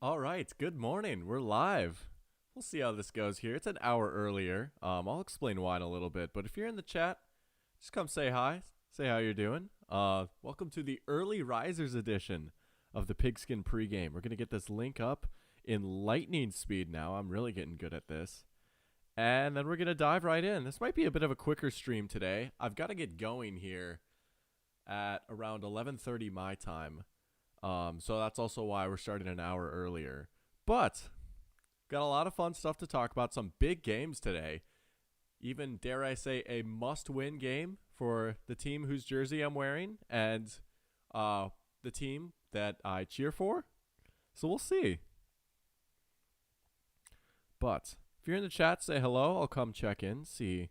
All right, good morning. We're live. We'll see how this goes here. It's an hour earlier. I'll explain why in a little bit. But if you're in the chat, just come say hi. Say how you're doing. Welcome to the early risers edition of the Pigskin pregame. We're gonna get this link up in lightning speed now. I'm really getting good at this. And then we're gonna dive right in. This might be a bit of a quicker stream today. I've got to get going here at around 11:30 my time. So that's also why we're starting an hour earlier. But got a lot of fun stuff to talk about. Some big games today. Even, dare I say, a must-win game for the team whose jersey I'm wearing and the team that I cheer for. So we'll see. But if you're in the chat, say hello. I'll come check in, see.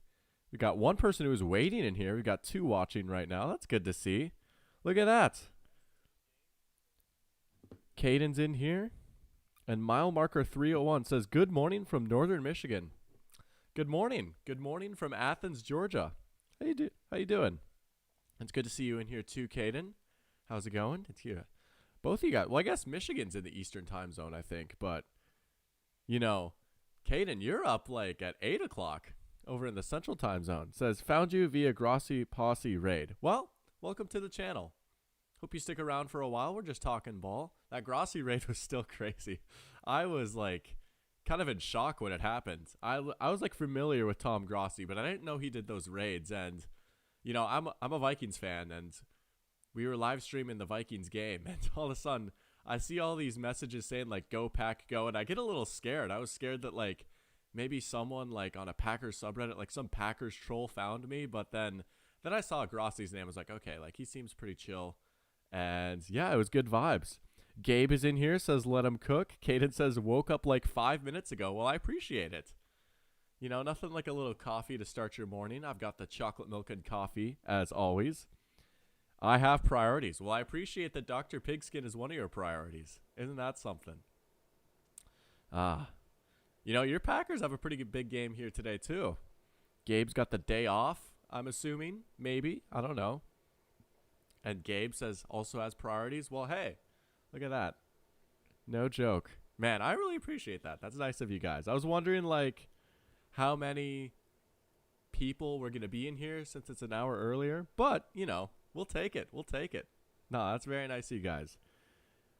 We got one person who is waiting in here. We got two watching right now. That's good to see. Look at that. Caden's in here. And mile marker 301 says, good morning from northern Michigan. Good morning. Good morning from Athens, Georgia. How you doing? It's good to see you in here too, Caden. How's it going? It's you. Both of you guys. Well, I guess Michigan's in the Eastern time zone, I think. But, you know, Caden, you're up like at 8 o'clock over in the Central time zone. It says, found you via Grossi Posse raid. Well, welcome to the channel. Hope you stick around for a while. We're just talking ball. That Grossi raid was still crazy. I was like kind of in shock when it happened. I was like familiar with Tom Grossi, but I didn't know he did those raids. And, you know, I'm a Vikings fan, and we were live streaming the Vikings game. And all of a sudden, I see all these messages saying, like, go Pack, go. And I get a little scared. I was scared that, like, maybe someone, like, on a Packers subreddit, like some Packers troll found me. But then I saw Grossi's name. I was like, okay, like, he seems pretty chill. And yeah, it was good vibes. Gabe is in here, says let him cook. Caden says woke up like 5 minutes ago. Well, I appreciate it. You know, nothing like a little coffee to start your morning. I've got the chocolate milk and coffee, as always. I have priorities. Well, I appreciate that Dr. Pigskin is one of your priorities. Isn't that something? You know, your Packers have a pretty good big game here today, too. Gabe's got the day off, I'm assuming. Maybe. I don't know. And Gabe says also has priorities. Well, hey, look at that. No joke. Man, I really appreciate that. That's nice of you guys. I was wondering, like, how many people were going to be in here since it's an hour earlier. But, you know, we'll take it. We'll take it. No, that's very nice of you guys.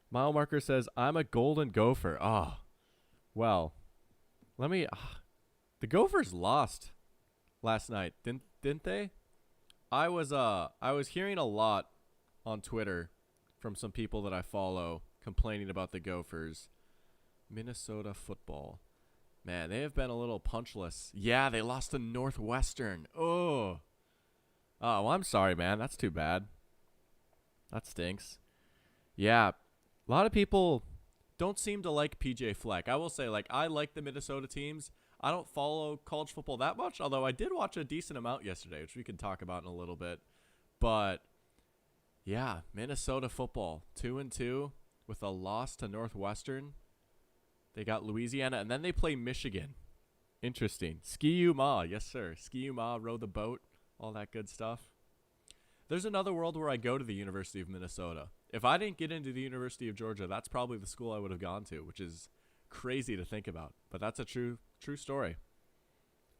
Mile Marker says, I'm a golden gopher. Oh, well, let me... the Gophers lost last night, didn't they? I was hearing a lot on Twitter from some people that I follow complaining about the Gophers. Minnesota football. Man, they have been a little punchless. Yeah, they lost to Northwestern. Oh, well, I'm sorry, man. That's too bad. That stinks. Yeah, a lot of people don't seem to like PJ Fleck. I will say, like, I like the Minnesota teams. I don't follow college football that much, although I did watch a decent amount yesterday, which we can talk about in a little bit. But, yeah, Minnesota football, 2-2 with a loss to Northwestern. They got Louisiana, and then they play Michigan. Interesting. Ski-U-Ma, yes, sir. Ski-U-Ma, row the boat, all that good stuff. There's another world where I go to the University of Minnesota. If I didn't get into the University of Georgia, that's probably the school I would have gone to, which is crazy to think about. But that's a true story.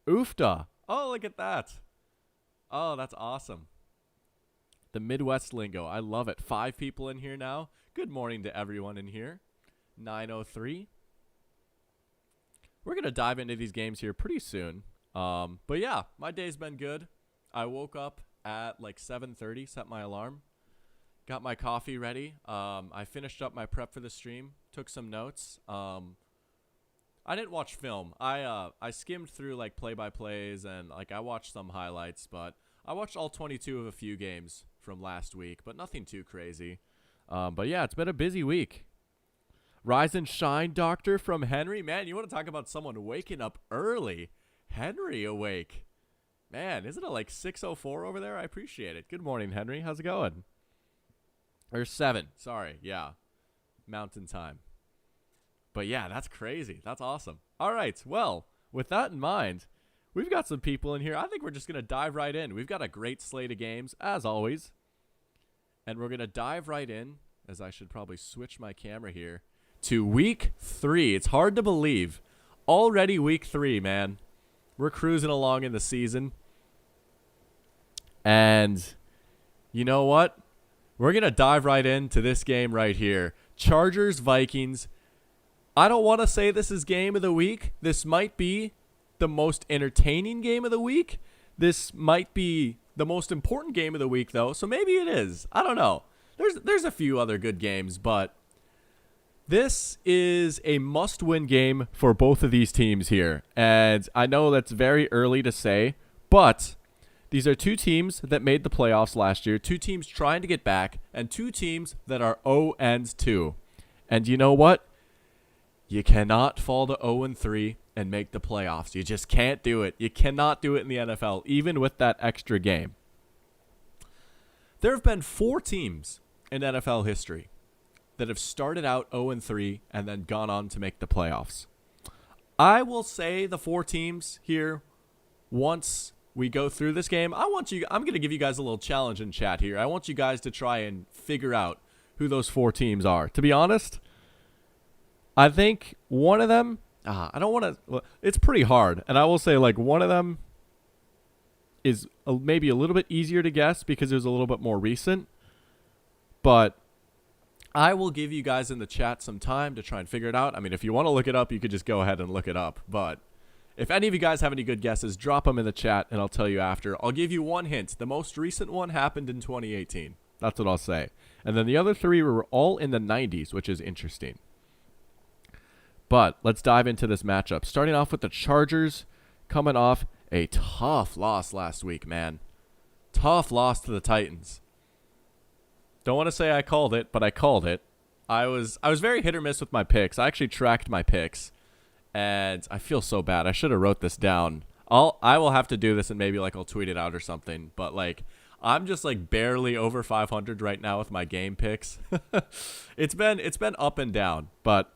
Oofda. Oh, look at that. Oh, that's awesome. The Midwest lingo. I love it. 5 people in here now. Good morning to everyone in here. 9:03. We're going to dive into these games here pretty soon. But yeah, my day's been good. I woke up at like 7:30, set my alarm. Got my coffee ready. I finished up my prep for the stream. Took some notes. I didn't watch film. I skimmed through like play-by-plays and like I watched some highlights, but I watched all 22 of a few games from last week, but nothing too crazy. But yeah, it's been a busy week. Rise and shine, doctor, from Henry. Man, you want to talk about someone waking up early? Henry awake. Man, isn't it like 6:04 over there? I appreciate it. Good morning, Henry. How's it going? Or 7. Sorry. Yeah. Mountain time. But yeah, that's crazy. That's awesome. All right. Well, with that in mind, we've got some people in here. I think we're just going to dive right in. We've got a great slate of games, as always. And we're going to dive right in, as I should probably switch my camera here, to week 3. It's hard to believe. Already week 3, man. We're cruising along in the season. And you know what? We're going to dive right into this game right here. Chargers-Vikings. I don't want to say this is game of the week. This might be the most entertaining game of the week. This might be the most important game of the week, though. So maybe it is. I don't know. There's a few other good games, but this is a must-win game for both of these teams here. And I know that's very early to say, but these are two teams that made the playoffs last year, two teams trying to get back, and two teams that are 0-2. And you know what? You cannot fall to 0-3 and make the playoffs. You just can't do it. You cannot do it in the NFL, even with that extra game. There have been 4 teams in NFL history that have started out 0-3 and then gone on to make the playoffs. I will say the 4 teams here, once we go through this game, I'm going to give you guys a little challenge in chat here. I want you guys to try and figure out who those 4 teams are. To be honest, I think one of them, I don't want to, it's pretty hard. And I will say, like, one of them is maybe a little bit easier to guess because it was a little bit more recent. But I will give you guys in the chat some time to try and figure it out. I mean, if you want to look it up, you could just go ahead and look it up. But if any of you guys have any good guesses, drop them in the chat and I'll tell you after. I'll give you one hint. The most recent one happened in 2018. That's what I'll say. And then the other 3 were all in the 90s, which is interesting. But let's dive into this matchup. Starting off with the Chargers coming off a tough loss last week, man. Tough loss to the Titans. Don't want to say I called it, but I called it. I was very hit or miss with my picks. I actually tracked my picks. And I feel so bad. I should have wrote this down. I will have to do this and maybe like I'll tweet it out or something. But like I'm just like barely over 500 right now with my game picks. It's been up and down, but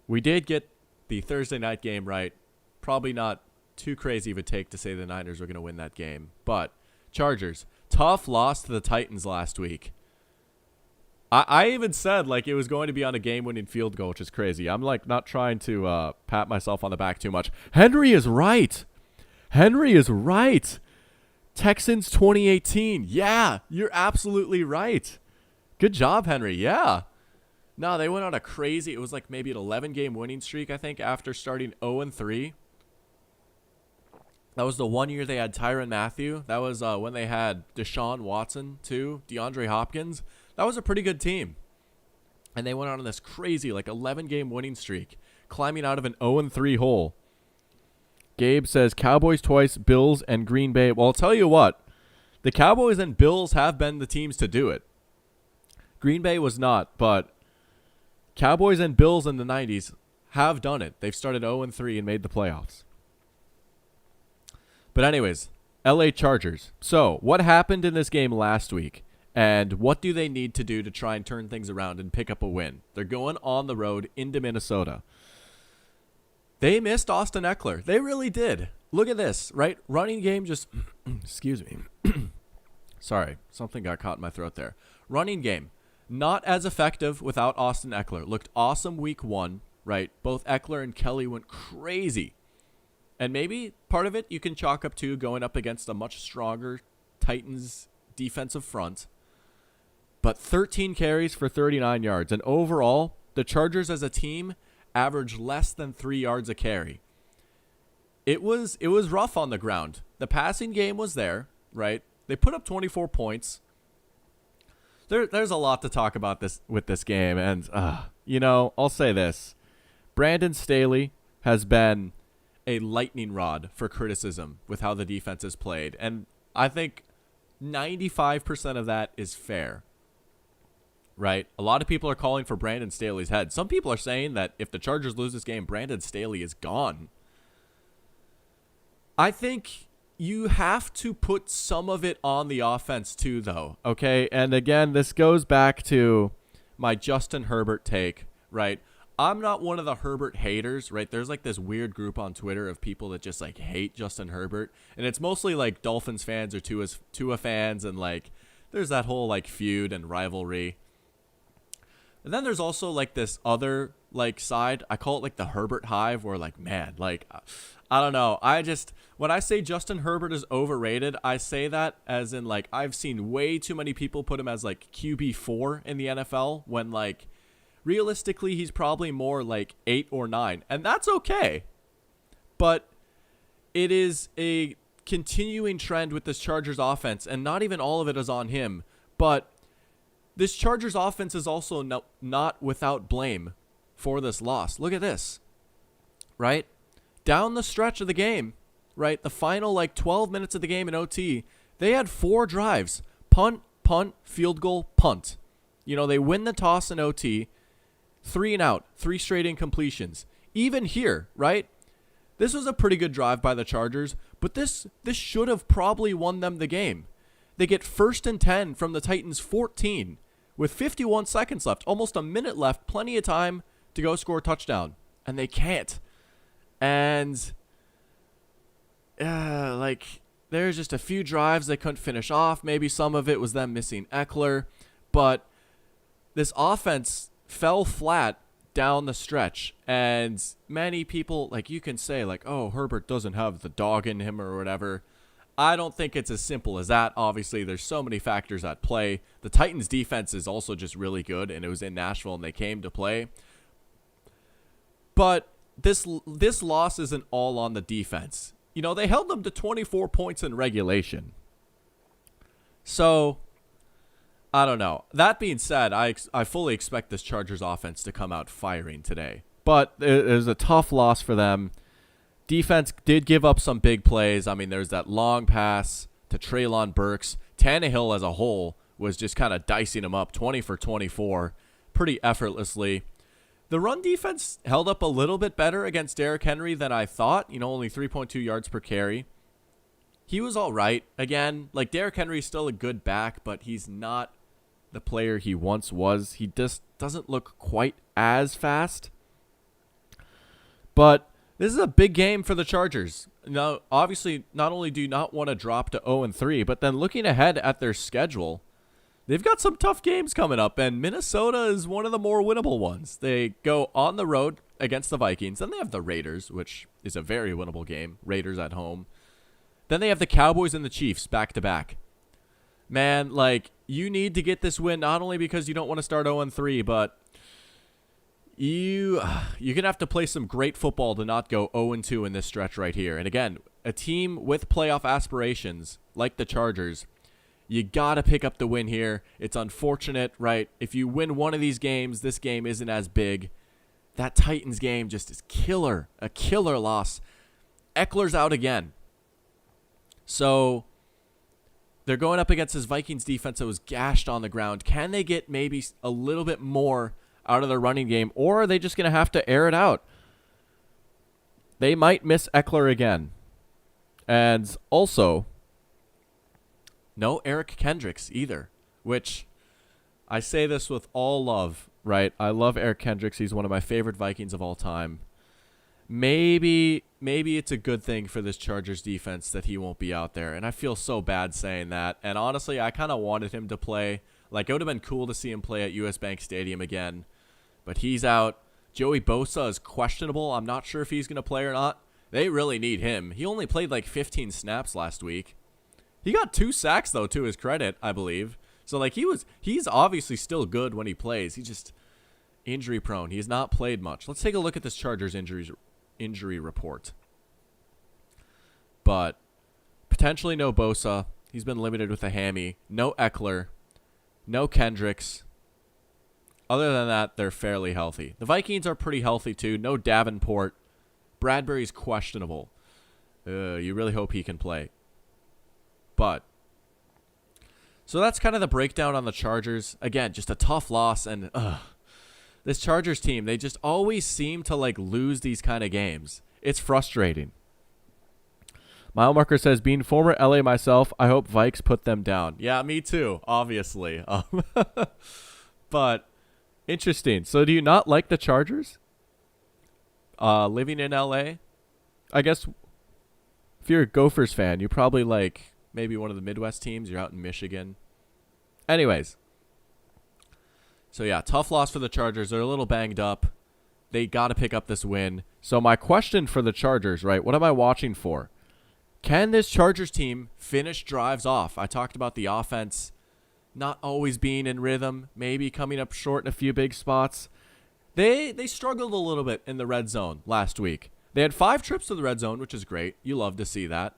we did get the Thursday night game right. Probably not too crazy of a take to say the Niners are going to win that game. But Chargers, tough loss to the Titans last week. I even said like it was going to be on a game-winning field goal, which is crazy. I'm like not trying to pat myself on the back too much. Henry is right. Henry is right. Texans 2018. Yeah, you're absolutely right. Good job, Henry. Yeah. No, they went on a crazy, it was like maybe an 11-game winning streak, I think, after starting 0-3. That was the one year they had Tyrann Mathieu. That was when they had Deshaun Watson, too, DeAndre Hopkins. That was a pretty good team. And they went on this crazy, like, 11-game winning streak, climbing out of an 0-3 hole. Gabe says Cowboys twice, Bills, and Green Bay. Well, I'll tell you what. The Cowboys and Bills have been the teams to do it. Green Bay was not, but Cowboys and Bills in the 90s have done it. They've started 0-3 and made the playoffs. But anyways, LA Chargers. So, what happened in this game last week? And what do they need to do to try and turn things around and pick up a win? They're going on the road into Minnesota. They missed Austin Eckler. They really did. Look at this, right? Running game just... excuse me. Sorry, something got caught in my throat there. Running game. Not as effective without Austin Eckler. Looked awesome week 1, right? Both Eckler and Kelly went crazy. And maybe part of it you can chalk up to going up against a much stronger Titans defensive front. But 13 carries for 39 yards. And overall, the Chargers as a team averaged less than 3 yards a carry. It was rough on the ground. The passing game was there, right? They put up 24 points. There's a lot to talk about with this game. And, I'll say this. Brandon Staley has been a lightning rod for criticism with how the defense is played. And I think 95% of that is fair. Right? A lot of people are calling for Brandon Staley's head. Some people are saying that if the Chargers lose this game, Brandon Staley is gone. I think you have to put some of it on the offense too, though. Okay? And again, this goes back to my Justin Herbert take, right? I'm not one of the Herbert haters, right? There's like this weird group on Twitter of people that just like hate Justin Herbert. And it's mostly like Dolphins fans or Tua fans. And like there's that whole like feud and rivalry. And then there's also like this other like side. I call it like the Herbert hive, where like, man, like, I don't know. When I say Justin Herbert is overrated, I say that as in like I've seen way too many people put him as like QB4 in the NFL when like realistically he's probably more like 8 or 9, and that's okay. But it is a continuing trend with this Chargers offense, and not even all of it is on him, but this Chargers offense is also not without blame for this loss. Look at this, right? Down the stretch of the game, right? The final like 12 minutes of the game in OT, they had 4 drives. Punt, punt, field goal, punt. You know, they win the toss in OT, 3 and out, 3 straight incompletions. Even here, right? This was a pretty good drive by the Chargers, but this should have probably won them the game. They get 1st and 10 from the Titans 14 with 51 seconds left, almost a minute left, plenty of time to go score a touchdown, and they can't. And like there's just a few drives they couldn't finish off. Maybe some of it was them missing Eckler, but this offense fell flat down the stretch, and many people, like, you can say like, oh, Herbert doesn't have the dog in him or whatever. I don't think it's as simple as that. Obviously, there's so many factors at play. The Titans' defense is also just really good, and it was in Nashville, and they came to play. But this loss isn't all on the defense. You know, they held them to 24 points in regulation. So, I don't know. That being said, I fully expect this Chargers offense to come out firing today. But it was a tough loss for them. Defense did give up some big plays. I mean, there's that long pass to Treylon Burks. Tannehill as a whole was just kind of dicing him up, 20 for 24, pretty effortlessly. The run defense held up a little bit better against Derrick Henry than I thought. You know, only 3.2 yards per carry. He was all right. Again, like, Derrick Henry's still a good back, but he's not the player he once was. He just doesn't look quite as fast. But this is a big game for the Chargers. Now, obviously, not only do you not want to drop to 0-3, but then looking ahead at their schedule, they've got some tough games coming up, and Minnesota is one of the more winnable ones. They go on the road against the Vikings. Then they have the Raiders, which is a very winnable game. Raiders at home. Then they have the Cowboys and the Chiefs back-to-back. Man, like, you need to get this win not only because you don't want to start 0-3, but you're going to have to play some great football to not go 0-2 in this stretch right here. And again, a team with playoff aspirations like the Chargers, you got to pick up the win here. It's unfortunate, right? If you win one of these games, this game isn't as big. That Titans game just is killer. A killer loss. Eckler's out again. So they're going up against this Vikings defense that was gashed on the ground. Can they get maybe a little bit more out of their running game, or are they just going to have to air it out? They might miss Eckler again. And also, no Eric Kendricks either, which I say this with all love, right? I love Eric Kendricks. He's one of my favorite Vikings of all time. Maybe it's a good thing for this Chargers defense that he won't be out there, and I feel so bad saying that. And honestly, I kind of wanted him to play. Like, it would have been cool to see him play at US Bank Stadium again, but he's out. Joey Bosa is questionable. I'm not sure if he's going to play or not. They really need him. He only played like 15 snaps last week. He got 2 sacks, though, to his credit, I believe. So, like, he's obviously still good when he plays. He's just injury prone. He has not played much. Let's take a look at this Chargers injury report. But potentially no Bosa. He's been limited with a hammy. No Eckler. No Kendricks. Other than that, they're fairly healthy. The Vikings are pretty healthy, too. No Davenport. Bradbury's questionable. You really hope he can play. But so that's kind of the breakdown on the Chargers. Again, just a tough loss, and this Chargers team, they just always seem to like lose these kind of games. It's frustrating. Mile Marker says, being former LA myself, I hope Vikes put them down. Yeah, me too, obviously. But interesting. So do you not like the Chargers? Living in LA? I guess if you're a Gophers fan, you probably like maybe one of the Midwest teams. You're out in Michigan. Anyways. So, yeah, tough loss for the Chargers. They're a little banged up. They got to pick up this win. So my question for the Chargers, right? What am I watching for? Can this Chargers team finish drives off? I talked about the offense not always being in rhythm, maybe coming up short in a few big spots. They struggled a little bit in the red zone last week. They had 5 trips to the red zone, which is great. You love to see that.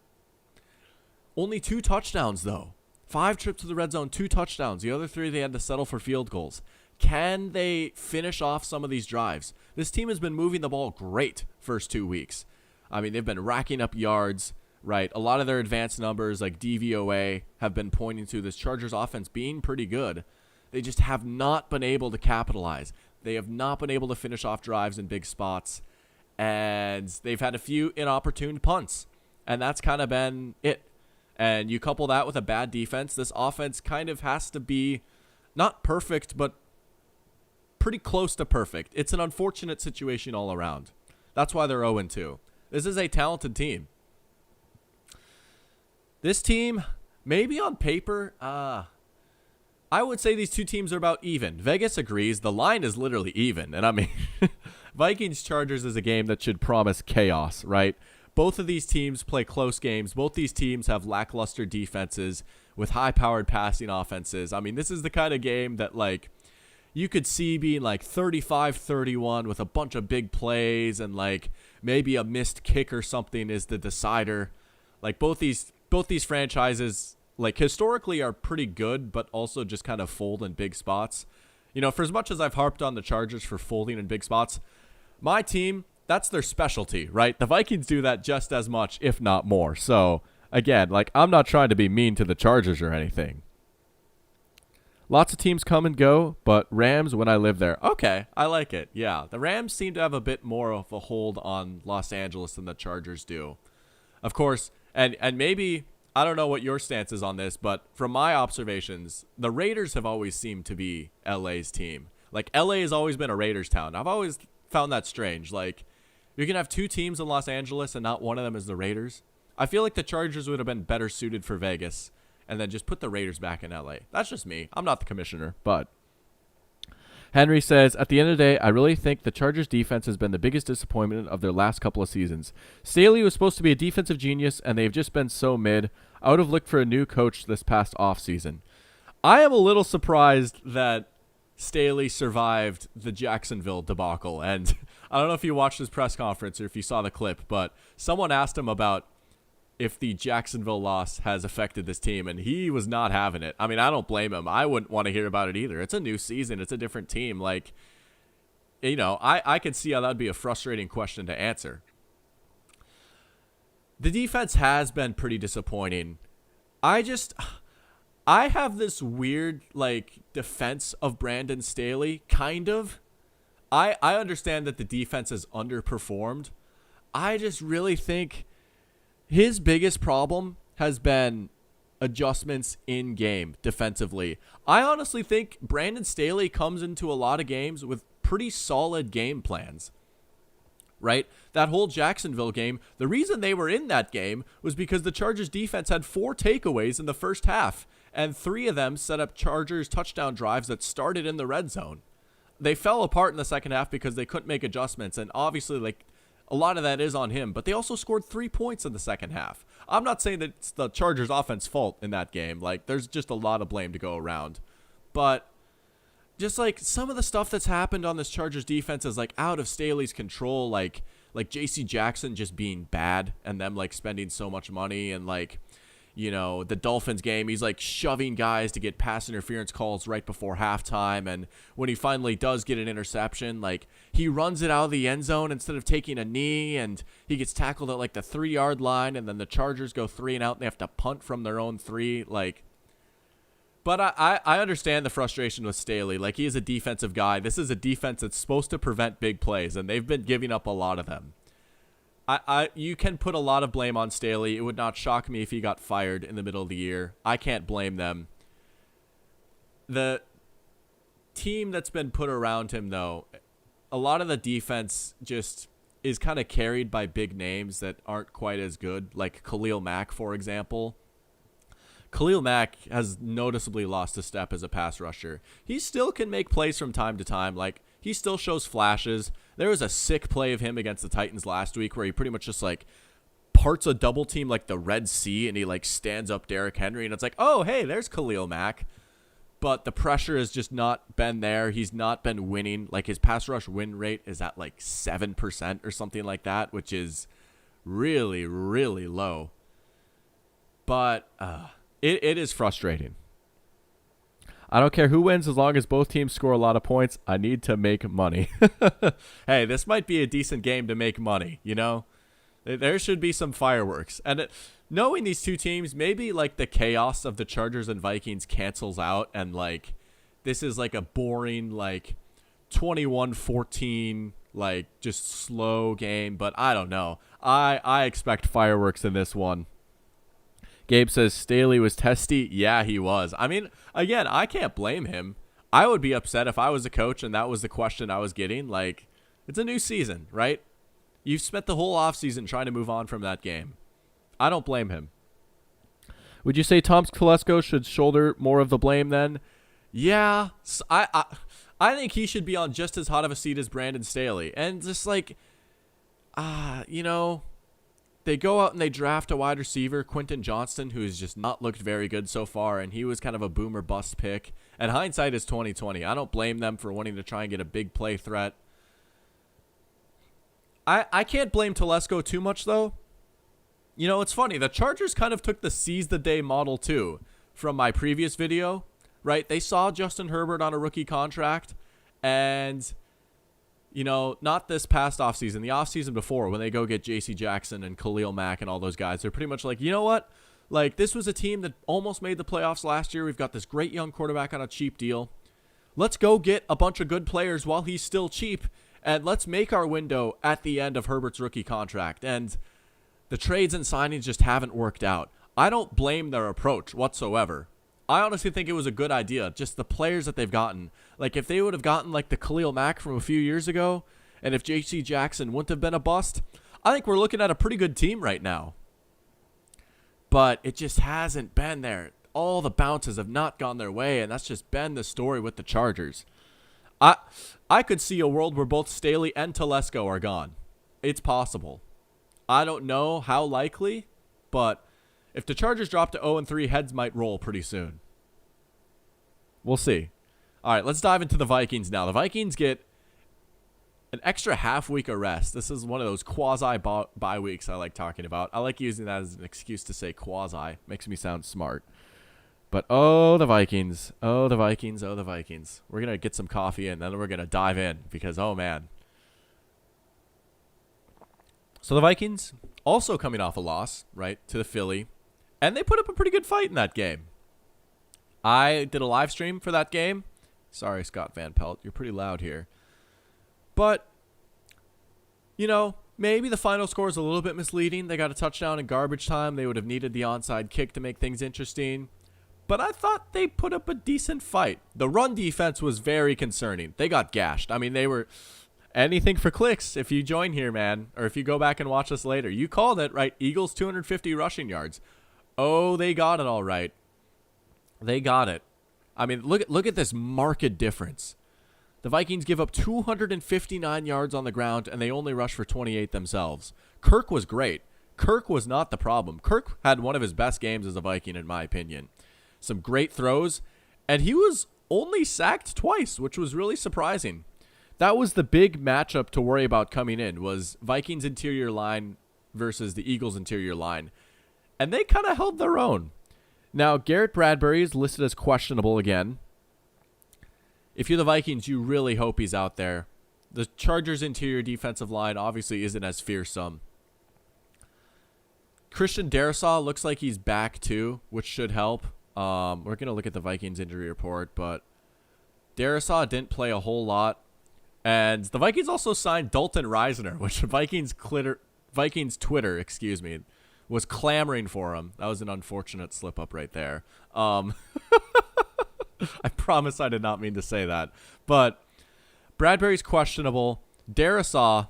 Only 2 touchdowns, though. 5 trips to the red zone, 2 touchdowns. The other 3, they had to settle for field goals. Can they finish off some of these drives? This team has been moving the ball great first 2 weeks. I mean, they've been racking up yards, right? A lot of their advanced numbers like DVOA have been pointing to this Chargers offense being pretty good. They just have not been able to capitalize. They have not been able to finish off drives in big spots. And they've had a few inopportune punts. And that's kind of been it. And you couple that with a bad defense, this offense kind of has to be not perfect, but pretty close to perfect. It's an unfortunate situation all around. That's why they're 0-2. This is a talented team. This team, maybe on paper, I would say these two teams are about even. Vegas agrees. The line is literally even. And I mean, Vikings-Chargers is a game that should promise chaos, right? Both of these teams play close games. Both these teams have lackluster defenses with high-powered passing offenses. I mean, this is the kind of game that, like, you could see being like 35-31 with a bunch of big plays and, like, maybe a missed kick or something is the decider. Like, both these franchises, like, historically are pretty good, but also just kind of fold in big spots. You know, for as much as I've harped on the Chargers for folding in big spots, my team, that's their specialty, right? The Vikings do that just as much, if not more. So, again, like, I'm not trying to be mean to the Chargers or anything. Lots of teams come and go, but Rams when I live there. Okay, I like it. Yeah, the Rams seem to have a bit more of a hold on Los Angeles than the Chargers do. Of course, and maybe, I don't know what your stance is on this, but from my observations, the Raiders have always seemed to be LA's team. Like, LA has always been a Raiders town. I've always found that strange. Like, you can have 2 teams in Los Angeles and not one of them is the Raiders. I feel like the Chargers would have been better suited for Vegas and then just put the Raiders back in LA. That's just me. I'm not the commissioner, but Henry says, at the end of the day, I really think the Chargers defense has been the biggest disappointment of their last couple of seasons. Staley was supposed to be a defensive genius, and they've just been so mid. I would have looked for a new coach this past offseason. I am a little surprised that Staley survived the Jacksonville debacle, and I don't know if you watched his press conference or if you saw the clip, but someone asked him about if the Jacksonville loss has affected this team, and he was not having it. I mean, I don't blame him. I wouldn't want to hear about it either. It's a new season. It's a different team. Like, you know, I could see how that would be a frustrating question to answer. The defense has been pretty disappointing. I have this weird, like, defense of Brandon Staley, kind of. I understand that the defense has underperformed. I just really think his biggest problem has been adjustments in game defensively. I honestly think Brandon Staley comes into a lot of games with pretty solid game plans, right? That whole Jacksonville game, the reason they were in that game was because the Chargers defense had 4 takeaways in the first half, and 3 of them set up Chargers touchdown drives that started in the red zone. They fell apart in the second half because they couldn't make adjustments, and obviously, like, a lot of that is on him, but they also scored 3 points in the second half. I'm not saying that it's the Chargers' offense fault in that game. Like, there's just a lot of blame to go around. But just, like, some of the stuff that's happened on this Chargers defense is, like, out of Staley's control. Like J.C. Jackson just being bad and them, like, spending so much money. And, like, you know, the Dolphins game, he's, like, shoving guys to get pass interference calls right before halftime. And when he finally does get an interception, like, he runs it out of the end zone instead of taking a knee, and he gets tackled at, like, the 3-yard line, and then the Chargers go 3 and out, and they have to punt from their own 3. Like, but I understand the frustration with Staley. Like, he is a defensive guy. This is a defense that's supposed to prevent big plays, and they've been giving up a lot of them. You can put a lot of blame on Staley. It would not shock me if he got fired in the middle of the year. I can't blame them. The team that's been put around him, though, a lot of the defense just is kind of carried by big names that aren't quite as good, like Khalil Mack, for example. Khalil Mack has noticeably lost a step as a pass rusher. He still can make plays from time to time. Like, he still shows flashes. There was a sick play of him against the Titans last week where he pretty much just like parts a double team like the Red Sea, and he like stands up Derrick Henry, and it's like, oh, hey, there's Khalil Mack. But the pressure has just not been there. He's not been winning. Like, his pass rush win rate is at like 7% or something like that, which is really, really low. But it is frustrating. I don't care who wins as long as both teams score a lot of points. I need to make money. Hey, this might be a decent game to make money, you know? There should be some fireworks. And knowing these two teams, maybe like the chaos of the Chargers and Vikings cancels out, and like this is like a boring like 21-14 like just slow game. But I don't know. I expect fireworks in this one. Gabe says Staley was testy. Yeah, he was. I mean, again, I can't blame him. I would be upset if I was a coach and that was the question I was getting. Like, it's a new season, right? You've spent the whole offseason trying to move on from that game. I don't blame him. Would you say Tom Telesco should shoulder more of the blame then? Yeah. I think he should be on just as hot of a seat as Brandon Staley. And just like, you know, they go out and they draft a wide receiver, Quentin Johnston, who's just not looked very good so far, and he was kind of a boomer bust pick. And hindsight is 20/20. I don't blame them for wanting to try and get a big play threat. I can't blame Telesco too much, though. You know, it's funny. The Chargers kind of took the seize the day model, too, from my previous video, right? They saw Justin Herbert on a rookie contract, and, you know, not this past offseason, the offseason before, when they go get J.C. Jackson and Khalil Mack and all those guys, they're pretty much like, you know what? Like, this was a team that almost made the playoffs last year. We've got this great young quarterback on a cheap deal. Let's go get a bunch of good players while he's still cheap, and let's make our window at the end of Herbert's rookie contract. And the trades and signings just haven't worked out. I don't blame their approach whatsoever. I honestly think it was a good idea. Just the players that they've gotten. Like, if they would have gotten, like, the Khalil Mack from a few years ago, and if J.C. Jackson wouldn't have been a bust, I think we're looking at a pretty good team right now. But it just hasn't been there. All the bounces have not gone their way, and that's just been the story with the Chargers. I could see a world where both Staley and Telesco are gone. It's possible. I don't know how likely, but if the Chargers drop to 0-3, heads might roll pretty soon. We'll see. All right, let's dive into the Vikings now. The Vikings get an extra half week of rest. This is one of those quasi-bye weeks I like talking about. I like using that as an excuse to say quasi. Makes me sound smart. But, oh, the Vikings. Oh, the Vikings. Oh, the Vikings. We're going to get some coffee and then we're going to dive in because, oh, man. So the Vikings also coming off a loss, right, to the Philly. And they put up a pretty good fight in that game. I did a live stream for that game. Sorry, Scott Van Pelt. You're pretty loud here. But, you know, maybe the final score is a little bit misleading. They got a touchdown in garbage time. They would have needed the onside kick to make things interesting. But I thought they put up a decent fight. The run defense was very concerning. They got gashed. I mean, they were anything for clicks if you join here, man. Or if you go back and watch this later. You called it, right? Eagles 250 rushing yards. Oh, they got it all right. They got it. I mean, look at this marked difference. The Vikings give up 259 yards on the ground, and they only rush for 28 themselves. Kirk was great. Kirk was not the problem. Kirk had one of his best games as a Viking, in my opinion. Some great throws, and he was only sacked twice, which was really surprising. That was the big matchup to worry about coming in, was Vikings interior line versus the Eagles interior line. And they kind of held their own. Now, Garrett Bradbury is listed as questionable again. If you're the Vikings, you really hope he's out there. The Chargers' interior defensive line obviously isn't as fearsome. Christian Darrisaw looks like he's back too, which should help. We're going to look at the Vikings injury report, but Darrisaw didn't play a whole lot. And the Vikings also signed Dalton Reisner, which Vikings Twitter, was clamoring for him. That was an unfortunate slip-up right there. I promise I did not mean to say that. But Bradbury's questionable. Darrisaw,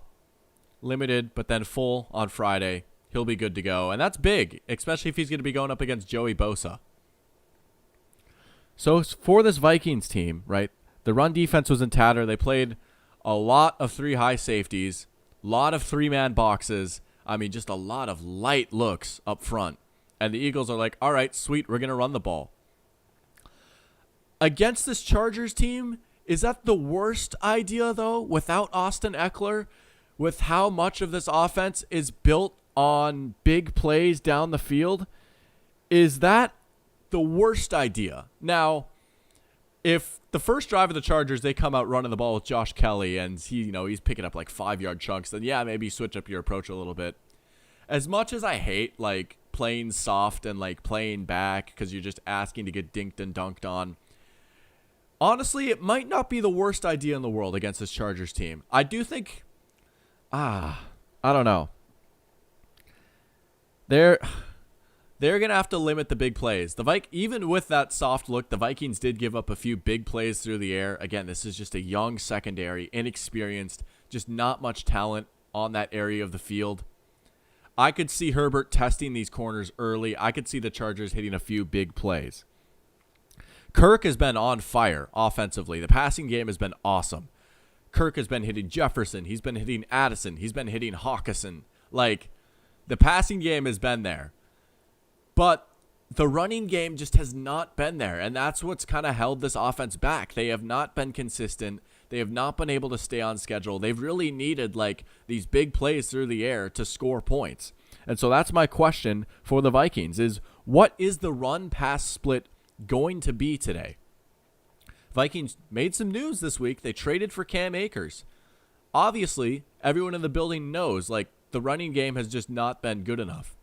limited, but then full on Friday. He'll be good to go. And that's big, especially if he's going to be going up against Joey Bosa. So for this Vikings team, right, the run defense was in tatter. They played a lot of 3 high safeties, a lot of 3-man boxes. I mean, just a lot of light looks up front. And the Eagles are like, all right, sweet, we're going to run the ball. Against this Chargers team, is that the worst idea, though, without Austin Eckler, with how much of this offense is built on big plays down the field? Is that the worst idea? Now, if the first drive of the Chargers, they come out running the ball with Josh Kelly and he's picking up like 5-yard chunks, then yeah, maybe switch up your approach a little bit. As much as I hate like playing soft and like playing back because you're just asking to get dinked and dunked on, honestly, it might not be the worst idea in the world against this Chargers team. I do think, I don't know. They're going to have to limit the big plays. Even with that soft look, the Vikings did give up a few big plays through the air. Again, this is just a young secondary, inexperienced, just not much talent on that area of the field. I could see Herbert testing these corners early. I could see the Chargers hitting a few big plays. Kirk has been on fire offensively. The passing game has been awesome. Kirk has been hitting Jefferson. He's been hitting Addison. He's been hitting Hawkinson. Like, the passing game has been there. But the running game just has not been there, and that's what's kind of held this offense back. They have not been consistent. They have not been able to stay on schedule. They've really needed, like, these big plays through the air to score points. And so that's my question for the Vikings is, what is the run-pass split going to be today? Vikings made some news this week. They traded for Cam Akers. Obviously, everyone in the building knows, like, the running game has just not been good enough.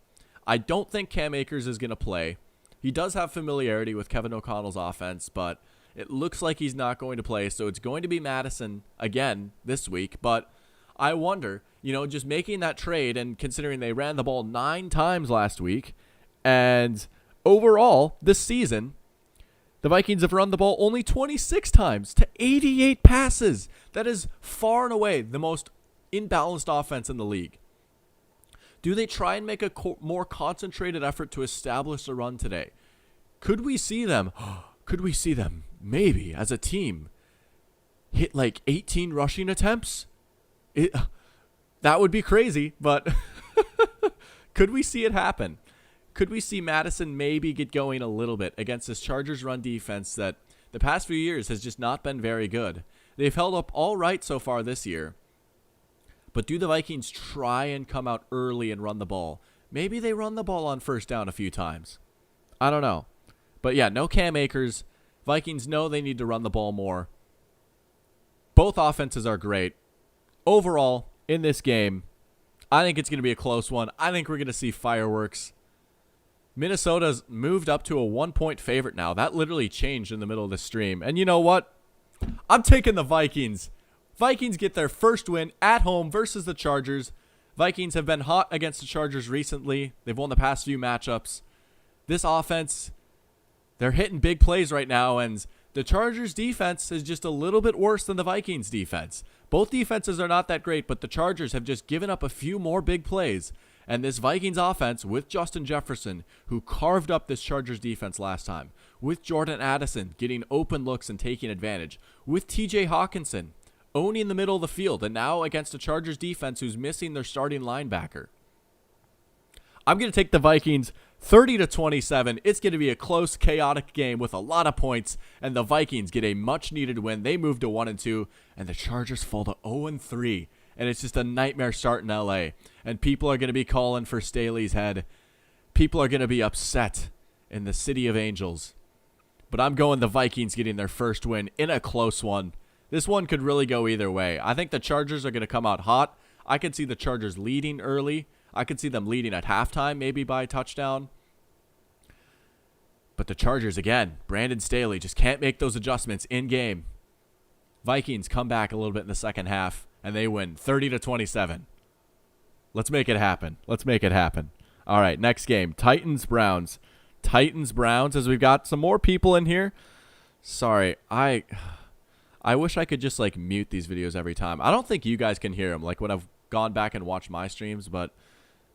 I don't think Cam Akers is going to play. He does have familiarity with Kevin O'Connell's offense, but it looks like he's not going to play, so it's going to be Madison again this week. But I wonder, just making that trade and considering they ran the ball 9 times last week, and overall this season, the Vikings have run the ball only 26 times to 88 passes. That is far and away the most imbalanced offense in the league. Do they try and make a more concentrated effort to establish a run today? Could we see them maybe as a team hit like 18 rushing attempts? That would be crazy, but could we see it happen? Could we see Madison maybe get going a little bit against this Chargers run defense that the past few years has just not been very good? They've held up all right so far this year. But do the Vikings try and come out early and run the ball? Maybe they run the ball on first down a few times. I don't know. But yeah, no Cam Akers. Vikings know they need to run the ball more. Both offenses are great. Overall, in this game, I think it's going to be a close one. I think we're going to see fireworks. Minnesota's moved up to a 1-point favorite now. That literally changed in the middle of the stream. And you know what? I'm taking the Vikings. Vikings get their first win at home versus the Chargers. Vikings have been hot against the Chargers recently. They've won the past few matchups. This offense, they're hitting big plays right now, and the Chargers defense is just a little bit worse than the Vikings defense. Both defenses are not that great, but the Chargers have just given up a few more big plays. And this Vikings offense with Justin Jefferson, who carved up this Chargers defense last time, with Jordan Addison getting open looks and taking advantage, with TJ Hawkinson owning the middle of the field, and now against a Chargers defense who's missing their starting linebacker. I'm going to take the Vikings 30-27. It's going to be a close, chaotic game with a lot of points, and the Vikings get a much-needed win. They move to 1-2, and the Chargers fall to 0-3, and it's just a nightmare start in LA. And people are going to be calling for Staley's head. People are going to be upset in the City of Angels. But I'm going the Vikings getting their first win in a close one. This one could really go either way. I think the Chargers are going to come out hot. I could see the Chargers leading early. I could see them leading at halftime, maybe by a touchdown. But the Chargers, again, Brandon Staley just can't make those adjustments in game. Vikings come back a little bit in the second half, and they win 30-27. Let's make it happen. Let's make it happen. All right, next game, Titans-Browns. Titans-Browns, as we've got some more people in here. Sorry, I wish I could just, like, mute these videos every time. I don't think you guys can hear them, like, when I've gone back and watched my streams, but,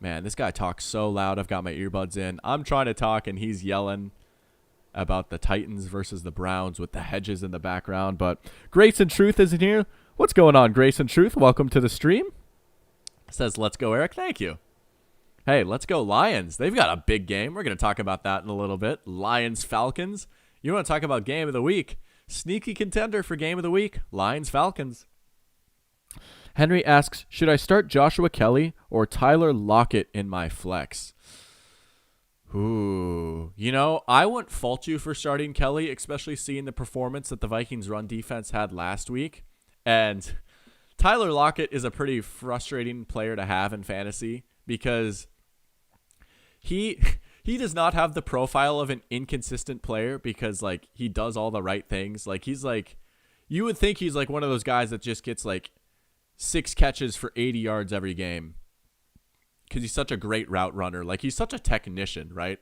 man, this guy talks so loud. I've got my earbuds in. I'm trying to talk, and he's yelling about the Titans versus the Browns with the hedges in the background. But Grace and Truth isn't here. What's going on, Grace and Truth? Welcome to the stream. Says, let's go, Eric. Thank you. Hey, let's go, Lions. They've got a big game. We're going to talk about that in a little bit. Lions, Falcons. You want to talk about game of the week? Sneaky contender for game of the week. Lions, Falcons. Henry asks, should I start Joshua Kelly or Tyler Lockett in my flex? Ooh. You know, I wouldn't fault you for starting Kelly, especially seeing the performance that the Vikings run defense had last week. And Tyler Lockett is a pretty frustrating player to have in fantasy because he does not have the profile of an inconsistent player because, like, he does all the right things. Like, he's like, you would think he's like one of those guys that just gets like 6 catches for 80 yards every game because he's such a great route runner. Like, he's such a technician, right?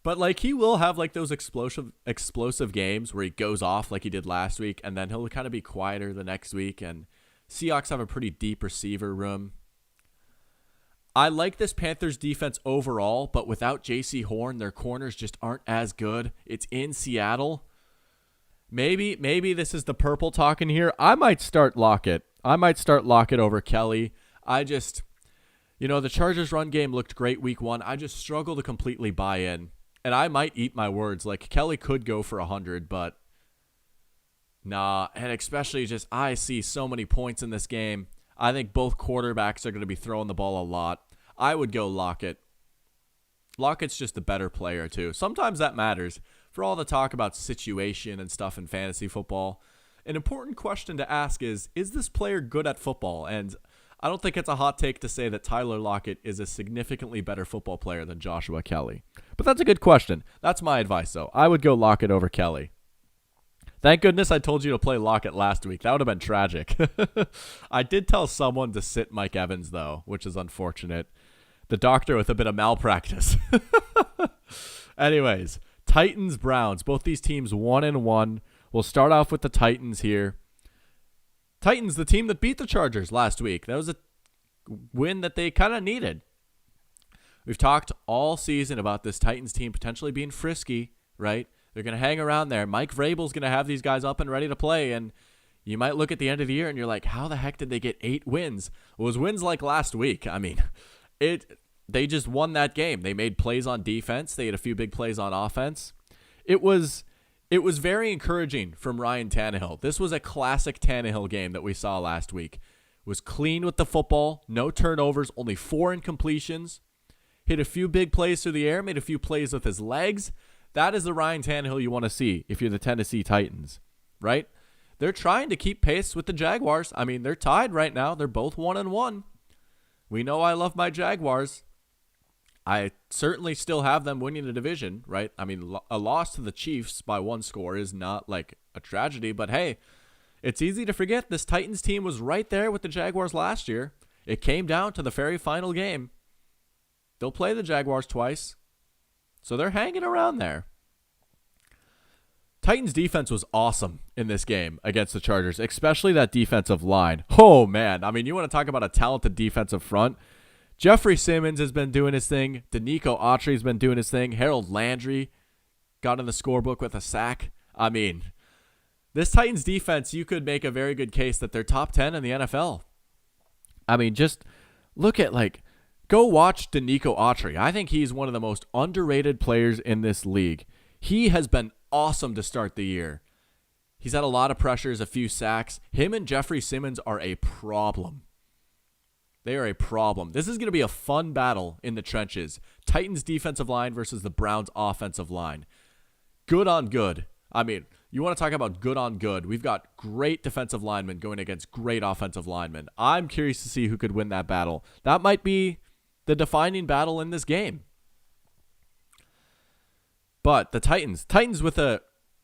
But, like, he will have, like, those explosive games where he goes off like he did last week, and then he'll kind of be quieter the next week. And Seahawks have a pretty deep receiver room. I like this Panthers defense overall, but without J.C. Horn, their corners just aren't as good. It's in Seattle. Maybe this is the purple talking here. I might start Lockett. Over Kelly. The Chargers run game looked great week 1. I just struggle to completely buy in. And I might eat my words. Like, Kelly could go for 100, but nah. And especially just, I see so many points in this game. I think both quarterbacks are going to be throwing the ball a lot. I would go Lockett. Lockett's just a better player, too. Sometimes that matters. For all the talk about situation and stuff in fantasy football, an important question to ask is this player good at football? And I don't think it's a hot take to say that Tyler Lockett is a significantly better football player than Joshua Kelly. But that's a good question. That's my advice, though. I would go Lockett over Kelly. Thank goodness I told you to play Lockett last week. That would have been tragic. I did tell someone to sit Mike Evans, though, which is unfortunate. The doctor with a bit of malpractice. Anyways, Titans, Browns. Both these teams 1-1. We'll start off with the Titans here. Titans, the team that beat the Chargers last week. That was a win that they kind of needed. We've talked all season about this Titans team potentially being frisky, right? They're going to hang around there. Mike Vrabel's going to have these guys up and ready to play, and you might look at the end of the year and you're like, how the heck did they get 8 wins? Well, it was wins like last week. I mean, they just won that game. They made plays on defense. They had a few big plays on offense. It was very encouraging from Ryan Tannehill. This was a classic Tannehill game that we saw last week. It was clean with the football, no turnovers, only 4 incompletions. Hit a few big plays through the air, made a few plays with his legs. That is the Ryan Tannehill you want to see if you're the Tennessee Titans, right? They're trying to keep pace with the Jaguars. I mean, they're tied right now. They're both 1-1. We know I love my Jaguars. I certainly still have them winning the division, right? I mean, a loss to the Chiefs by 1 score is not like a tragedy, but hey, it's easy to forget this Titans team was right there with the Jaguars last year. It came down to the very final game. They'll play the Jaguars twice, so they're hanging around there. Titans defense was awesome in this game against the Chargers, especially that defensive line. Oh, man. I mean, you want to talk about a talented defensive front. Jeffrey Simmons has been doing his thing. Danico Autry's been doing his thing. Harold Landry got in the scorebook with a sack. I mean, this Titans defense, you could make a very good case that they're top 10 in the NFL. I mean, just look at, go watch Danico Autry. I think he's one of the most underrated players in this league. He has been awesome to start the year. He's had a lot of pressures, a few sacks. Him and Jeffrey Simmons are a problem. They are a problem. This is going to be a fun battle in the trenches. Titans defensive line versus the Browns offensive line. Good on good. I mean, you want to talk about good on good. We've got great defensive linemen going against great offensive linemen. I'm curious to see who could win that battle. That might be the defining battle in this game. But the Titans with a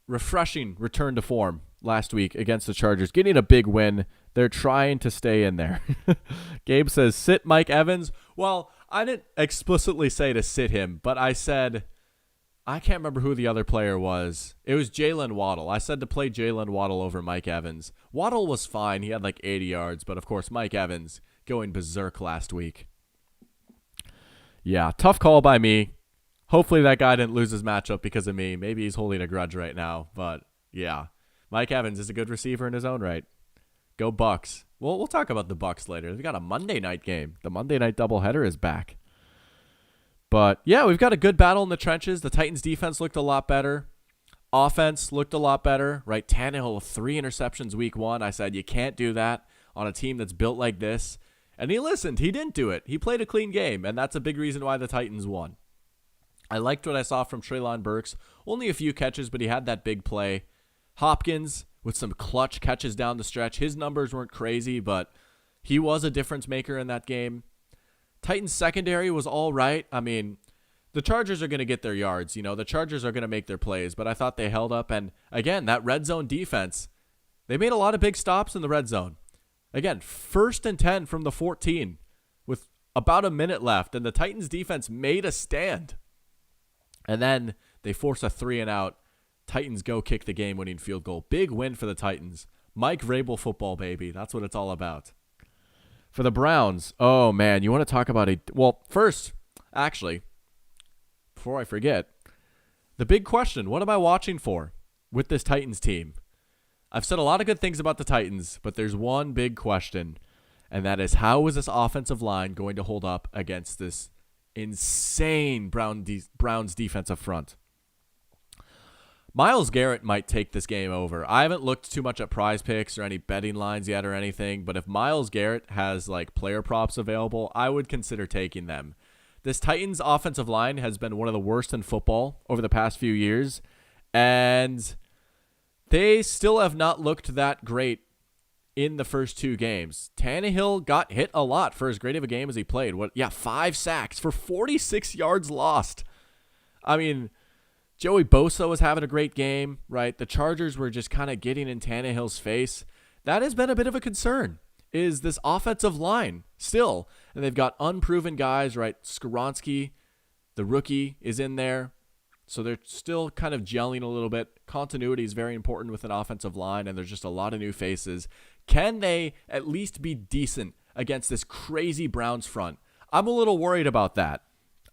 refreshing return to form last week against the Chargers, getting a big win. They're trying to stay in there. Gabe says, sit Mike Evans. Well, I didn't explicitly say to sit him, but I said, I can't remember who the other player was. It was Jalen Waddle. I said to play Jalen Waddle over Mike Evans. Waddle was fine. He had 80 yards, but of course, Mike Evans going berserk last week. Yeah, tough call by me. Hopefully that guy didn't lose his matchup because of me. Maybe he's holding a grudge right now, but yeah. Mike Evans is a good receiver in his own right. Go Bucks. Well, we'll talk about the Bucks later. They've got a Monday night game. The Monday night doubleheader is back. But yeah, we've got a good battle in the trenches. The Titans defense looked a lot better. Offense looked a lot better, right? Tannehill, 3 interceptions week 1. I said you can't do that on a team that's built like this. And he listened. He didn't do it. He played a clean game, and that's a big reason why the Titans won. I liked what I saw from Treylon Burks. Only a few catches, but he had that big play. Hopkins with some clutch catches down the stretch. His numbers weren't crazy, but he was a difference maker in that game. Titans secondary was all right. I mean, the Chargers are going to get their yards. You know, the Chargers are going to make their plays, but I thought they held up. And again, that red zone defense, they made a lot of big stops in the red zone. Again, 1st and 10 from the 14 with about a minute left, and the Titans defense made a stand. And then they force a 3-and-out. Titans go kick the game-winning field goal. Big win for the Titans. Mike Vrabel football, baby. That's what it's all about. For the Browns, oh, man, you want to talk about well, first, actually, before I forget, the big question, what am I watching for with this Titans team? I've said a lot of good things about the Titans, but there's one big question, and that is how is this offensive line going to hold up against this insane Browns defensive front? Myles Garrett might take this game over. I haven't looked too much at Prize Picks or any betting lines yet or anything, but if Myles Garrett has like player props available, I would consider taking them. This Titans offensive line has been one of the worst in football over the past few years, and they still have not looked that great in the first 2 games. Tannehill got hit a lot for as great of a game as he played. 5 sacks for 46 yards lost. I mean, Joey Bosa was having a great game, right? The Chargers were just kind of getting in Tannehill's face. That has been a bit of a concern, is this offensive line still. And they've got unproven guys, right? Skoronski, the rookie, is in there. So they're still kind of gelling a little bit. Continuity is very important with an offensive line, and there's just a lot of new faces. Can they at least be decent against this crazy Browns front? I'm a little worried about that.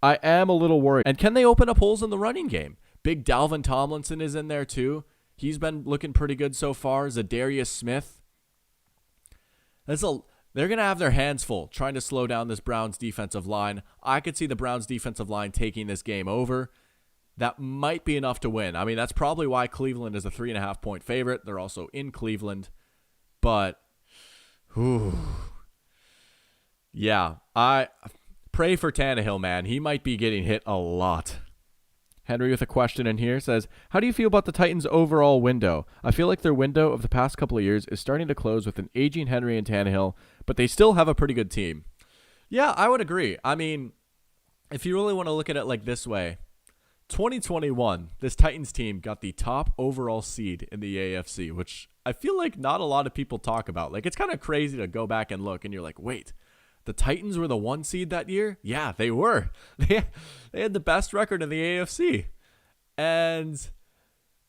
I am a little worried. And can they open up holes in the running game? Big Dalvin Tomlinson is in there too. He's been looking pretty good so far. Zadarius Smith. They're going to have their hands full trying to slow down this Browns defensive line. I could see the Browns defensive line taking this game over. That might be enough to win. I mean, that's probably why Cleveland is a 3.5-point favorite. They're also in Cleveland. But, yeah, I pray for Tannehill, man. He might be getting hit a lot. Henry with a question in here says, how do you feel about the Titans' overall window? I feel like their window of the past couple of years is starting to close with an aging Henry and Tannehill, but they still have a pretty good team. Yeah, I would agree. I mean, if you really want to look at it like this way, 2021, this Titans team got the top overall seed in the AFC, which I feel like not a lot of people talk about. Like, it's kind of crazy to go back and look, and you're like, wait, the Titans were the 1 seed that year? Yeah, they were. They had the best record in the AFC. And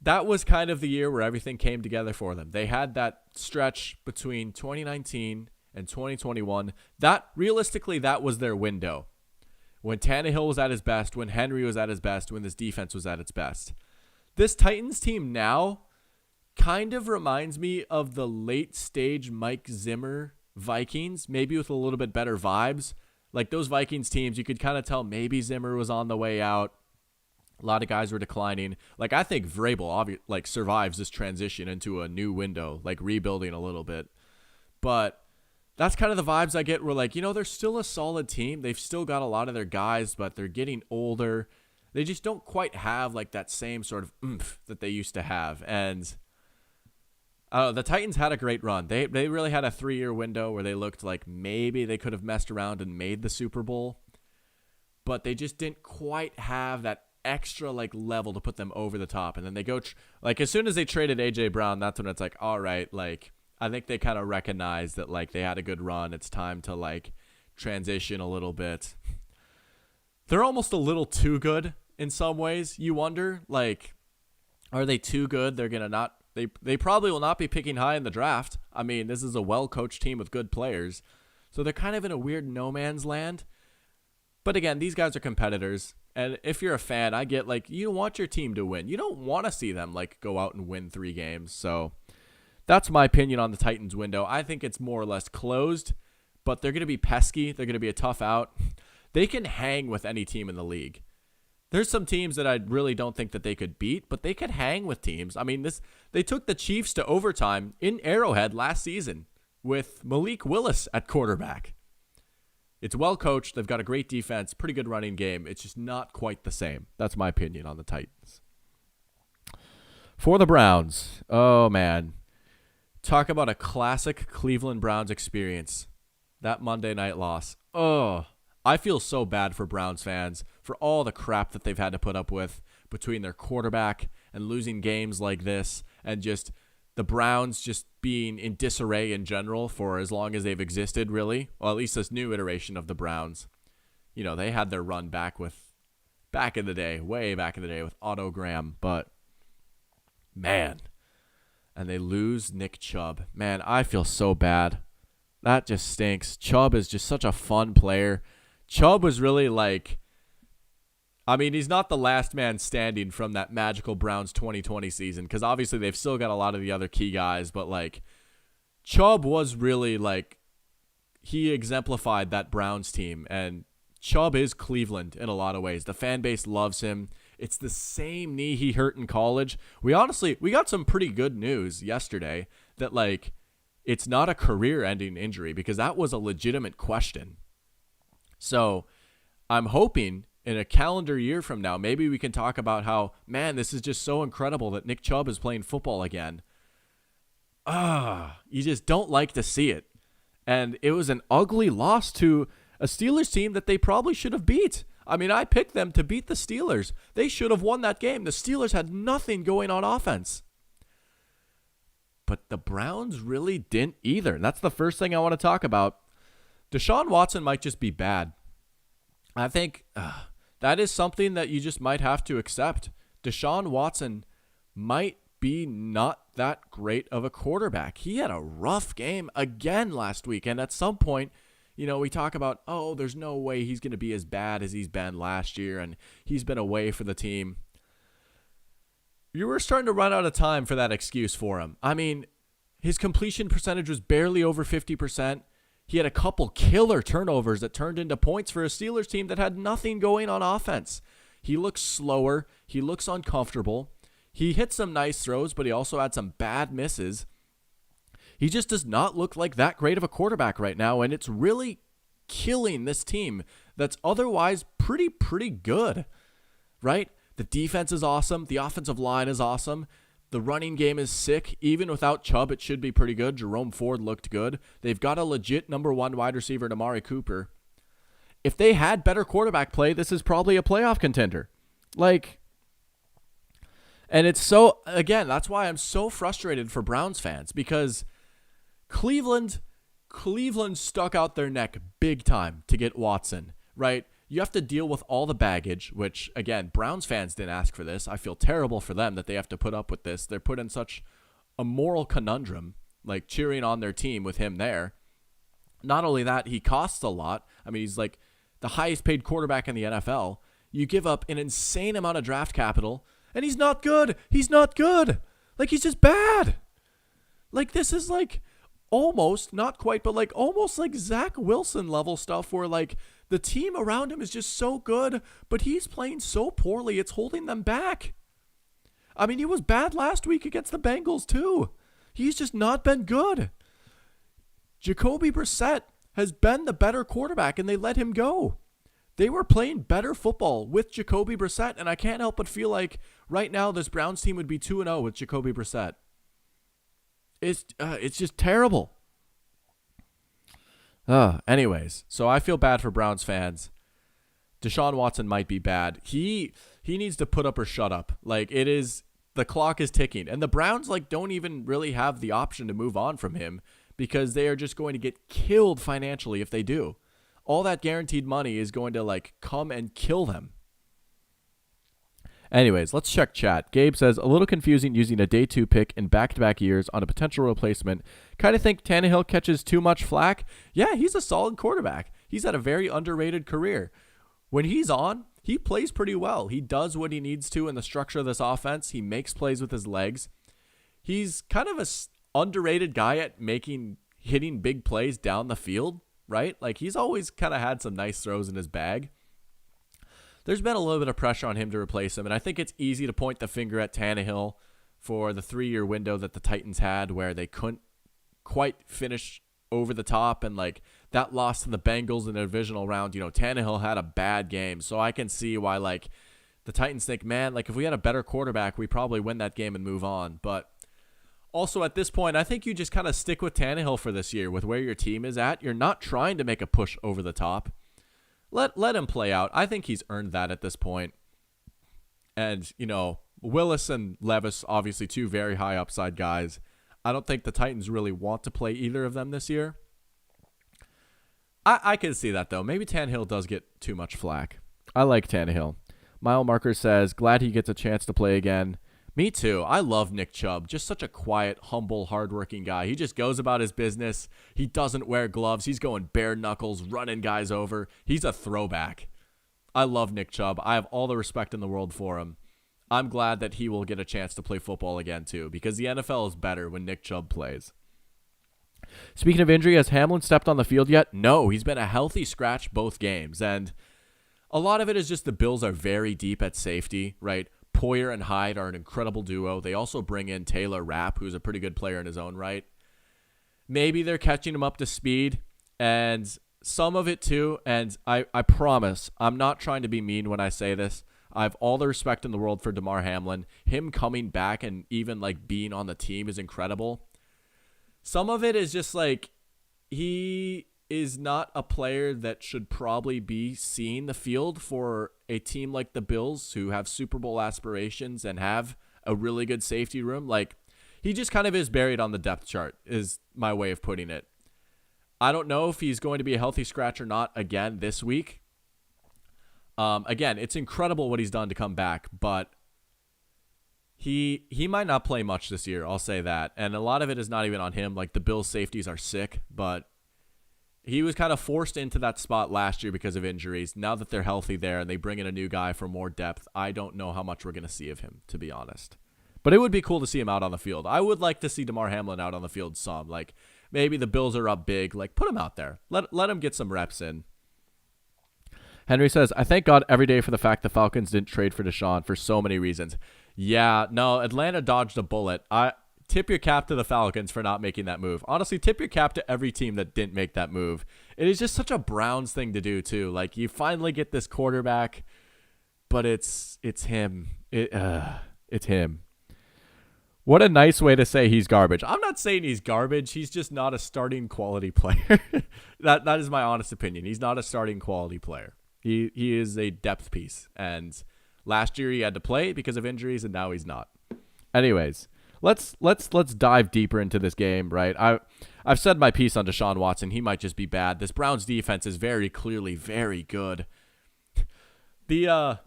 that was kind of the year where everything came together for them. They had that stretch between 2019 and 2021. Realistically, that was their window. When Tannehill was at his best, when Henry was at his best, when this defense was at its best. This Titans team now kind of reminds me of the late stage Mike Zimmer Vikings, maybe with a little bit better vibes. Like those Vikings teams, you could kind of tell maybe Zimmer was on the way out. A lot of guys were declining. Like, I think Vrabel survives this transition into a new window, like rebuilding a little bit. But that's kind of the vibes I get. We're like, they're still a solid team. They've still got a lot of their guys, but they're getting older. They just don't quite have like that same sort of oomph that they used to have. And the Titans had a great run. They really had a 3-year window where they looked like maybe they could have messed around and made the Super Bowl, but they just didn't quite have that extra like level to put them over the top. And then they go as soon as they traded AJ Brown, that's when it's like, all right, like I think they kind of recognized that like they had a good run. It's time to like transition a little bit. They're almost a little too good in some ways. You wonder, like, are they too good? They're gonna not. They probably will not be picking high in the draft. I mean, this is a well-coached team with good players. So they're kind of in a weird no man's land. But again, these guys are competitors. And if you're a fan, I get like, you want your team to win. You don't want to see them like go out and win 3 games. So that's my opinion on the Titans window. I think it's more or less closed, but they're going to be pesky. They're going to be a tough out. They can hang with any team in the league. There's some teams that I really don't think that they could beat, but they could hang with teams. I mean, they took the Chiefs to overtime in Arrowhead last season with Malik Willis at quarterback. It's well coached. They've got a great defense, pretty good running game. It's just not quite the same. That's my opinion on the Titans. For the Browns, oh man. Talk about a classic Cleveland Browns experience. That Monday night loss. Oh, I feel so bad for Browns fans for all the crap that they've had to put up with between their quarterback and losing games like this, and just the Browns just being in disarray in general for as long as they've existed, really. Well, at least this new iteration of the Browns. You know, they had their run back in the day, way back in the day with Otto Graham, but man, and they lose Nick Chubb. Man, I feel so bad. That just stinks. Chubb is just such a fun player. Chubb was really like, I mean, he's not the last man standing from that magical Browns 2020 season, because obviously they've still got a lot of the other key guys, but like Chubb was really like, he exemplified that Browns team, and Chubb is Cleveland in a lot of ways. The fan base loves him. It's the same knee he hurt in college. We got some pretty good news yesterday that like it's not a career-ending injury, because that was a legitimate question. So I'm hoping in a calendar year from now, maybe we can talk about how, man, this is just so incredible that Nick Chubb is playing football again. You just don't like to see it. And it was an ugly loss to a Steelers team that they probably should have beat. I mean, I picked them to beat the Steelers. They should have won that game. The Steelers had nothing going on offense. But the Browns really didn't either. And that's the first thing I want to talk about. Deshaun Watson might just be bad. I think that is something that you just might have to accept. Deshaun Watson might be not that great of a quarterback. He had a rough game again last week. And at some point, you know, we talk about, oh, there's no way he's going to be as bad as he's been last year, and he's been away for the team. You were starting to run out of time for that excuse for him. I mean, his completion percentage was barely over 50%. He had a couple killer turnovers that turned into points for a Steelers team that had nothing going on offense. He looks slower. He looks uncomfortable. He hit some nice throws, but he also had some bad misses. He just does not look like that great of a quarterback right now, and it's really killing this team that's otherwise pretty good, right? The defense is awesome. The offensive line is awesome. The running game is sick. Even without Chubb, it should be pretty good. Jerome Ford looked good. They've got a legit number one wide receiver in Amari Cooper. If they had better quarterback play, this is probably a playoff contender. And it's so, again, that's why I'm so frustrated for Browns fans, because Cleveland stuck out their neck big time to get Watson, right? You have to deal with all the baggage, which, again, Browns fans didn't ask for this. I feel terrible for them that they have to put up with this. They're put in such a moral conundrum, like cheering on their team with him there. Not only that, he costs a lot. I mean, he's like the highest paid quarterback in the NFL. You give up an insane amount of draft capital, and he's not good. He's not good. Like, he's just bad. Like, this is like almost, not quite, but like almost like Zach Wilson level stuff where like the team around him is just so good, but he's playing so poorly, it's holding them back. I mean, he was bad last week against the Bengals too. He's just not been good. Jacoby Brissett has been the better quarterback, and they let him go. They were playing better football with Jacoby Brissett, and I can't help but feel like right now this Browns team would be 2-0 with Jacoby Brissett. It's just terrible. Anyways, so I feel bad for Browns fans. Deshaun Watson might be bad. He needs to put up or shut up. Like, the clock is ticking, and the Browns like don't even really have the option to move on from him, because they are just going to get killed financially if they do. All that guaranteed money is going to like come and kill them. Anyways, let's check chat. Gabe says, a little confusing using a day 2 pick in back-to-back years on a potential replacement. Kind of think Tannehill catches too much flack. Yeah, he's a solid quarterback. He's had a very underrated career. When he's on, he plays pretty well. He does what he needs to in the structure of this offense. He makes plays with his legs. He's kind of underrated guy at hitting big plays down the field, right? Like, he's always kind of had some nice throws in his bag. There's been a little bit of pressure on him to replace him, and I think it's easy to point the finger at Tannehill for the 3-year window that the Titans had where they couldn't quite finish over the top, and like that loss to the Bengals in the divisional round, Tannehill had a bad game. So I can see why like the Titans think, man, like if we had a better quarterback, we probably win that game and move on. But also at this point, I think you just kind of stick with Tannehill for this year with where your team is at. You're not trying to make a push over the top. Let him play out. I think he's earned that at this point. And, Willis and Levis, obviously two very high upside guys. I don't think the Titans really want to play either of them this year. I can see that, though. Maybe Tannehill does get too much flack. I like Tannehill. Mile Marker says, glad he gets a chance to play again. Me too. I love Nick Chubb. Just such a quiet, humble, hardworking guy. He just goes about his business. He doesn't wear gloves. He's going bare knuckles, running guys over. He's a throwback. I love Nick Chubb. I have all the respect in the world for him. I'm glad that he will get a chance to play football again too, because the NFL is better when Nick Chubb plays. Speaking of injury, has Hamlin stepped on the field yet? No, he's been a healthy scratch both games, and a lot of it is just the Bills are very deep at safety, right? Poyer and Hyde are an incredible duo. They also bring in Taylor Rapp, who's a pretty good player in his own right. Maybe they're catching him up to speed, and some of it too, and I promise, I'm not trying to be mean when I say this. I have all the respect in the world for Damar Hamlin. Him coming back and even like being on the team is incredible. Some of it is just like he is not a player that should probably be seeing the field for a team like the Bills who have Super Bowl aspirations and have a really good safety room. Like, he just kind of is buried on the depth chart is my way of putting it. I don't know if he's going to be a healthy scratch or not again this week. Again, it's incredible what he's done to come back, but he might not play much this year. I'll say that. And a lot of it is not even on him. Like, the Bills safeties are sick, but he was kind of forced into that spot last year because of injuries. Now that they're healthy there and they bring in a new guy for more depth, I don't know how much we're going to see of him, to be honest. But it would be cool to see him out on the field. I would like to see Damar Hamlin out on the field some. Like, maybe the Bills are up big. Like, put him out there. Let him get some reps in. Henry says, I thank God every day for the fact the Falcons didn't trade for Deshaun for so many reasons. Yeah, no, Atlanta dodged a bullet. Tip your cap to the Falcons for not making that move. Honestly, tip your cap to every team that didn't make that move. It is just such a Browns thing to do, too. Like, you finally get this quarterback, but it's him. It's him. What a nice way to say he's garbage. I'm not saying he's garbage. He's just not a starting quality player. That is my honest opinion. He's not a starting quality player. He is a depth piece. And last year he had to play because of injuries, and now he's not. Anyways, let's dive deeper into this game, right? I've said my piece on Deshaun Watson. He might just be bad. This Browns defense is very clearly very good. The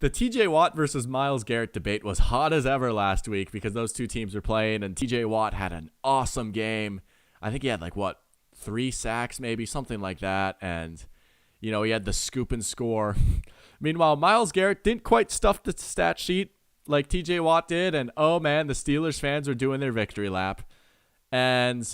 TJ Watt versus Myles Garrett debate was hot as ever last week because those two teams were playing, and TJ Watt had an awesome game. I think he had 3 sacks, maybe something like that, and he had the scoop and score. Meanwhile, Myles Garrett didn't quite stuff the stat sheet like TJ Watt did, and oh man, the Steelers fans were doing their victory lap. And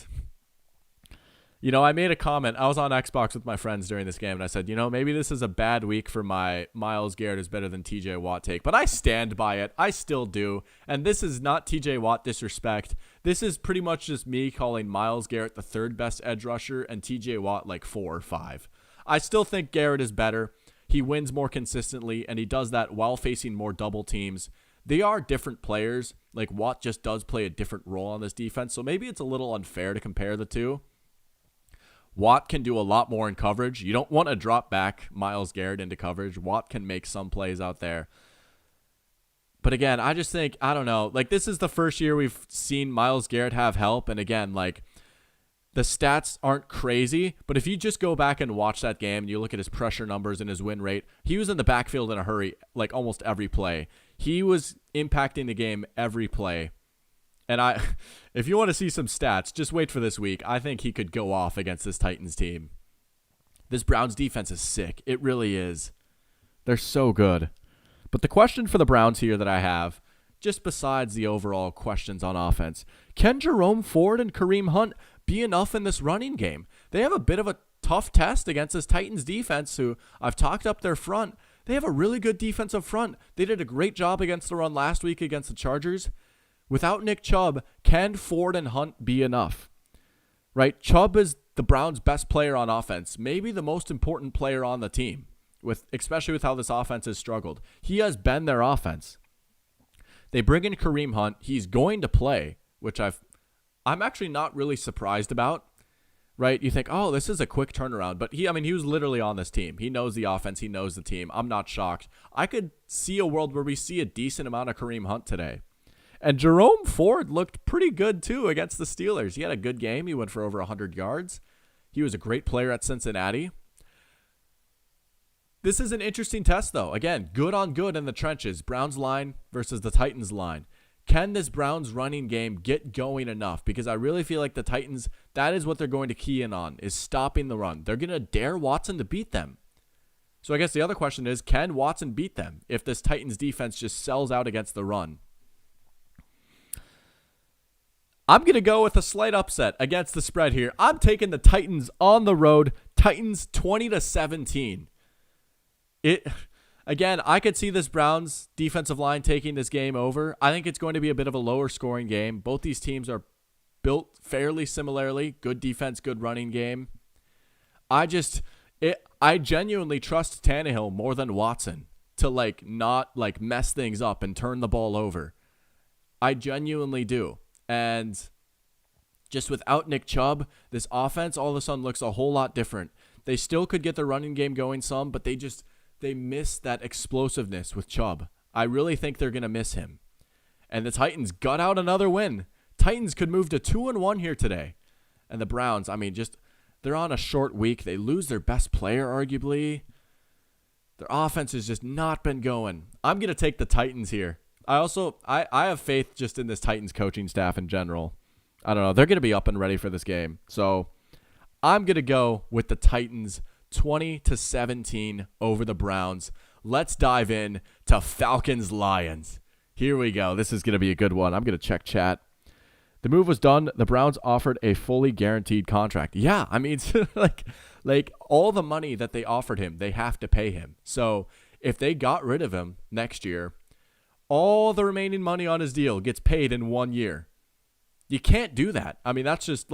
I made a comment. I was on Xbox with my friends during this game, and I said, maybe this is a bad week for my Myles Garrett is better than TJ Watt take, but I stand by it. I still do. And this is not TJ Watt disrespect. This is pretty much just me calling Myles Garrett the third best edge rusher and TJ Watt 4 or 5. I still think Garrett is better. He wins more consistently, and he does that while facing more double teams. They are different players. Watt just does play a different role on this defense, so maybe it's a little unfair to compare the two. Watt can do a lot more in coverage. You don't want to drop back Myles Garrett into coverage. Watt can make some plays out there. But again, I just think, I don't know, this is the first year we've seen Myles Garrett have help, and again, the stats aren't crazy, but if you just go back and watch that game and you look at his pressure numbers and his win rate, he was in the backfield in a hurry, almost every play. He was impacting the game every play. And if you want to see some stats, just wait for this week. I think he could go off against this Titans team. This Browns defense is sick. It really is. They're so good. But the question for the Browns here that I have, just besides the overall questions on offense, can Jerome Ford and Kareem Hunt be enough in this running game? They have a bit of a tough test against this Titans defense, who I've talked up their front. They have a really good defensive front. They did a great job against the run last week against the Chargers. Without Nick Chubb, can Ford and Hunt be enough? Right? Chubb is the Browns' best player on offense, maybe the most important player on the team, especially with how this offense has struggled. He has been their offense. They bring in Kareem Hunt. He's going to play, which I'm actually not really surprised about. Right? You think, oh, this is a quick turnaround. But he was literally on this team. He knows the offense. He knows the team. I'm not shocked. I could see a world where we see a decent amount of Kareem Hunt today. And Jerome Ford looked pretty good, too, against the Steelers. He had a good game. He went for over 100 yards. He was a great player at Cincinnati. This is an interesting test, though. Again, good on good in the trenches. Browns line versus the Titans line. Can this Browns running game get going enough? Because I really feel like the Titans, that is what they're going to key in on, is stopping the run. They're going to dare Watson to beat them. So I guess the other question is, can Watson beat them if this Titans defense just sells out against the run? I'm going to go with a slight upset against the spread here. I'm taking the Titans on the road. Titans 20-17. Again, I could see this Browns defensive line taking this game over. I think it's going to be a bit of a lower scoring game. Both these teams are built fairly similarly. Good defense, good running game. I genuinely trust Tannehill more than Watson to not mess things up and turn the ball over. I genuinely do. And just without Nick Chubb, this offense all of a sudden looks a whole lot different. They still could get the running game going some, but they miss that explosiveness with Chubb. I really think they're going to miss him. And the Titans got out another win. Titans could move to 2-1 here today. And the Browns, they're on a short week. They lose their best player, arguably. Their offense has just not been going. I'm going to take the Titans here. I have faith just in this Titans coaching staff in general. I don't know. They're going to be up and ready for this game. So I'm going to go with the Titans 20-17 over the Browns. Let's dive in to Falcons-Lions. Here we go. This is going to be a good one. I'm going to check chat. The move was done. The Browns offered a fully guaranteed contract. Yeah, it's like all the money that they offered him, they have to pay him. So if they got rid of him next year, all the remaining money on his deal gets paid in 1 year. You can't do that. That's just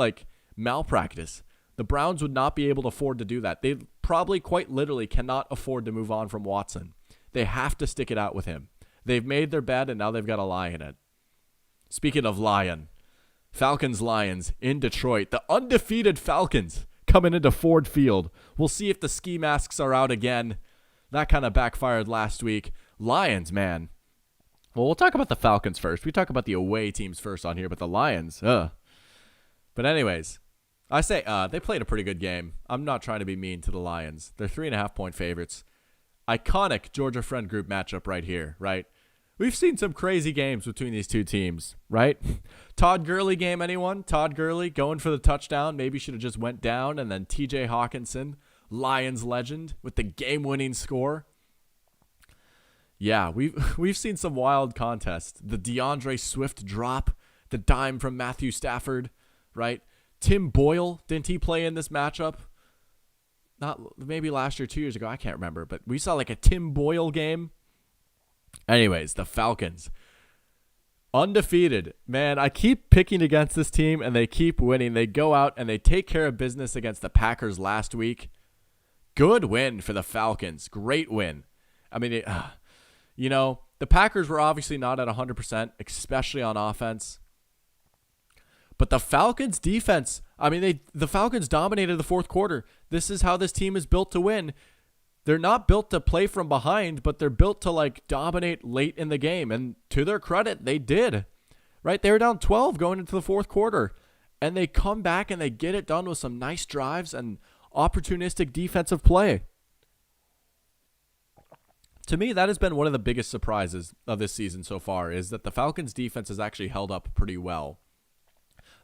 malpractice. The Browns would not be able to afford to do that. They probably quite literally cannot afford to move on from Watson. They have to stick it out with him. They've made their bed, and now they've got to lie in it. Speaking of lion, Falcons-Lions in Detroit. The undefeated Falcons coming into Ford Field. We'll see if the ski masks are out again. That kind of backfired last week. Lions, man. Well, we'll talk about the Falcons first. We talk about the away teams first on here, but the Lions, But anyways, I say they played a pretty good game. I'm not trying to be mean to the Lions. They're 3.5-point favorites. Iconic Georgia Friend Group matchup right here, right? We've seen some crazy games between these two teams, right? Todd Gurley game, anyone? Todd Gurley going for the touchdown. Maybe should have just went down. And then TJ Hawkinson, Lions legend, with the game-winning score. Yeah, we've seen some wild contests. The DeAndre Swift drop, the dime from Matthew Stafford, right? Tim Boyle, didn't he play in this matchup? Not maybe last year, 2 years ago, I can't remember, but we saw a Tim Boyle game. Anyways, the Falcons, undefeated. Man, I keep picking against this team, and they keep winning. They go out, and they take care of business against the Packers last week. Good win for the Falcons. Great win. The Packers were obviously not at 100%, especially on offense. But the Falcons defense, the Falcons dominated the fourth quarter. This is how this team is built to win. They're not built to play from behind, but they're built to dominate late in the game. And to their credit, they did. Right? They were down 12 going into the fourth quarter. And they come back and they get it done with some nice drives and opportunistic defensive play. To me, that has been one of the biggest surprises of this season so far, is that the Falcons defense has actually held up pretty well.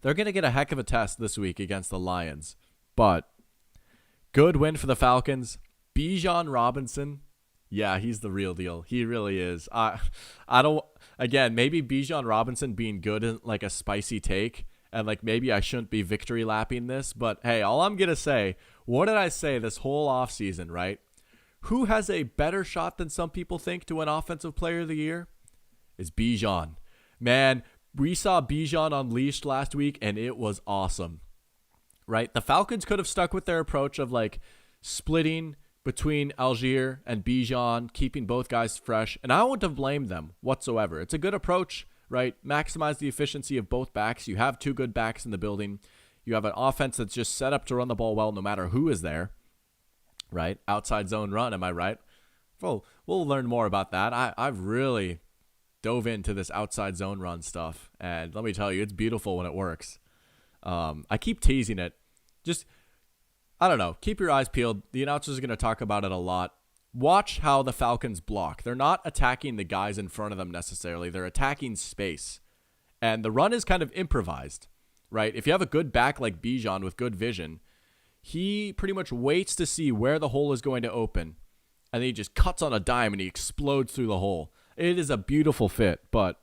They're going to get a heck of a test this week against the Lions. But good win for the Falcons. Bijan Robinson, Yeah, he's the real deal. He really is. I don't. Again, maybe Bijan Robinson being good isn't like a spicy take, and like maybe I shouldn't be victory lapping this. But hey, all I'm gonna say, what did I say this whole offseason, right? Who has a better shot than some people think to win Offensive Player of the Year? Is Bijan. Man, we saw Bijan unleashed last week, and it was awesome. Right? The Falcons could have stuck with their approach of like splitting between Algier and Bijan, keeping both guys fresh, and I wouldn't have blamed them whatsoever. It's a good approach, right? Maximize the efficiency of both backs. You have two good backs in the building. You have an offense that's just set up to run the ball well no matter who is there, right? Outside zone run, am I right? Well, we'll learn more about that. I've really dove into this outside zone run stuff, and let me tell you, it's beautiful when it works. I keep teasing it. Just I don't know. Keep your eyes peeled. The announcers are going to talk about it a lot. Watch how the Falcons block. They're not attacking the guys in front of them necessarily. They're attacking space. And the run is kind of improvised, right? If you have a good back like Bijan with good vision, he pretty much waits to see where the hole is going to open. And then he just cuts on a dime and he explodes through the hole. It is a beautiful fit, but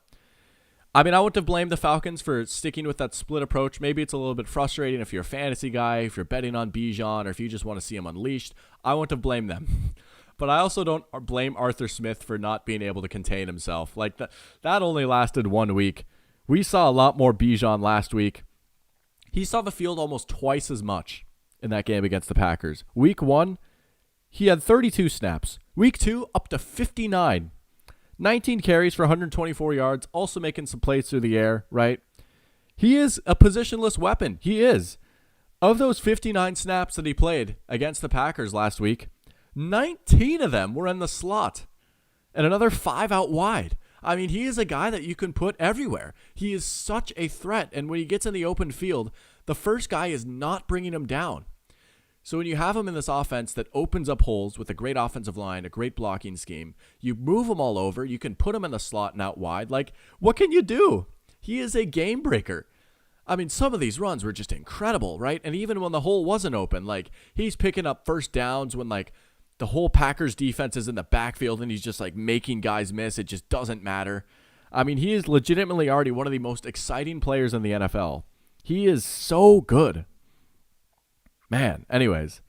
I mean, I wouldn't have blamed the Falcons for sticking with that split approach. Maybe it's a little bit frustrating if you're a fantasy guy, if you're betting on Bijan, or if you just want to see him unleashed. I wouldn't have blamed them. But I also don't blame Arthur Smith for not being able to contain himself. Like, that only lasted 1 week. We saw a lot more Bijan last week. He saw the field almost twice as much in that game against the Packers. Week 1, he had 32 snaps. Week 2, up to 59. 19 carries for 124 yards, also making some plays through the air, right? He is a positionless weapon. He is. Of those 59 snaps that he played against the Packers last week, 19 of them were in the slot and another 5 out wide. I mean, he is a guy that you can put everywhere. He is such a threat, and when he gets in the open field, the first guy is not bringing him down. So when you have him in this offense that opens up holes with a great offensive line, a great blocking scheme, you move him all over, you can put him in the slot and out wide. Like, what can you do? He is a game breaker. I mean, some of these runs were just incredible, right? And even when the hole wasn't open, like, he's picking up first downs when, like, the whole Packers defense is in the backfield and he's just, like, making guys miss. It just doesn't matter. I mean, he is legitimately already one of the most exciting players in the NFL. He is so good. Man, anyways,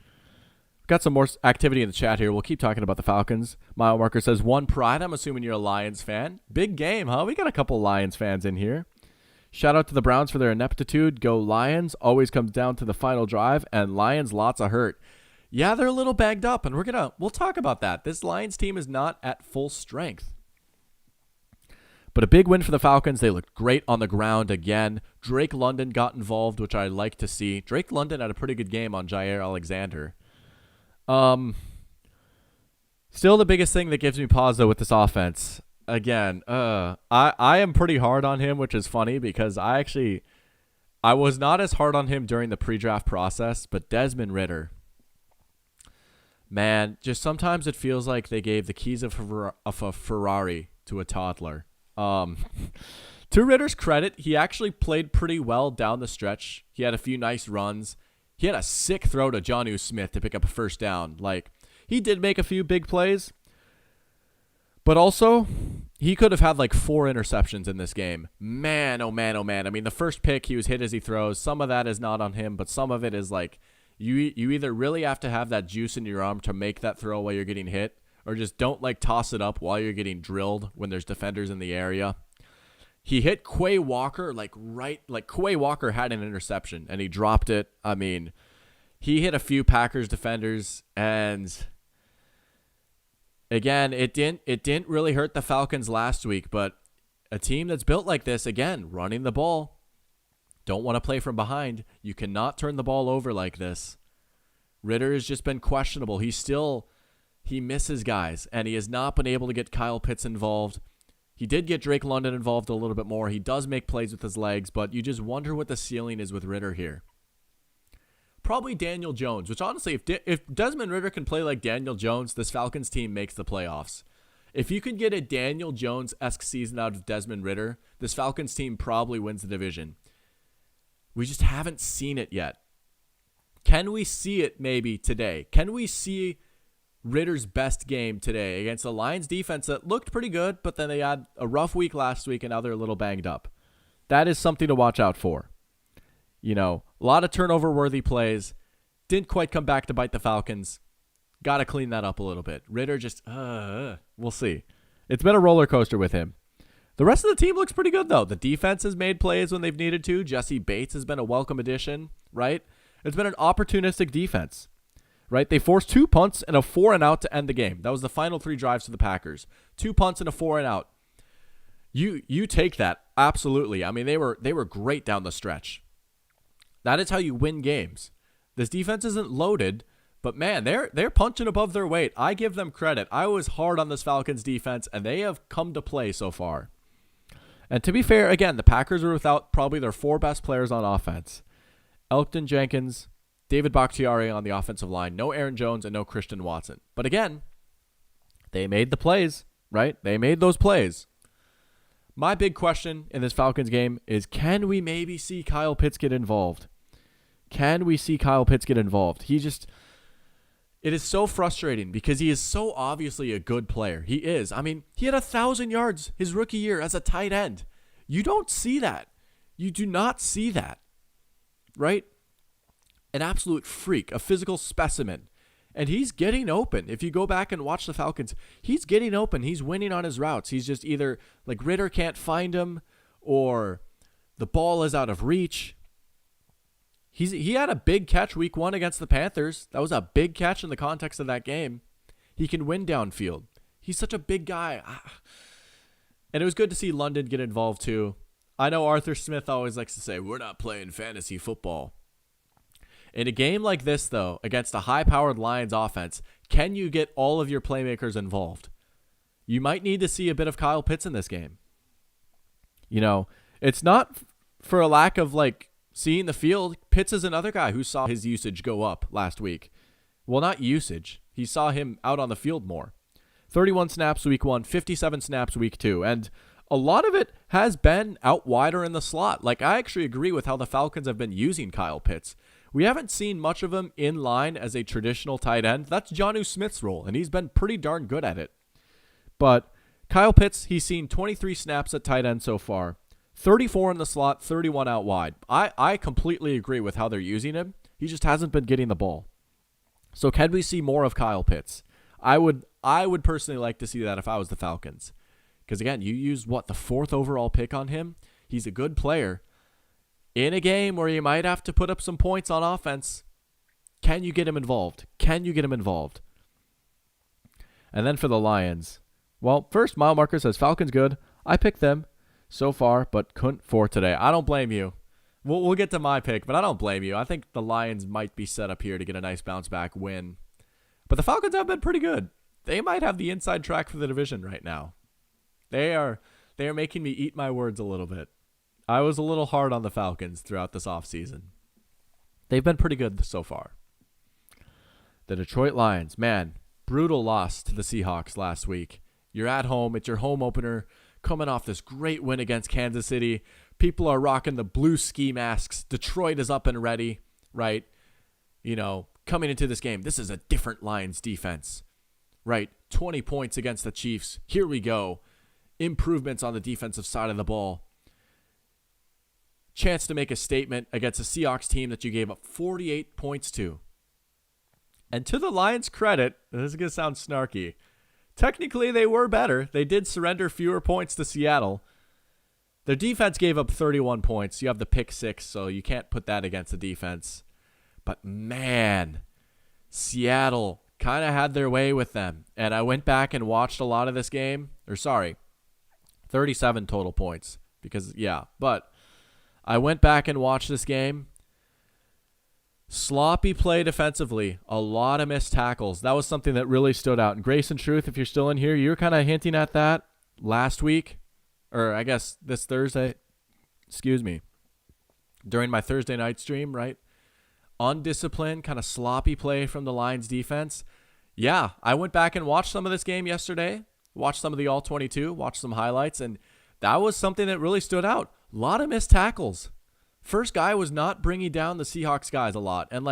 got some more activity in the chat here. We'll keep talking about the Falcons. Mile Marker says, one pride. I'm assuming you're a Lions fan. Big game, huh? We got a couple Lions fans in here. Shout out to the Browns for their ineptitude. Go Lions. Always comes down to the final drive, and Lions lots of hurt. Yeah, they're a little bagged up, and we'll talk about that. This Lions team is not at full strength. But a big win for the Falcons. They looked great on the ground again. Drake London got involved, which I like to see. Drake London had a pretty good game on Jair Alexander. Still the biggest thing that gives me pause, though, with this offense. Again, I am pretty hard on him, which is funny because I was not as hard on him during the pre-draft process, but Desmond Ridder. Man, just sometimes it feels like they gave the keys of a Ferrari to a toddler. To Ritter's credit, he actually played pretty well down the stretch. He had a few nice runs. He had a sick throw to Jonnu Smith to pick up a first down. Like, he did make a few big plays, but also he could have had like 4 interceptions in this game. Man, oh man, oh man. I mean, the first pick, he was hit as he throws. Some of that is not on him, but some of it is like you either really have to have that juice in your arm to make that throw while you're getting hit, or just don't like toss it up while you're getting drilled when there's defenders in the area. He hit Quay Walker Quay Walker had an interception and he dropped it. I mean, he hit a few Packers defenders, and again, it didn't really hurt the Falcons last week, but a team that's built like this, again, running the ball, don't want to play from behind. You cannot turn the ball over like this. Ridder has just been questionable. He misses guys, and he has not been able to get Kyle Pitts involved. He did get Drake London involved a little bit more. He does make plays with his legs, but you just wonder what the ceiling is with Ridder here. Probably Daniel Jones, which honestly, if Desmond Ridder can play like Daniel Jones, this Falcons team makes the playoffs. If you can get a Daniel Jones-esque season out of Desmond Ridder, this Falcons team probably wins the division. We just haven't seen it yet. Can we see it maybe today? Can we see Ritter's best game today against the Lions defense that looked pretty good, but then they had a rough week last week and now they're a little banged up. That is something to watch out for. You know, a lot of turnover-worthy plays. Didn't quite come back to bite the Falcons. Got to clean that up a little bit. Ritter just, we'll see. It's been a roller coaster with him. The rest of the team looks pretty good, though. The defense has made plays when they've needed to. Jesse Bates has been a welcome addition, right? It's been an opportunistic defense, right? They forced 2 punts and a 4-and-out to end the game. That was the final 3 drives for the Packers. 2 punts and a 4-and-out. You take that, absolutely. I mean, they were great down the stretch. That is how you win games. This defense isn't loaded, but man, they're punching above their weight. I give them credit. I was hard on this Falcons defense, and they have come to play so far. And to be fair, again, the Packers were without probably their 4 best players on offense. Elkton Jenkins, David Bakhtiari on the offensive line, no Aaron Jones, and no Christian Watson. But again, they made the plays, right? They made those plays. My big question in this Falcons game is, can we maybe see Kyle Pitts get involved? Can we see Kyle Pitts get involved? It is so frustrating because he is so obviously a good player. He is. I mean, he had 1,000 yards his rookie year as a tight end. You don't see that. You do not see that, right? An absolute freak, a physical specimen. And he's getting open. If you go back and watch the Falcons, he's getting open. He's winning on his routes. He's just either like Ritter can't find him or the ball is out of reach. He had a big catch week 1 against the Panthers. That was a big catch in the context of that game. He can win downfield. He's such a big guy. And it was good to see London get involved too. I know Arthur Smith always likes to say, we're not playing fantasy football. In a game like this, though, against a high-powered Lions offense, can you get all of your playmakers involved? You might need to see a bit of Kyle Pitts in this game. You know, it's not for a lack of, seeing the field. Pitts is another guy who saw his usage go up last week. Well, not usage. He saw him out on the field more. 31 snaps week 1, 57 snaps week 2. And a lot of it has been out wider in the slot. I actually agree with how the Falcons have been using Kyle Pitts. We haven't seen much of him in line as a traditional tight end. That's Jonnu Smith's role, and he's been pretty darn good at it. But Kyle Pitts, he's seen 23 snaps at tight end so far. 34 in the slot, 31 out wide. I completely agree with how they're using him. He just hasn't been getting the ball. So can we see more of Kyle Pitts? I would personally like to see that if I was the Falcons. Because again, you used the 4th overall pick on him. He's a good player. In a game where you might have to put up some points on offense, can you get him involved? Can you get him involved? And then for the Lions, well, first, mile marker says Falcons good. I picked them so far, but couldn't for today. I don't blame you. We'll get to my pick, but I don't blame you. I think the Lions might be set up here to get a nice bounce-back win. But the Falcons have been pretty good. They might have the inside track for the division right now. They are making me eat my words a little bit. I was a little hard on the Falcons throughout this offseason. They've been pretty good so far. The Detroit Lions, man, brutal loss to the Seahawks last week. You're at home. It's your home opener. Coming off this great win against Kansas City. People are rocking the blue ski masks. Detroit is up and ready, right? You know, coming into this game, this is a different Lions defense, right? 20 points against the Chiefs. Here we go. Improvements on the defensive side of the ball. Chance to make a statement against a Seahawks team that you gave up 48 points to. And to the Lions' credit, this is going to sound snarky, technically they were better. They did surrender fewer points to Seattle. Their defense gave up 31 points. You have the pick 6, so you can't put that against the defense. But man, Seattle kind of had their way with them. And I went back and watched a lot of this game. 37 total points. But I went back and watched this game. Sloppy play defensively. A lot of missed tackles. That was something that really stood out. And Grace and Truth, if you're still in here, you were kind of hinting at that last week. Or I guess this Thursday. During my Thursday night stream, right? Undisciplined, kind of sloppy play from the Lions defense. Yeah, I went back and watched some of this game yesterday. Watched some of the All-22. Watched some highlights. And that was something that really stood out. A lot of missed tackles. First guy was not bringing down the Seahawks guys a lot. And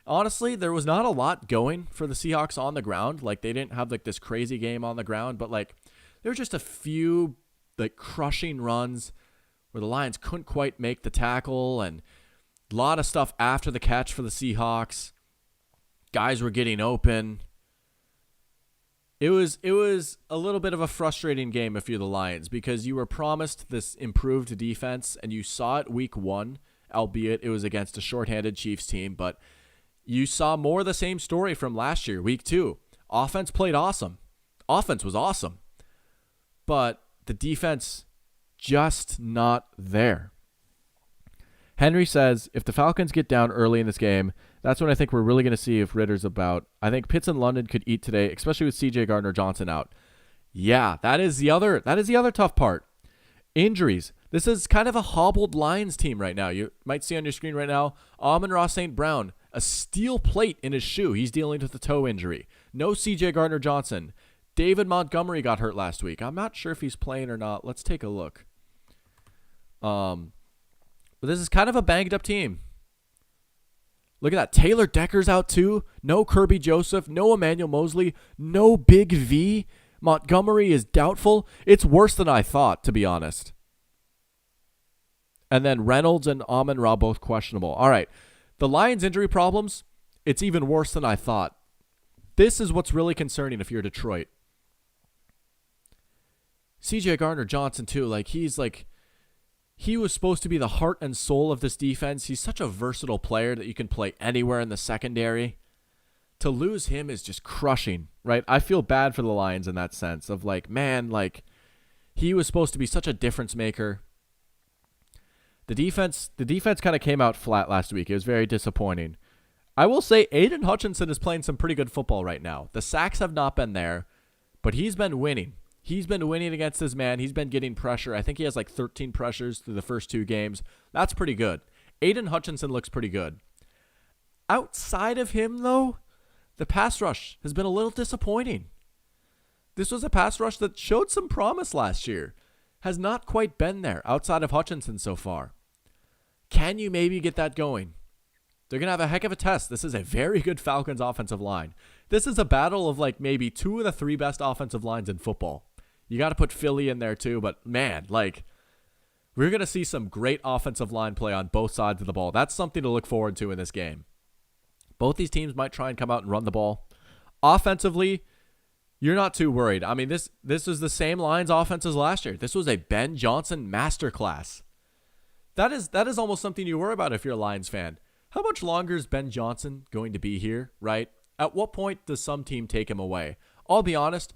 honestly, there was not a lot going for the Seahawks on the ground. Like, they didn't have like this crazy game on the ground, but like there were just a few like crushing runs where the Lions couldn't quite make the tackle, and a lot of stuff after the catch for the Seahawks. Guys were getting open. It was a little bit of a frustrating game if you're the Lions, because you were promised this improved defense, and you saw it week 1, albeit it was against a shorthanded Chiefs team, but you saw more of the same story from last year, week 2. Offense played awesome. Offense was awesome. But the defense just not there. Henry says, if the Falcons get down early in this game, that's when I think we're really going to see if Ritter's about. I think Pitts and London could eat today, especially with C.J. Gardner-Johnson out. Yeah, that is the other tough part. Injuries. This is kind of a hobbled Lions team right now. You might see on your screen right now, Amon-Ra St. Brown, a steel plate in his shoe. He's dealing with a toe injury. No C.J. Gardner-Johnson. David Montgomery got hurt last week. I'm not sure if he's playing or not. Let's take a look. But this is kind of a banged up team. Look at that. Taylor Decker's out too. No Kirby Joseph. No Emmanuel Mosley. No Big V. Montgomery is doubtful. It's worse than I thought, to be honest. And then Reynolds and Amon-Ra both questionable. All right. The Lions' injury problems, it's even worse than I thought. This is what's really concerning if you're Detroit. C.J. Gardner-Johnson too. He was supposed to be the heart and soul of this defense. He's such a versatile player that you can play anywhere in the secondary. To lose him is just crushing, right? I feel bad for the Lions in that sense of he was supposed to be such a difference maker. The defense kind of came out flat last week. It was very disappointing. I will say Aiden Hutchinson is playing some pretty good football right now. The sacks have not been there, but he's been winning. He's been winning against his man. He's been getting pressure. I think he has 13 pressures through the first 2 games. That's pretty good. Aiden Hutchinson looks pretty good. Outside of him, though, the pass rush has been a little disappointing. This was a pass rush that showed some promise last year. Has not quite been there outside of Hutchinson so far. Can you maybe get that going? They're going to have a heck of a test. This is a very good Falcons offensive line. This is a battle of maybe 2 of the 3 best offensive lines in football. You got to put Philly in there too, but man, we're going to see some great offensive line play on both sides of the ball. That's something to look forward to in this game. Both these teams might try and come out and run the ball. Offensively, you're not too worried. I mean, this is the same Lions offense as last year. This was a Ben Johnson masterclass. That is almost something you worry about if you're a Lions fan. How much longer is Ben Johnson going to be here, right? At what point does some team take him away? I'll be honest,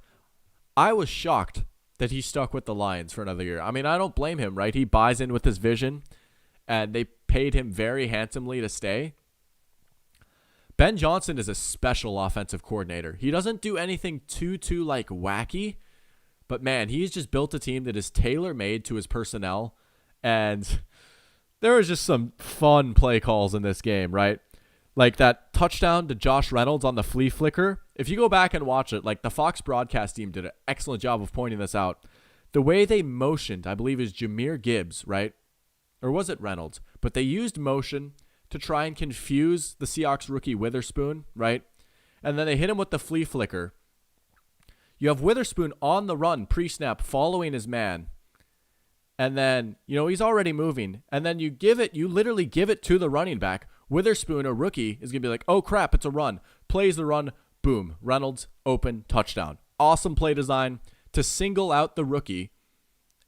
I was shocked that he stuck with the Lions for another year. I mean, I don't blame him, right? He buys in with his vision, and they paid him very handsomely to stay. Ben Johnson is a special offensive coordinator. He doesn't do anything too wacky, but man, he's just built a team that is tailor-made to his personnel, and there was just some fun play calls in this game, right? Like that touchdown to Josh Reynolds on the flea flicker. If you go back and watch it, the Fox broadcast team did an excellent job of pointing this out. The way they motioned, I believe, is Jahmyr Gibbs, right? Or was it Reynolds? But they used motion to try and confuse the Seahawks rookie Witherspoon, right? And then they hit him with the flea flicker. You have Witherspoon on the run pre-snap following his man. And then, he's already moving. And then you literally give it to the running back. Witherspoon, a rookie, is going to be like, oh crap, it's a run. Plays the run, boom. Reynolds, open, touchdown. Awesome play design to single out the rookie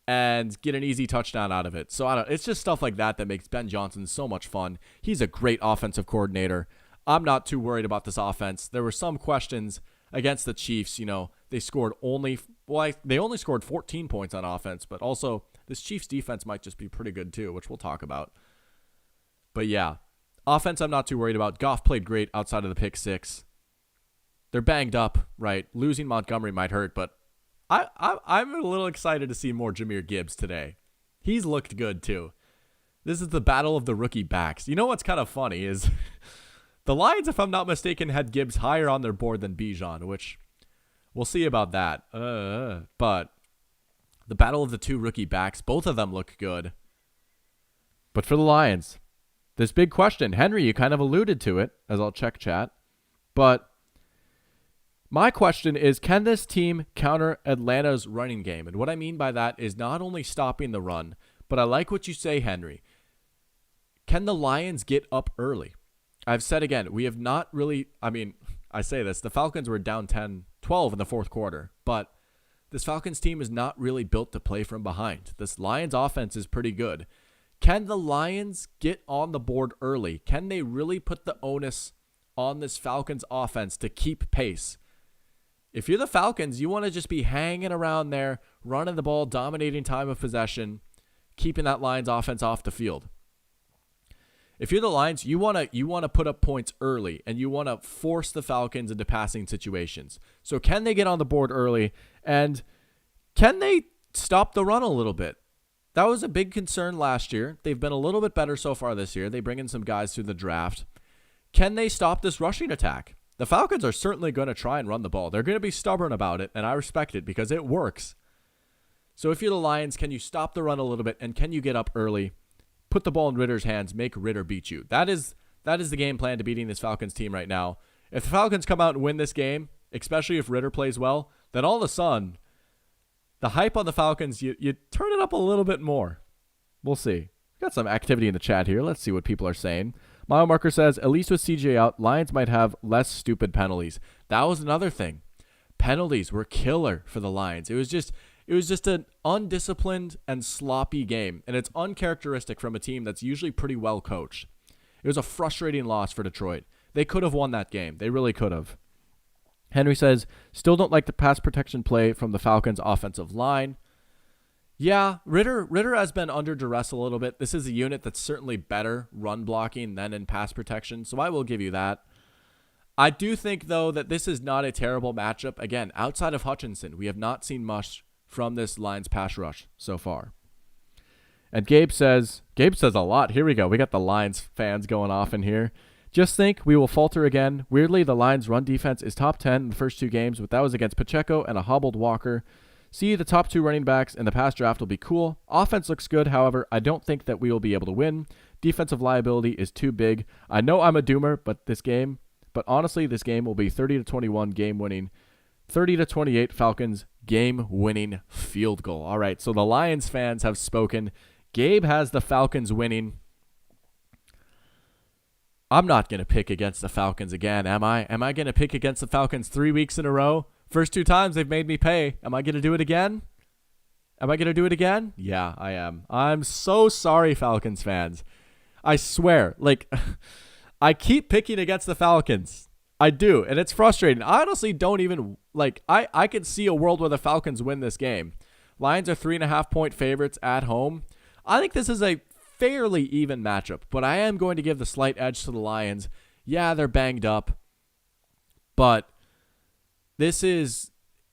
and get an easy touchdown out of it. So it's just stuff like that makes Ben Johnson so much fun. He's a great offensive coordinator. I'm not too worried about this offense. There were some questions against the Chiefs. They only scored 14 points on offense, but also this Chiefs defense might just be pretty good too, which we'll talk about. But yeah, offense I'm not too worried about. Goff played great outside of the pick 6. They're banged up, right? Losing Montgomery might hurt, but I'm a little excited to see more Jahmyr Gibbs today. He's looked good too. This is the battle of the rookie backs. You know what's kind of funny is the Lions, if I'm not mistaken, had Gibbs higher on their board than Bijan, which we'll see about that. But the battle of the 2 rookie backs, both of them look good. But for the Lions, this big question. Henry, you kind of alluded to it, as I'll check chat. But my question is, can this team counter Atlanta's running game? And what I mean by that is not only stopping the run, but I like what you say, Henry. Can the Lions get up early? I've said again, we have not really, I say this, the Falcons were down 10-12 in the fourth quarter, but this Falcons team is not really built to play from behind. This Lions offense is pretty good. Can the Lions get on the board early? Can they really put the onus on this Falcons offense to keep pace? If you're the Falcons, you want to just be hanging around there, running the ball, dominating time of possession, keeping that Lions offense off the field. If you're the Lions, you want to put up points early, and you want to force the Falcons into passing situations. So can they get on the board early, and can they stop the run a little bit? That was a big concern last year. They've been a little bit better so far this year. They bring in some guys through the draft. Can they stop this rushing attack? The Falcons are certainly going to try and run the ball. They're going to be stubborn about it, and I respect it because it works. So if you're the Lions, can you stop the run a little bit, and can you get up early? Put the ball in Ritter's hands, make Ritter beat you. That is the game plan to beating this Falcons team right now. If the Falcons come out and win this game, especially if Ritter plays well, then all of a sudden, the hype on the Falcons, you turn it up a little bit more. We'll see. Got some activity in the chat here. Let's see what people are saying. Mile Marker says, at least with CJ out, Lions might have less stupid penalties. That was another thing. Penalties were killer for the Lions. It was just an undisciplined and sloppy game, and it's uncharacteristic from a team that's usually pretty well coached. It was a frustrating loss for Detroit. They could have won that game. They really could have. Henry says, still don't like the pass protection play from the Falcons' offensive line. Yeah, Ritter has been under duress a little bit. This is a unit that's certainly better run blocking than in pass protection, so I will give you that. I do think, though, that this is not a terrible matchup. Again, outside of Hutchinson, we have not seen much from this Lions pass rush so far. And Gabe says a lot. Here we go. We got the Lions fans going off in here. Just think we will falter again. Weirdly, the Lions run defense is top 10 in the first two games, but that was against Pacheco and a hobbled Walker. See, the top two running backs in the past draft will be cool. Offense looks good. However, I don't think that we will be able to win. Defensive liability is too big. I know I'm a doomer, but honestly, this game will be 30-21 game winning. 30-28 Falcons game winning field goal. All right, so the Lions fans have spoken. Gabe has the Falcons winning. I'm not going to pick against the Falcons again, am I? Am I going to pick against the Falcons 3 weeks in a row? First two times they've made me pay. Am I going to do it again? Yeah, I am. I'm so sorry, Falcons fans. I swear, I keep picking against the Falcons. I do, and it's frustrating. I honestly don't even, I could see a world where the Falcons win this game. Lions are 3.5-point favorites at home. I think this is a fairly even matchup, but I am going to give the slight edge to the Lions. Yeah, they're banged up, but this is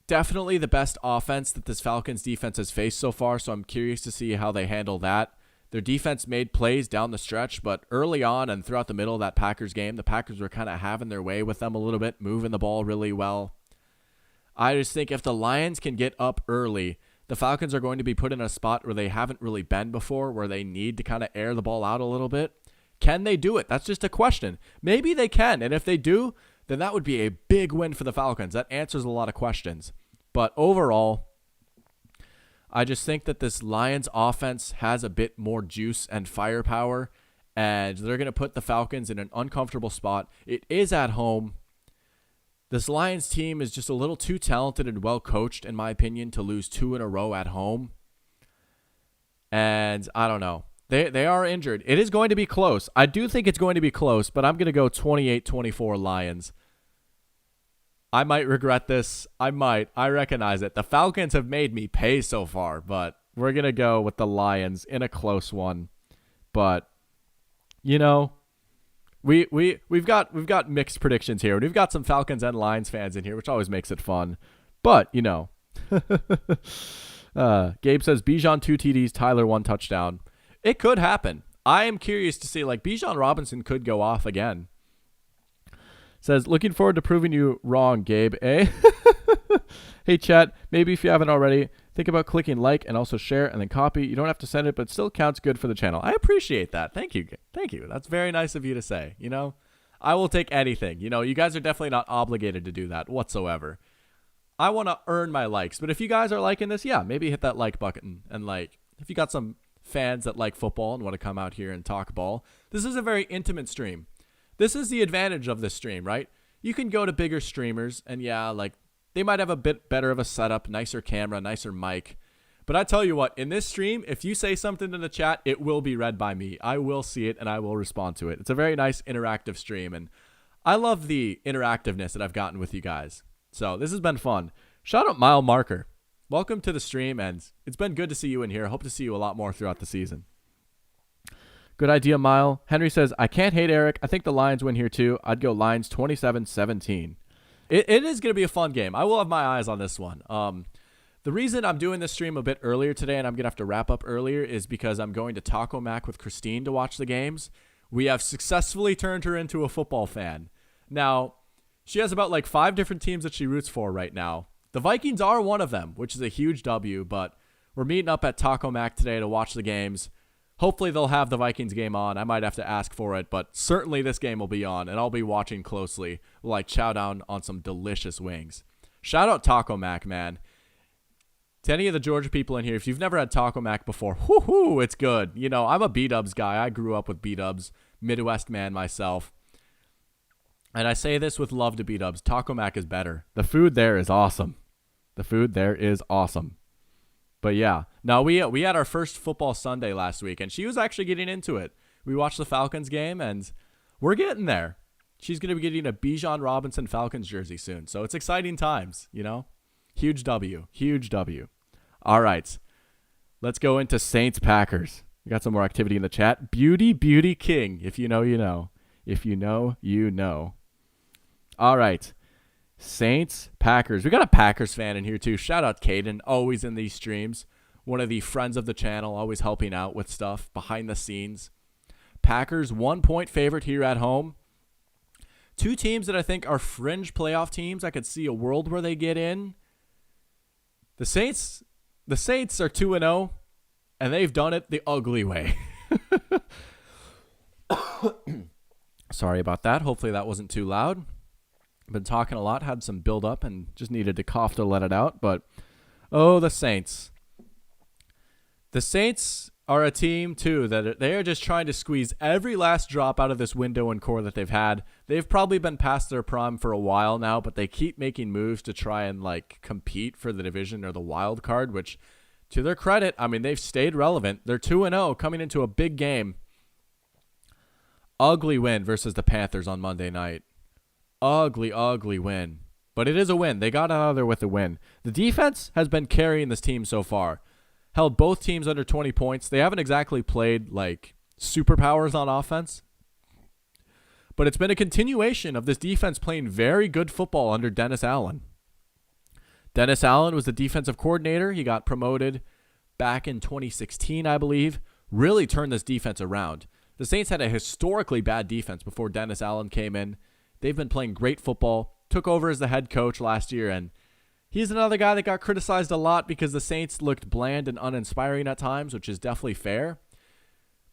definitely the best offense that this Falcons defense has faced so far, so I'm curious to see how they handle that. Their defense made plays down the stretch, but early on and throughout the middle of that Packers game, the Packers were kind of having their way with them a little bit, moving the ball really well. I just think if the Lions can get up early, the Falcons are going to be put in a spot where they haven't really been before, where they need to kind of air the ball out a little bit. Can they do it? That's just a question. Maybe they can, and if they do, then that would be a big win for the Falcons. That answers a lot of questions. But overall, I just think that this Lions offense has a bit more juice and firepower, and they're going to put the Falcons in an uncomfortable spot. It is at home. This Lions team is just a little too talented and well coached, in my opinion, to lose 2 in a row at home. And I don't know. They are injured. It is going to be close. I do think it's going to be close, but I'm going to go 28-24 Lions. I might regret this. I might. I recognize it. The Falcons have made me pay so far, but we're going to go with the Lions in a close one. But, we've got mixed predictions here. We've got some Falcons and Lions fans in here, which always makes it fun. But, Gabe says Bijan 2 TDs, Tyler 1 touchdown. It could happen. I am curious to see, Bijan Robinson could go off again. Says, looking forward to proving you wrong, Gabe, eh? Hey, chat, maybe if you haven't already, Think about clicking like and also share and then copy. You don't have to send it, but it still counts good for the channel. I appreciate that. Thank you. Thank you. That's very nice of you to say. You know, I will take anything. You know, you guys are definitely not obligated to do that whatsoever. I want to earn my likes, but if you guys are liking this, yeah, maybe hit that like button. And like, if you got some fans that like football and want to come out here and talk ball, this is a very intimate stream. This is the advantage of this stream, right? You can go to bigger streamers and yeah, like they might have a bit better of a setup, nicer camera, nicer mic. But I tell you what, in this stream, if you say something in the chat, it will be read by me. I will see it and I will respond to it. It's a very nice interactive stream. And I love the interactiveness that I've gotten with you guys. So this has been fun. Shout out Mile Marker. Welcome to the stream, and it's been good to see you in here. I hope to see you a lot more throughout the season. Good idea, Mile. Henry says, I can't hate Eric. I think the Lions win here too. I'd go Lions 27-17. It is going to be a fun game. I will have my eyes on this one. The reason I'm doing this stream a bit earlier today, and I'm going to have to wrap up earlier, is because I'm going to Taco Mac with Christine to watch the games. We have successfully turned her into a football fan. Now, she has about like 5 different teams that she roots for right now. The Vikings are one of them, which is a huge W, but we're meeting up at Taco Mac today to watch the games. Hopefully they'll have the Vikings game on. I might have to ask for it, but certainly this game will be on, and I'll be watching closely. We'll like chow down on some delicious wings. Shout out Taco Mac, man. To any of the Georgia people in here, if you've never had Taco Mac before, whoo-hoo, it's good. You know, I'm a B-dubs guy. I grew up with B-dubs, Midwest man myself. And I say this with love to B-dubs. Taco Mac is better. The food there is awesome. The food there is awesome. But yeah, now we had our first football Sunday last week, and she was actually getting into it. We watched the Falcons game, and we're getting there. She's going to be getting a Bijan Robinson Falcons jersey soon, so it's exciting times, you know? Huge W. Huge W. All right, let's go into Saints-Packers. We got some more activity in the chat. Beauty, beauty, king. If you know, you know. If you know, you know. All right. Saints, Packers. We got a Packers fan in here too. Shout out Caden, always in these streams. One of the friends of the channel, always helping out with stuff behind the scenes. Packers 1-point favorite here at home. 2 teams that I think are fringe playoff teams. I could see a world where they get in. The Saints are 2-0, and they've done it the ugly way. Sorry about that. Hopefully that wasn't too loud. Been talking a lot, had some build up, and just needed to cough to let it out. But, oh, the Saints. The Saints are a team, too, that they are just trying to squeeze every last drop out of this window and core that they've had. They've probably been past their prime for a while now, but they keep making moves to try and, like, compete for the division or the wild card, which, to their credit, I mean, they've stayed relevant. They're 2-0 coming into a big game. Ugly win versus the Panthers on Monday night. Ugly, ugly win. But it is a win. They got out of there with a win. The defense has been carrying this team so far. Held both teams under 20 points. They haven't exactly played like superpowers on offense. But it's been a continuation of this defense playing very good football under Dennis Allen. Dennis Allen was the defensive coordinator. He got promoted back in 2016, I believe. Really turned this defense around. The Saints had a historically bad defense before Dennis Allen came in. They've been playing great football. Took over as the head coach last year, and he's another guy that got criticized a lot because the Saints looked bland and uninspiring at times, which is definitely fair.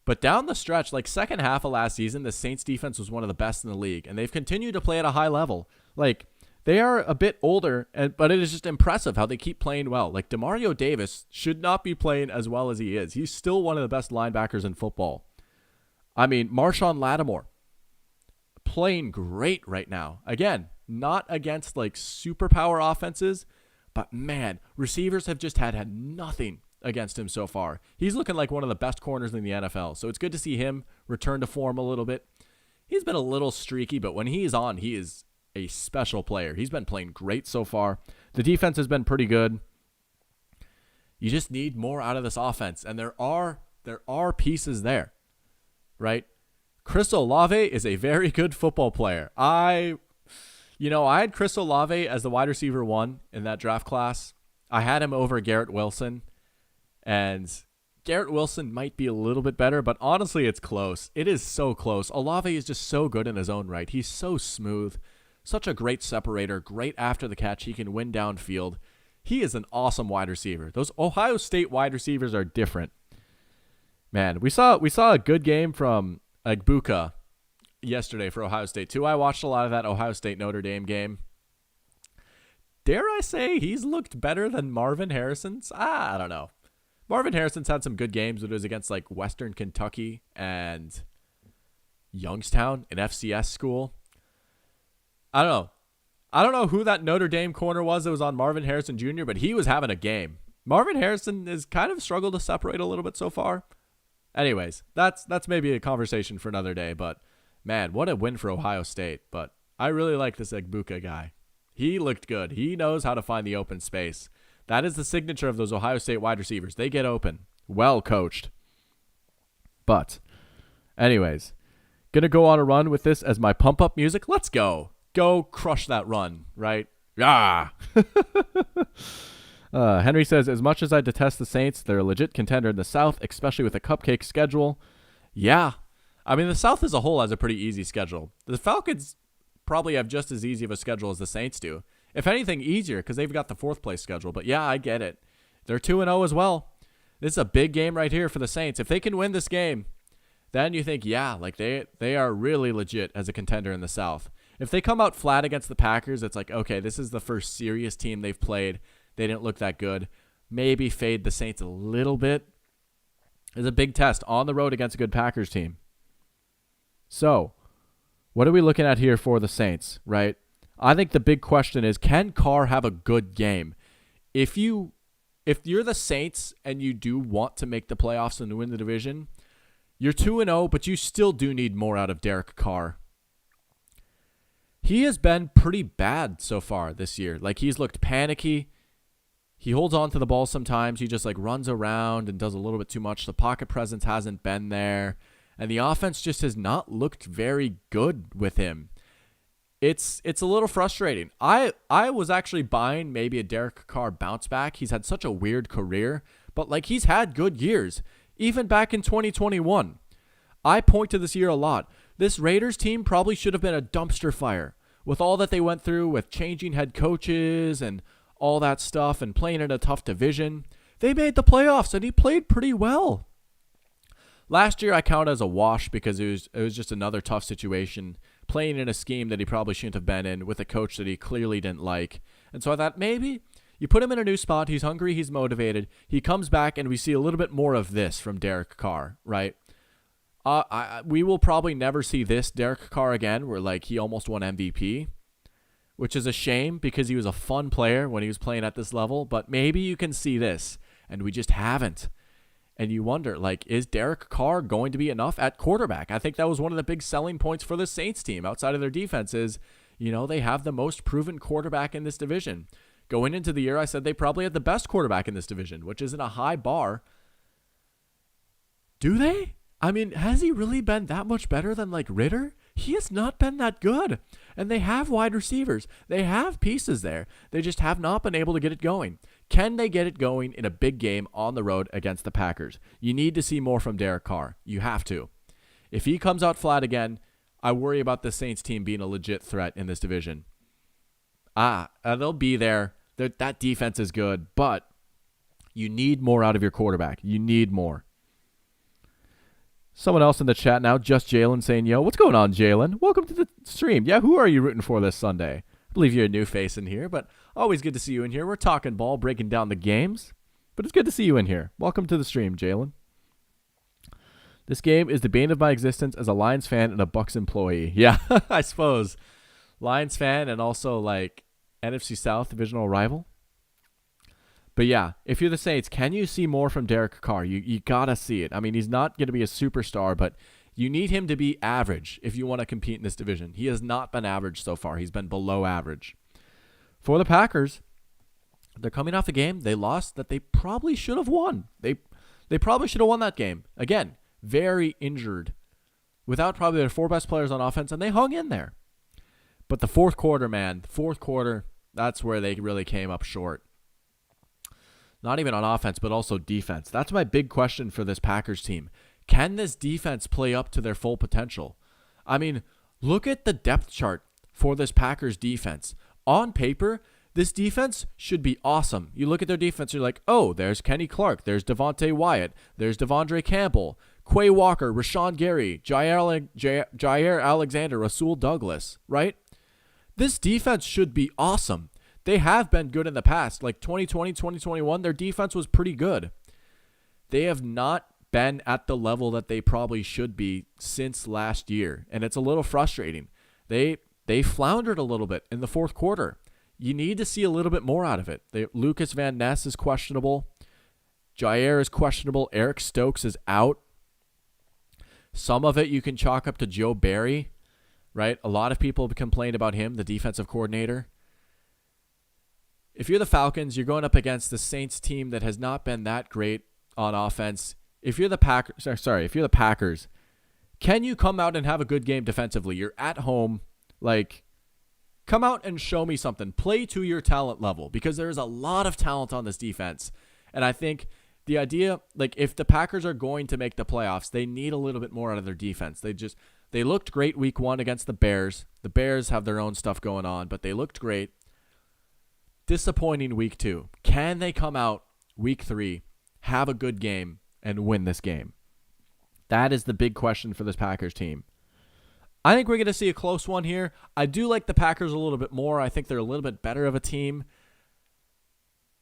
But down the stretch, like second half of last season, the Saints defense was one of the best in the league, and they've continued to play at a high level. Like, they are a bit older, but it is just impressive how they keep playing well. Like, Demario Davis should not be playing as well as he is. He's still one of the best linebackers in football. I mean, Marshawn Lattimore, playing great right now. Again, not against like superpower offenses, but man, receivers have just had nothing against him so far. He's looking like one of the best corners in the NFL. So it's good to see him return to form a little bit. He's been a little streaky, but when he's on, he is a special player. He's been playing great so far. The defense has been pretty good. You just need more out of this offense, and there are pieces there, right? Chris Olave is a very good football player. I had Chris Olave as the wide receiver 1 in that draft class. I had him over Garrett Wilson, and Garrett Wilson might be a little bit better, but honestly, it's close. It is so close. Olave is just so good in his own right. He's so smooth, such a great separator, great after the catch. He can win downfield. He is an awesome wide receiver. Those Ohio State wide receivers are different. Man, we saw a good game from Agbuka yesterday for Ohio State too. I watched a lot of that Ohio State Notre Dame game. Dare I say he's looked better than Marvin Harrison's? I don't know. Marvin Harrison's had some good games, but it was against like Western Kentucky and Youngstown, an FCS school. I don't know. I don't know who that Notre Dame corner was that was on Marvin Harrison Jr., but he was having a game. Marvin Harrison has kind of struggled to separate a little bit so far. Anyways, that's maybe a conversation for another day, but man, what a win for Ohio State. But I really like this Agbuka guy. He looked good. He knows how to find the open space. That is the signature of those Ohio State wide receivers. They get open. Well coached. But anyways, going to go on a run with this as my pump-up music. Let's go. Go crush that run, right? Yeah. Henry says, as much as I detest the Saints, they're a legit contender in the South, especially with a cupcake schedule. Yeah. I mean, the South as a whole has a pretty easy schedule. The Falcons probably have just as easy of a schedule as the Saints do. If anything, easier because they've got the fourth place schedule. But yeah, I get it. They're 2-0 as well. This is a big game right here for the Saints. If they can win this game, then you think, yeah, like they are really legit as a contender in the South. If they come out flat against the Packers, it's like, okay, this is the first serious team they've played. They didn't look that good. Maybe fade the Saints a little bit. It's a big test on the road against a good Packers team. So, what are we looking at here for the Saints, right? I think the big question is, can Carr have a good game? If you're the Saints and you do want to make the playoffs and win the division, you're 2-0, but you still do need more out of Derek Carr. He has been pretty bad so far this year. Like, he's looked panicky. He holds on to the ball sometimes. He just like runs around and does a little bit too much. The pocket presence hasn't been there. And the offense just has not looked very good with him. It's a little frustrating. I was actually buying maybe a Derek Carr bounce back. He's had such a weird career, but like he's had good years. Even back in 2021. I point to this year a lot. This Raiders team probably should have been a dumpster fire with all that they went through with changing head coaches and all that stuff and playing in a tough division. They made the playoffs and he played pretty well. Last year I count as a wash because it was just another tough situation, playing in a scheme that he probably shouldn't have been in with a coach that he clearly didn't like. And so I thought maybe you put him in a new spot, he's hungry, he's motivated, he comes back and we see a little bit more of this from Derek Carr, right? We will probably never see this Derek Carr again where like he almost won MVP, which is a shame because he was a fun player when he was playing at this level, but maybe you can see this and we just haven't. And you wonder, like, is Derek Carr going to be enough at quarterback? I think that was one of the big selling points for the Saints team outside of their defense is, you know, they have the most proven quarterback in this division. Going into the year, I said they probably had the best quarterback in this division, which isn't a high bar. Do they? I mean, has he really been that much better than, like, Ritter? He has not been that good. And they have wide receivers. They have pieces there. They just have not been able to get it going. Can they get it going in a big game on the road against the Packers? You need to see more from Derek Carr. You have to. If he comes out flat again, I worry about the Saints team being a legit threat in this division. They'll be there. That defense is good, but you need more out of your quarterback. You need more. Someone else in the chat now, just Jalen saying, yo, what's going on, Jalen? Welcome to the stream. Yeah, who are you rooting for this Sunday? I believe you're a new face in here, but always good to see you in here. We're talking ball, breaking down the games, but it's good to see you in here. Welcome to the stream, Jalen. This game is the bane of my existence as a Lions fan and a Bucs employee. Yeah, I suppose. Lions fan and also like NFC South divisional rival. But yeah, if you're the Saints, can you see more from Derek Carr? You got to see it. I mean, he's not going to be a superstar, but you need him to be average if you want to compete in this division. He has not been average so far. He's been below average. For the Packers, they're coming off a game they lost that they probably should have won. They probably should have won that game. Again, very injured, without probably their four best players on offense, and they hung in there. But the fourth quarter, that's where they really came up short. Not even on offense, but also defense. That's my big question for this Packers team. Can this defense play up to their full potential? I mean, look at the depth chart for this Packers defense. On paper, This defense should be awesome. You look at their defense, you're like, oh, there's Kenny Clark, there's Devontae Wyatt, there's Devondre Campbell, Quay Walker, Rashawn Gary, Jair Alexander, Rasul Douglas, right? This defense should be awesome. They have been good in the past. Like 2020, 2021, their defense was pretty good. They have not been at the level that they probably should be since last year, and it's a little frustrating. They floundered a little bit in the fourth quarter. You need to see a little bit more out of it. Lucas Van Ness is questionable. Jair is questionable. Eric Stokes is out. Some of it you can chalk up to Joe Barry, right? A lot of people have complained about him, the defensive coordinator. If you're the Falcons, you're going up against the Saints team that has not been that great on offense. If you're the Packers, can you come out and have a good game defensively? You're at home. Like, come out and show me something. Play to your talent level, because there's a lot of talent on this defense. And I think the idea, like, if the Packers are going to make the playoffs, they need a little bit more out of their defense. They looked great week 1 against the Bears. The Bears have their own stuff going on, but they looked great. Disappointing week 2. Can they come out week 3, have a good game, and win this game? That is the big question for this Packers team. I think we're going to see a close one here. I do like the Packers a little bit more. I think they're a little bit better of a team.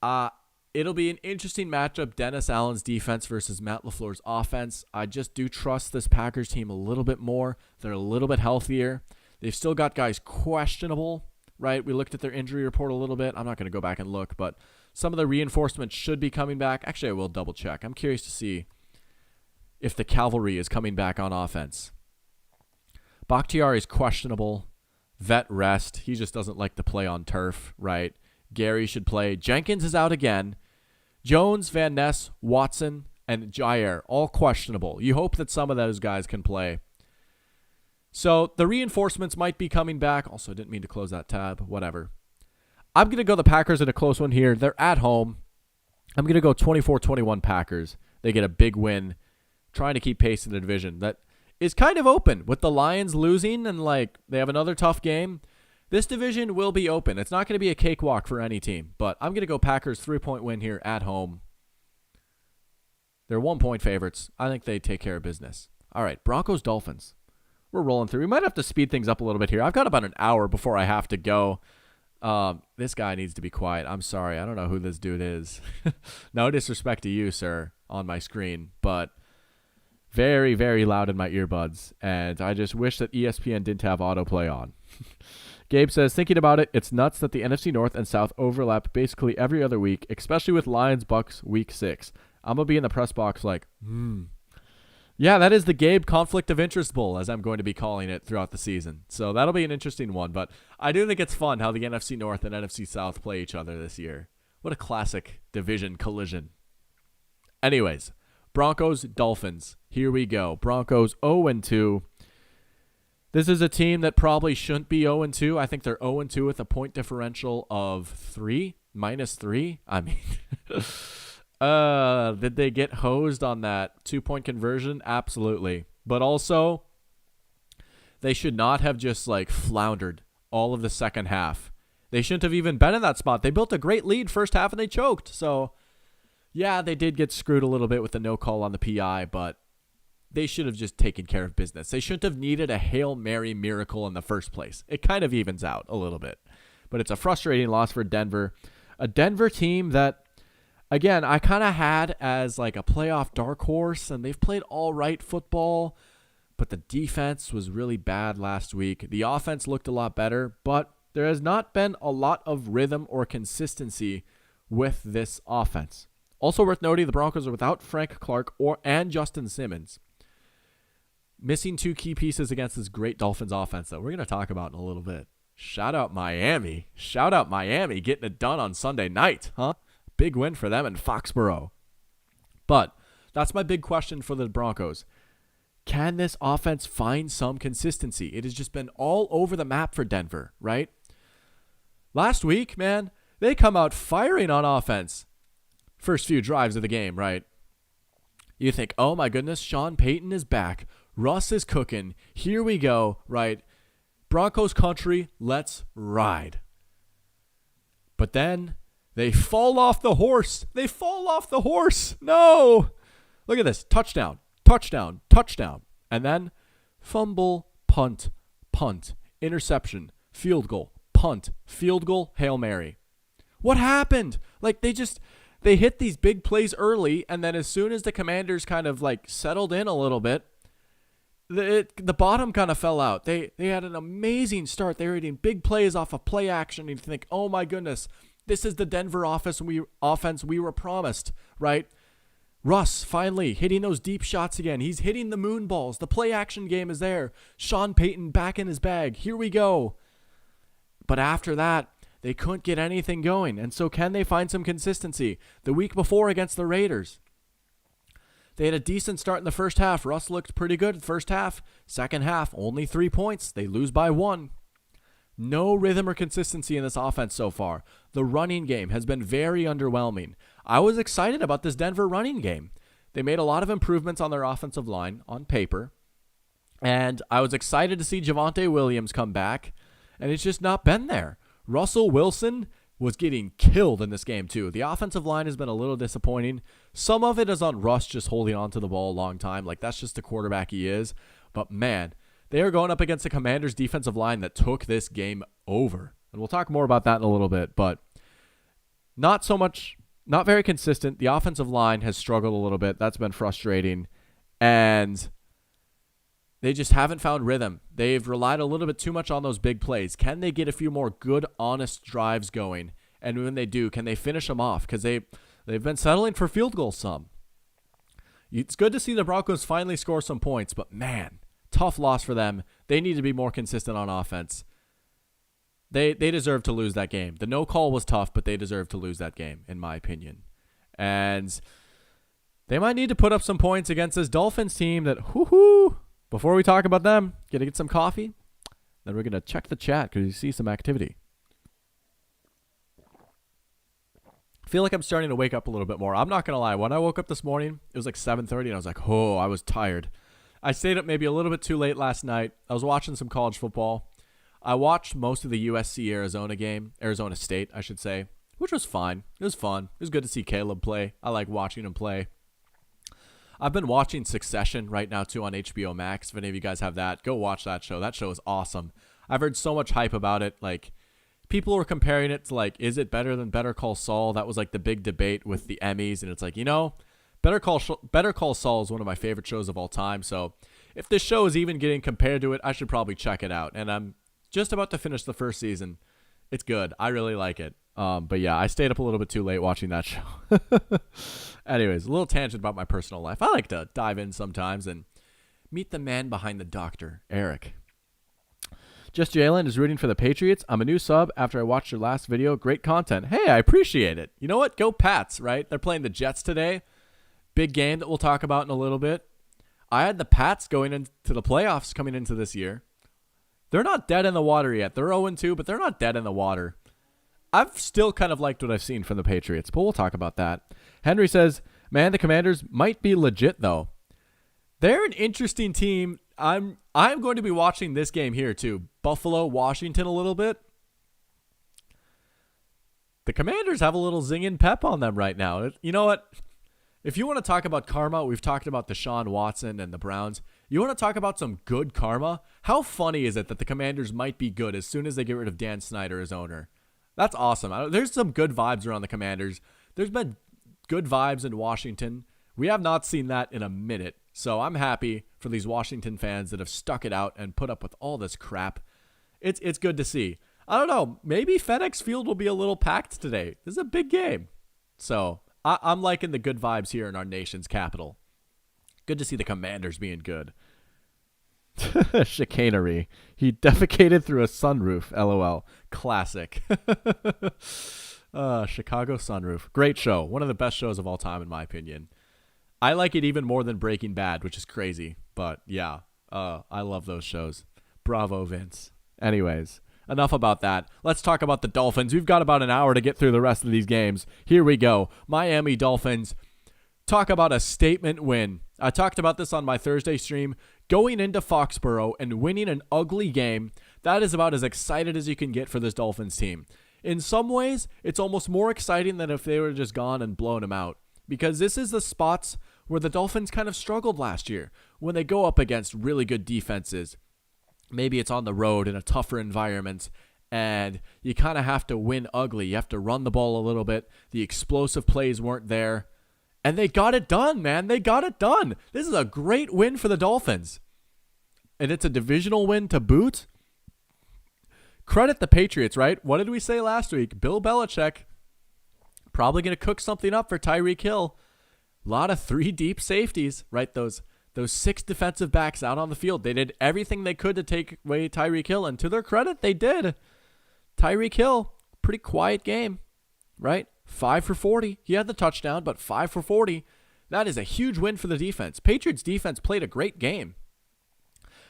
It'll be an interesting matchup, Dennis Allen's defense versus Matt LaFleur's offense. I just do trust this Packers team a little bit more. They're a little bit healthier. They've still got guys questionable, right? We looked at their injury report a little bit. I'm not going to go back and look, but some of the reinforcements should be coming back. Actually, I will double check. I'm curious to see if the cavalry is coming back on offense. Bakhtiari is questionable. Vet rest. He just doesn't like to play on turf, right? Gary should play. Jenkins is out again. Jones, Van Ness, Watson, and Jair, all questionable. You hope that some of those guys can play. So the reinforcements might be coming back. Also, didn't mean to close that tab. Whatever. I'm going to go the Packers in a close one here. They're at home. I'm going to go 24-21 Packers. They get a big win, trying to keep pace in the division. That is kind of open with the Lions losing, and like they have another tough game. This division will be open. It's not going to be a cakewalk for any team, but I'm going to go Packers 3-point win here at home. They're 1-point favorites. I think they take care of business. All right, Broncos Dolphins. We're rolling through. We might have to speed things up a little bit here. I've got about an hour before I have to go. This guy needs to be quiet. I'm sorry. I don't know who this dude is. No disrespect to you, sir, on my screen, but very, very loud in my earbuds, and I just wish that ESPN didn't have autoplay on. Gabe says, thinking about it, it's nuts that the NFC North and South overlap basically every other week, especially with Lions-Bucks week 6. I'm going to be in the press box like, Yeah, that is the Gabe Conflict of Interest Bowl, as I'm going to be calling it throughout the season. So that'll be an interesting one, but I do think it's fun how the NFC North and NFC South play each other this year. What a classic division collision. Anyways, Broncos, Dolphins. Here we go. Broncos 0-2. This is a team that probably shouldn't be 0-2. I think they're 0-2 with a point differential of -3. I mean, did they get hosed on that 2-point conversion? Absolutely. But also, they should not have just like floundered all of the second half. They shouldn't have even been in that spot. They built a great lead first half and they choked. So, yeah, they did get screwed a little bit with the no call on the PI, but they should have just taken care of business. They shouldn't have needed a Hail Mary miracle in the first place. It kind of evens out a little bit. But it's a frustrating loss for Denver. A Denver team that, again, I kind of had as like a playoff dark horse, and they've played all right football, but the defense was really bad last week. The offense looked a lot better, but there has not been a lot of rhythm or consistency with this offense. Also worth noting, the Broncos are without Frank Clark and Justin Simmons. Missing 2 key pieces against this great Dolphins offense that we're going to talk about in a little bit. Shout out Miami. Shout out Miami getting it done on Sunday night, huh? Big win for them in Foxborough. But that's my big question for the Broncos. Can this offense find some consistency? It has just been all over the map for Denver, right? Last week, man, they come out firing on offense. First few drives of the game, right? You think, oh my goodness, Sean Payton is back. Russ is cooking. Here we go, right? Broncos country, let's ride. But then they fall off the horse. They fall off the horse. No. Look at this. Touchdown, touchdown, touchdown. And then fumble, punt, punt, interception, field goal, punt, field goal, Hail Mary. What happened? Like they hit these big plays early, and then as soon as the Commanders kind of like settled in a little bit, the bottom kind of fell out. They had an amazing start. They were hitting big plays off of play action, and you think, oh my goodness, this is the Denver offense we were promised, right? Russ finally hitting those deep shots again. He's hitting the moon balls. The play action game is there. Sean Payton back in his bag. Here we go. But after that, they couldn't get anything going. And so can they find some consistency? The week before against the Raiders, they had a decent start in the first half. Russ looked pretty good in the first half. Second half, only 3 points. They lose by 1. No rhythm or consistency in this offense so far. The running game has been very underwhelming. I was excited about this Denver running game. They made a lot of improvements on their offensive line on paper. And I was excited to see Javonte Williams come back. And it's just not been there. Russell Wilson was getting killed in this game too. The offensive line has been a little disappointing. Some of it is on Russ just holding on to the ball a long time. Like, that's just the quarterback he is. But man, they are going up against the Commanders' defensive line that took this game over. And we'll talk more about that in a little bit. But not very consistent. The offensive line has struggled a little bit. That's been frustrating. And they just haven't found rhythm. They've relied a little bit too much on those big plays. Can they get a few more good, honest drives going? And when they do, can they finish them off? Because they've been settling for field goals some. It's good to see the Broncos finally score some points, but man, tough loss for them. They need to be more consistent on offense. They deserve to lose that game. The no call was tough, but they deserve to lose that game, in my opinion. And they might need to put up some points against this Dolphins team that, before we talk about them, gonna get some coffee. Then we're gonna check the chat because you see some activity. I feel like I'm starting to wake up a little bit more. I'm not gonna lie. When I woke up this morning, it was like 7:30, and I was like, I was tired. I stayed up maybe a little bit too late last night. I was watching some college football. I watched most of the USC-Arizona game, Arizona State, I should say, which was fine. It was fun. It was good to see Caleb play. I like watching him play. I've been watching Succession right now, too, on HBO Max. If any of you guys have that, go watch that show. That show is awesome. I've heard so much hype about it. Like, people were comparing it to, like, is it better than Better Call Saul? That was, like, the big debate with the Emmys. And it's like, Better Call Saul is one of my favorite shows of all time. So if this show is even getting compared to it, I should probably check it out. And I'm just about to finish the first season. It's good. I really like it. But yeah, I stayed up a little bit too late watching that show. Anyways, a little tangent about my personal life. I like to dive in sometimes and meet the man behind the doctor, Eric. Just Jalen is rooting for the Patriots. I'm a new sub after I watched your last video. Great content. Hey, I appreciate it. You know what? Go Pats, right? They're playing the Jets today. Big game that we'll talk about in a little bit. I had the Pats going into the playoffs coming into this year. They're not dead in the water yet. They're 0-2, but they're not dead in the water. I've still kind of liked what I've seen from the Patriots, but we'll talk about that. Henry says, man, the Commanders might be legit, though. They're an interesting team. I'm going to be watching this game here, too. Buffalo, Washington a little bit. The Commanders have a little zing and pep on them right now. You know what? If you want to talk about karma, we've talked about Deshaun Watson and the Browns. You want to talk about some good karma? How funny is it that the Commanders might be good as soon as they get rid of Dan Snyder as owner? That's awesome. There's some good vibes around the Commanders. There's been good vibes in Washington. We have not seen that in a minute. So I'm happy for these Washington fans that have stuck it out and put up with all this crap. It's good to see. I don't know. Maybe FedEx Field will be a little packed today. This is a big game. So I'm liking the good vibes here in our nation's capital. Good to see the Commanders being good. Chicanery. He defecated through a sunroof. LOL. Classic. Chicago Sunroof. Great show. One of the best shows of all time, in my opinion. I like it even more than Breaking Bad, which is crazy. But yeah, I love those shows. Bravo, Vince. Anyways, enough about that. Let's talk about the Dolphins. We've got about an hour to get through the rest of these games. Here we go. Miami Dolphins. Talk about a statement win. I talked about this on my Thursday stream. Going into Foxborough and winning an ugly game, that is about as excited as you can get for this Dolphins team. In some ways, it's almost more exciting than if they were just gone and blown them out. Because this is the spots where the Dolphins kind of struggled last year. When they go up against really good defenses, maybe it's on the road in a tougher environment, and you kind of have to win ugly. You have to run the ball a little bit. The explosive plays weren't there. And they got it done, man. They got it done. This is a great win for the Dolphins. And it's a divisional win to boot. Credit the Patriots, right? What did we say last week? Bill Belichick probably going to cook something up for Tyreek Hill. A lot of 3 deep safeties, right? Those 6 defensive backs out on the field. They did everything they could to take away Tyreek Hill, and to their credit, they did. Tyreek Hill, pretty quiet game, right? 5 for 40. He had the touchdown, but 5 for 40. That is a huge win for the defense. Patriots defense played a great game.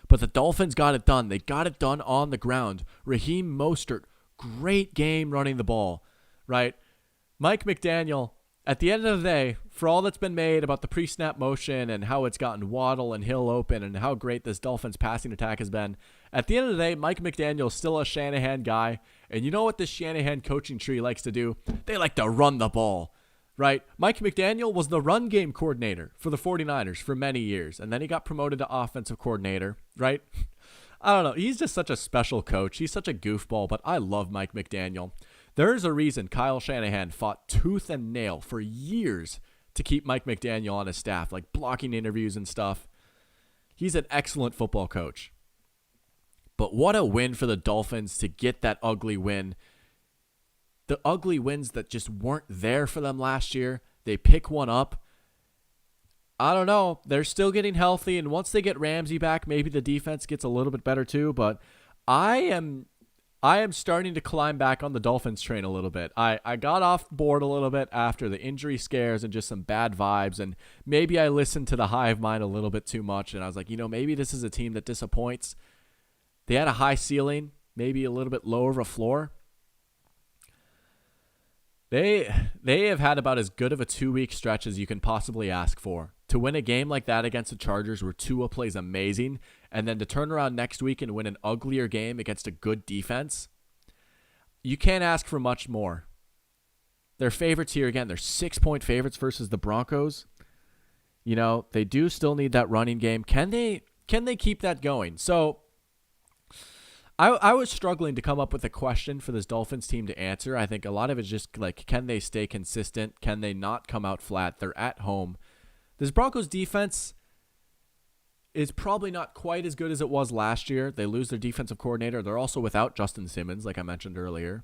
But the Dolphins got it done. They got it done on the ground. Raheem Mostert, great game running the ball, right? Mike McDaniel, at the end of the day, for all that's been made about the pre-snap motion and how it's gotten Waddle and Hill open and how great this Dolphins passing attack has been, at the end of the day, Mike McDaniel is still a Shanahan guy. And you know what this Shanahan coaching tree likes to do? They like to run the ball, right? Mike McDaniel was the run game coordinator for the 49ers for many years. And then he got promoted to offensive coordinator, right? I don't know. He's just such a special coach. He's such a goofball, but I love Mike McDaniel. There's a reason Kyle Shanahan fought tooth and nail for years to keep Mike McDaniel on his staff, like blocking interviews and stuff. He's an excellent football coach. But what a win for the Dolphins to get that ugly win. The ugly wins that just weren't there for them last year. They pick one up. I don't know. They're still getting healthy, and once they get Ramsey back, maybe the defense gets a little bit better too. But I am starting to climb back on the Dolphins train a little bit. I got off board a little bit after the injury scares and just some bad vibes, and maybe I listened to the hive mind a little bit too much, and I was like, maybe this is a team that disappoints. They had a high ceiling, maybe a little bit lower of a floor. They have had about as good of a 2-week stretch as you can possibly ask for. To win a game like that against the Chargers where Tua plays amazing, and then to turn around next week and win an uglier game against a good defense, you can't ask for much more. They're favorites here again. They're 6-point favorites versus the Broncos. They do still need that running game. Can they keep that going? So I was struggling to come up with a question for this Dolphins team to answer. I think a lot of it's just like, can they stay consistent? Can they not come out flat? They're at home. This Broncos defense is probably not quite as good as it was last year. They lose their defensive coordinator. They're also without Justin Simmons, like I mentioned earlier.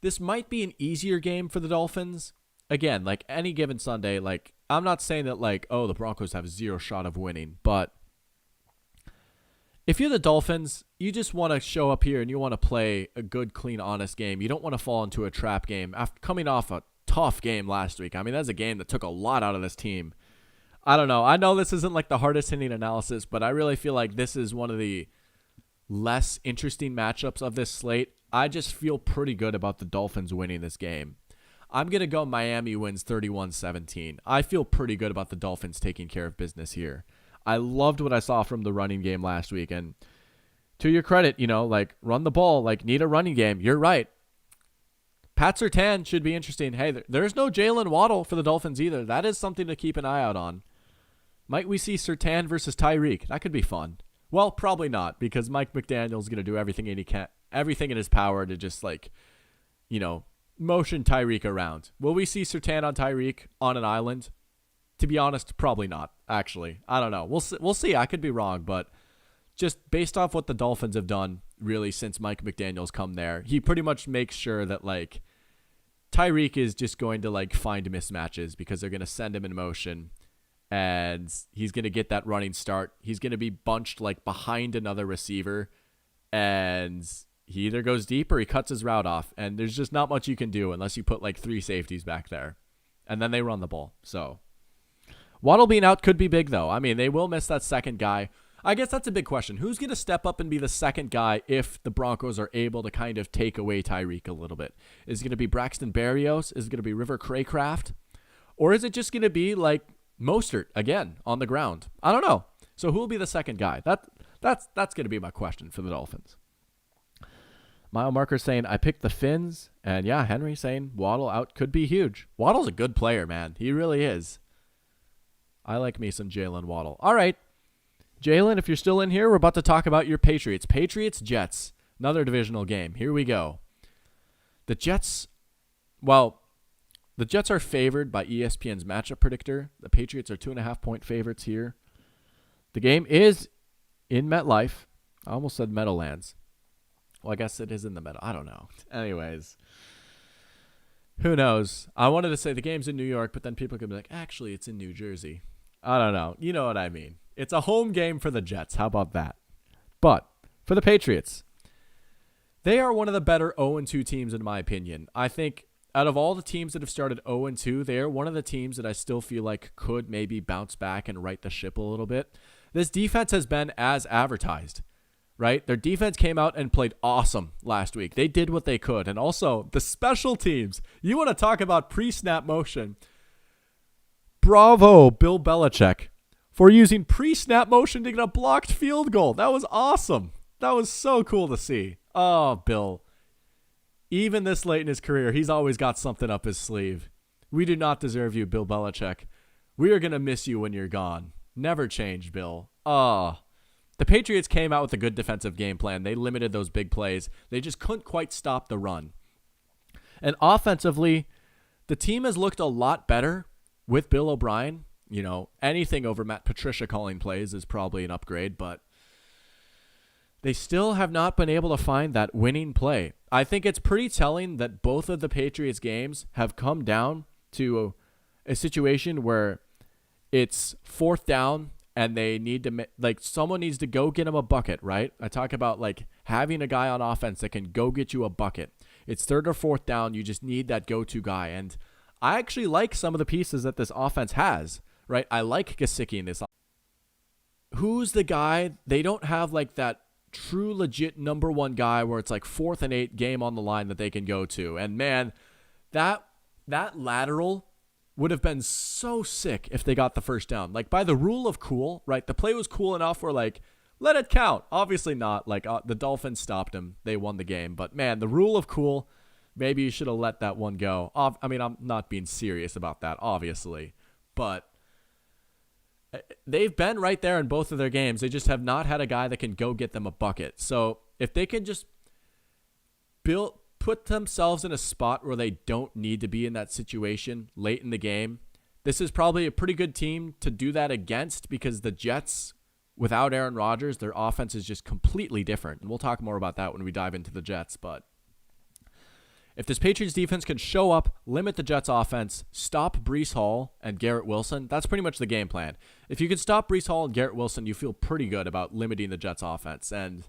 This might be an easier game for the Dolphins. Again, like any given Sunday, like I'm not saying that the Broncos have zero shot of winning, but if you're the Dolphins, you just want to show up here and you want to play a good, clean, honest game. You don't want to fall into a trap game after coming off a tough game last week. I mean, that's a game that took a lot out of this team. I don't know. I know this isn't like the hardest hitting analysis, but I really feel like this is one of the less interesting matchups of this slate. I just feel pretty good about the Dolphins winning this game. I'm going to go Miami wins 31-17. I feel pretty good about the Dolphins taking care of business here. I loved what I saw from the running game last week. And to your credit, run the ball, need a running game. You're right. Pat Surtain should be interesting. Hey, there's no Jalen Waddle for the Dolphins either. That is something to keep an eye out on. Might we see Surtain versus Tyreek? That could be fun. Well, probably not, because Mike McDaniel's going to do everything in his power to just motion Tyreek around. Will we see Surtain on Tyreek on an island? To be honest, probably not, actually. I don't know. We'll see. I could be wrong, but just based off what the Dolphins have done, really, since Mike McDaniel's come there, he pretty much makes sure that, Tyreek is just going to, find mismatches because they're going to send him in motion, and he's going to get that running start. He's going to be bunched, behind another receiver, and he either goes deep or he cuts his route off, and there's just not much you can do unless you put, 3 safeties back there, and then they run the ball, so Waddle being out could be big, though. I mean, they will miss that second guy. I guess that's a big question. Who's going to step up and be the second guy if the Broncos are able to kind of take away Tyreek a little bit? Is it going to be Braxton Berrios? Is it going to be River Craycraft? Or is it just going to be Mostert again on the ground? I don't know. So who will be the second guy? That's going to be my question for the Dolphins. Mile Marker saying, I picked the Finns. And yeah, Henry saying Waddle out could be huge. Waddle's a good player, man. He really is. I like me some Jalen Waddle. All right. Jalen, if you're still in here, we're about to talk about your Patriots. Patriots-Jets. Another divisional game. Here we go. The Jets, well, the Jets are favored by ESPN's matchup predictor. The Patriots are 2.5-point favorites here. The game is in MetLife. I almost said Meadowlands. Well, I guess it is in the Meadow. I don't know. Anyways, who knows? I wanted to say the game's in New York, but then people could be like, actually, it's in New Jersey. I don't know. You know what I mean. It's a home game for the Jets. How about that? But for the Patriots, they are one of the better 0-2 teams in my opinion. I think out of all the teams that have started 0-2, they are one of the teams that I still feel like could maybe bounce back and right the ship a little bit. This defense has been as advertised, right? Their defense came out and played awesome last week. They did what they could. And also, the special teams. You want to talk about pre-snap motion. Bravo, Bill Belichick, for using pre-snap motion to get a blocked field goal. That was awesome. That was so cool to see. Oh, Bill. Even this late in his career, he's always got something up his sleeve. We do not deserve you, Bill Belichick. We are going to miss you when you're gone. Never change, Bill. Oh. The Patriots came out with a good defensive game plan. They limited those big plays. They just couldn't quite stop the run. And offensively, the team has looked a lot better with Bill O'Brien. You know, anything over Matt Patricia calling plays is probably an upgrade, but they still have not been able to find that winning play. I think it's pretty telling that both of the Patriots games have come down to a situation where it's fourth down and they need to, like, someone needs to go get them a bucket, right? I talk about, like, having a guy on offense that can go get you a bucket. It's third or fourth down. You just need that go-to guy. And I actually like some of the pieces that this offense has, right? I like Gesicki in this. Who's the guy? They don't have, like, that true legit number one guy where it's like 4th and 8 game on the line that they can go to. And man, that lateral would have been so sick if they got the first down. Like, by the rule of cool, right? The play was cool enough where, like, let it count. Obviously not. Like, the Dolphins stopped him. They won the game. But man, the rule of cool, maybe you should have let that one go. I mean, I'm not being serious about that, obviously, but they've been right there in both of their games. They just have not had a guy that can go get them a bucket. So if they can just put themselves in a spot where they don't need to be in that situation late in the game, this is probably a pretty good team to do that against, because the Jets, without Aaron Rodgers, their offense is just completely different. And we'll talk more about that when we dive into the Jets. But if this Patriots defense can show up, limit the Jets offense, stop Breece Hall and Garrett Wilson, that's pretty much the game plan. If you can stop Breece Hall and Garrett Wilson, you feel pretty good about limiting the Jets offense. And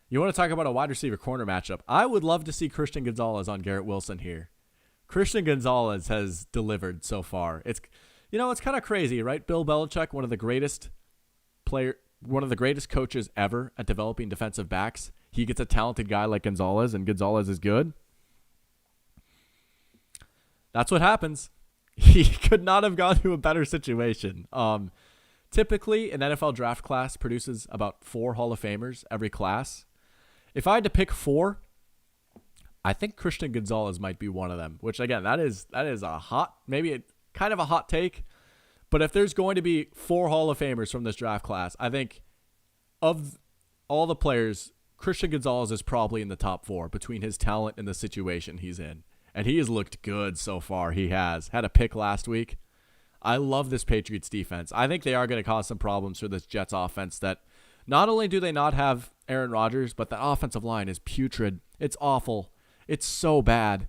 you want to talk about a wide receiver corner matchup? I would love to see Christian Gonzalez on Garrett Wilson here. Christian Gonzalez has delivered so far. It's kind of crazy, right? Bill Belichick, one of the greatest coaches ever at developing defensive backs. He gets a talented guy like Gonzalez, and Gonzalez is good. That's what happens. He could not have gone to a better situation. Typically, an NFL draft class produces about 4 Hall of Famers every class. If I had to pick 4, I think Christian Gonzalez might be one of them, which, again, that is a hot, kind of a hot take. But if there's going to be 4 Hall of Famers from this draft class, I think of all the players, Christian Gonzalez is probably in the top 4 between his talent and the situation he's in. And he has looked good so far. He has. Had a pick last week. I love this Patriots defense. I think they are going to cause some problems for this Jets offense that not only do they not have Aaron Rodgers, but the offensive line is putrid. It's awful. It's so bad.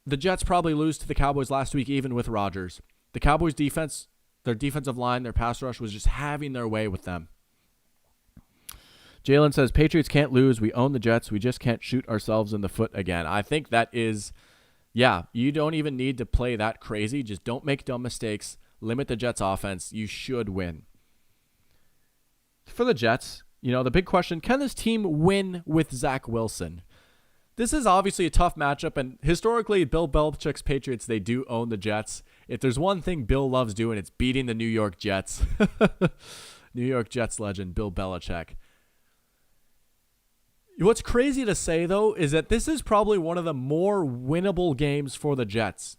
The Jets probably lose to the Cowboys last week even with Rodgers. The Cowboys defense, their defensive line, their pass rush was just having their way with them. Jalen says, Patriots can't lose. We own the Jets. We just can't shoot ourselves in the foot again. I think that is, you don't even need to play that crazy. Just don't make dumb mistakes. Limit the Jets offense. You should win. For the Jets, the big question, can this team win with Zach Wilson? This is obviously a tough matchup, and historically, Bill Belichick's Patriots, they do own the Jets. If there's one thing Bill loves doing, it's beating the New York Jets. New York Jets legend, Bill Belichick. What's crazy to say, though, is that this is probably one of the more winnable games for the Jets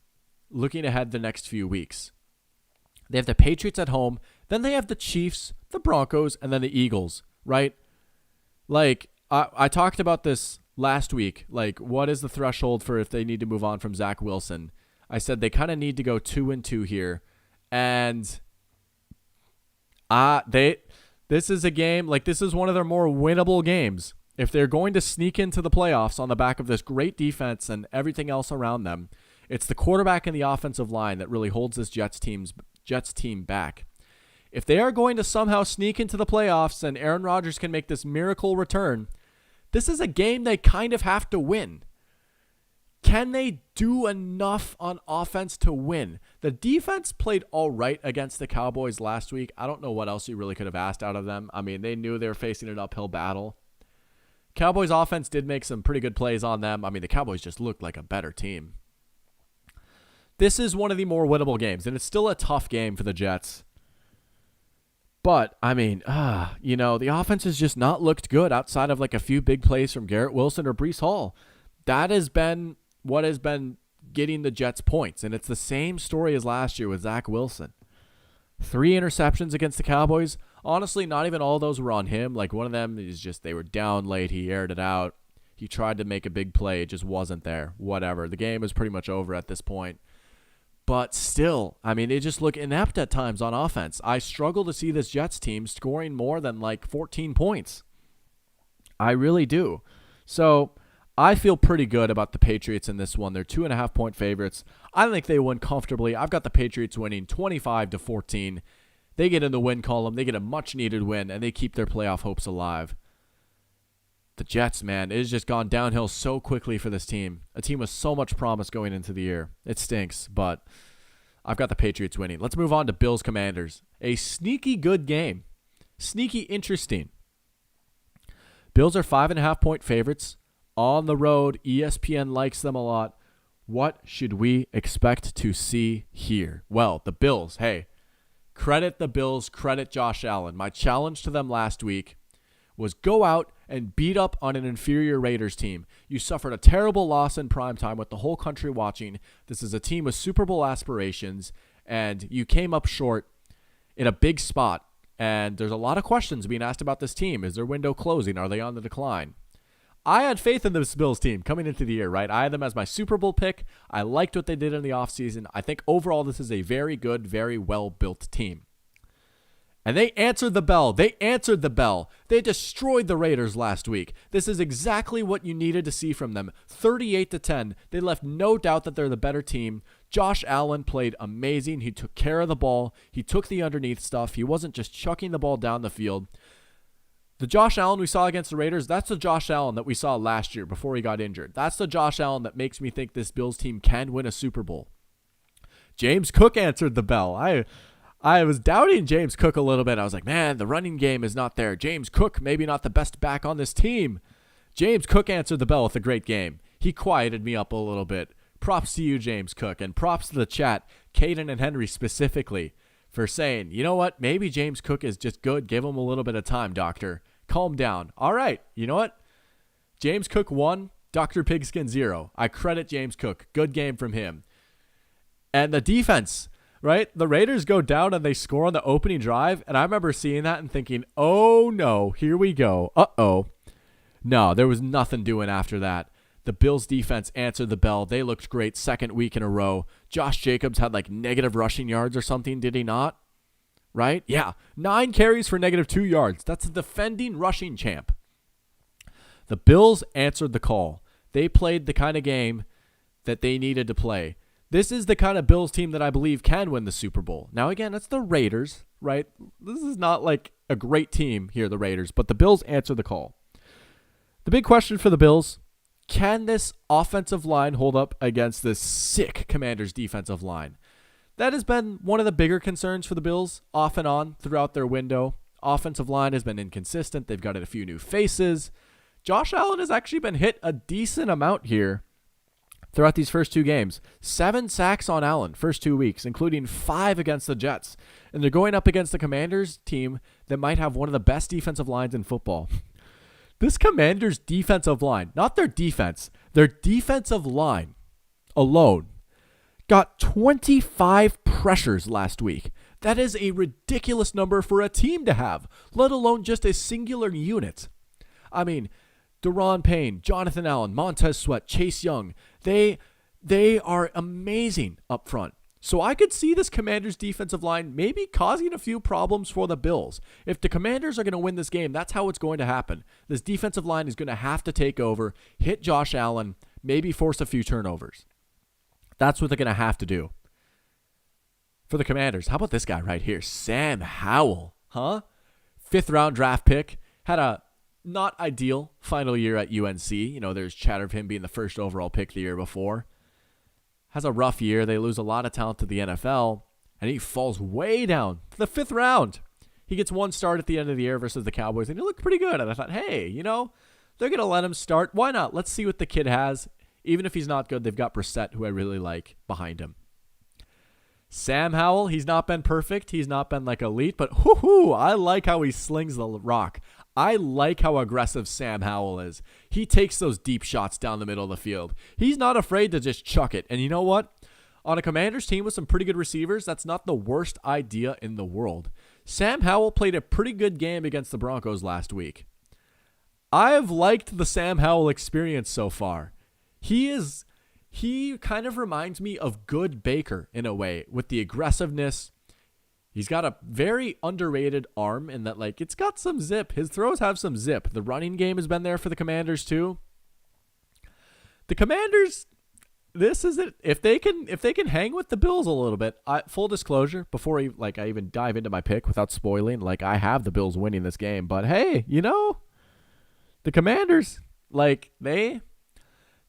looking ahead the next few weeks. They have the Patriots at home, then they have the Chiefs, the Broncos, and then the Eagles, right? Like, I talked about this last week. Like, what is the threshold for if they need to move on from Zach Wilson? I said they kind of need to go 2-2 here. And this is a game, like, this is one of their more winnable games. If they're going to sneak into the playoffs on the back of this great defense and everything else around them, it's the quarterback and the offensive line that really holds this Jets team back. If they are going to somehow sneak into the playoffs and Aaron Rodgers can make this miracle return, this is a game they kind of have to win. Can they do enough on offense to win? The defense played all right against the Cowboys last week. I don't know what else you really could have asked out of them. I mean, they knew they were facing an uphill battle. Cowboys offense did make some pretty good plays on them. I mean, the Cowboys just looked like a better team. This is one of the more winnable games, and it's still a tough game for the Jets. But, I mean, the offense has just not looked good outside of like a few big plays from Garrett Wilson or Breece Hall. That has been what has been getting the Jets points, and it's the same story as last year with Zach Wilson. 3 interceptions against the Cowboys. Honestly, not even all those were on him. Like, one of them is just they were down late. He aired it out. He tried to make a big play. It just wasn't there. Whatever. The game is pretty much over at this point. But still, I mean, they just look inept at times on offense. I struggle to see this Jets team scoring more than like 14 points. I really do. So I feel pretty good about the Patriots in this one. They're 2.5-point favorites. I think they win comfortably. I've got the Patriots winning 25-14. They get in the win column. They get a much-needed win, and they keep their playoff hopes alive. The Jets, man, it has just gone downhill so quickly for this team. A team with so much promise going into the year. It stinks, but I've got the Patriots winning. Let's move on to Bills Commanders. A sneaky good game. Sneaky interesting. Bills are 5.5-point favorites. On the road, ESPN likes them a lot. What should we expect to see here? Well, the Bills, hey, credit the Bills, credit Josh Allen. My challenge to them last week was go out and beat up on an inferior Raiders team. You suffered a terrible loss in primetime with the whole country watching. This is a team with Super Bowl aspirations, and you came up short in a big spot. And there's a lot of questions being asked about this team. Is their window closing? Are they on the decline? I had faith in this Bills team coming into the year, right? I had them as my Super Bowl pick. I liked what they did in the offseason. I think overall this is a very good, very well-built team. And they answered the bell. They answered the bell. They destroyed the Raiders last week. This is exactly what you needed to see from them. 38-10. They left no doubt that they're the better team. Josh Allen played amazing. He took care of the ball. He took the underneath stuff. He wasn't just chucking the ball down the field. The Josh Allen we saw against the Raiders, that's the Josh Allen that we saw last year before he got injured. That's the Josh Allen that makes me think this Bills team can win a Super Bowl. James Cook answered the bell. I was doubting James Cook a little bit. I was like, man, the running game is not there. James Cook, maybe not the best back on this team. James Cook answered the bell with a great game. He quieted me up a little bit. Props to you, James Cook, and props to the chat, Caden and Henry specifically, for saying, you know what, maybe James Cook is just good. Give him a little bit of time, doctor. Calm down. All right, you know what? James Cook 1, Dr. Pigskin 0. I credit James Cook. Good game from him. And the defense, right? The Raiders go down and they score on the opening drive, and I remember seeing that and thinking, oh no, here we go. Uh-oh. No, there was nothing doing after that. The Bills defense answered the bell. They looked great second week in a row. Josh Jacobs had like negative rushing yards or something, did he not? Right? Yeah. 9 carries for negative 2 yards. That's a defending rushing champ. The Bills answered the call. They played the kind of game that they needed to play. This is the kind of Bills team that I believe can win the Super Bowl. Now, again, it's the Raiders, right? This is not like a great team here, the Raiders, but the Bills answer the call. The big question for the Bills, can this offensive line hold up against this sick Commanders defensive line? That has been one of the bigger concerns for the Bills off and on throughout their window. Offensive line has been inconsistent. They've got a few new faces. Josh Allen has actually been hit a decent amount here throughout these first 2 games. 7 sacks on Allen first 2 weeks, including 5 against the Jets. And they're going up against the Commanders team that might have one of the best defensive lines in football. This Commanders defensive line, not their defense, their defensive line alone got 25 pressures last week. That is a ridiculous number for a team to have, let alone just a singular unit. I mean, Deron Payne, Jonathan Allen, Montez Sweat, Chase Young, they are amazing up front. So I could see this Commanders defensive line maybe causing a few problems for the Bills. If the Commanders are going to win this game, that's how it's going to happen. This defensive line is going to have to take over, hit Josh Allen, maybe force a few turnovers. That's what they're going to have to do. For the Commanders, how about this guy right here? Sam Howell, huh? 5th round draft pick. Had a not ideal final year at UNC. You know, there's chatter of him being the first overall pick the year before. Has a rough year. They lose a lot of talent to the NFL, and he falls way down to the 5th round. He gets one start at the end of the year versus the Cowboys, and he looked pretty good. And I thought, hey, you know, they're going to let him start. Why not? Let's see what the kid has. Even if he's not good, they've got Brissett, who I really like, behind him. Sam Howell, he's not been perfect. He's not been like elite, but I like how he slings the rock. I like how aggressive Sam Howell is. He takes those deep shots down the middle of the field. He's not afraid to just chuck it. And you know what? On a Commanders team with some pretty good receivers, that's not the worst idea in the world. Sam Howell played a pretty good game against the Broncos last week. I've liked the Sam Howell experience so far. He kind of reminds me of Good Baker in a way with the aggressiveness. He's got a very underrated arm in that, like, it's got some zip. His throws have some zip. The running game has been there for the Commanders too. The Commanders, this is it. If they can hang with the Bills a little bit, full disclosure, before I even dive into my pick without spoiling, like, I have the Bills winning this game. But hey, you know, the Commanders, like, they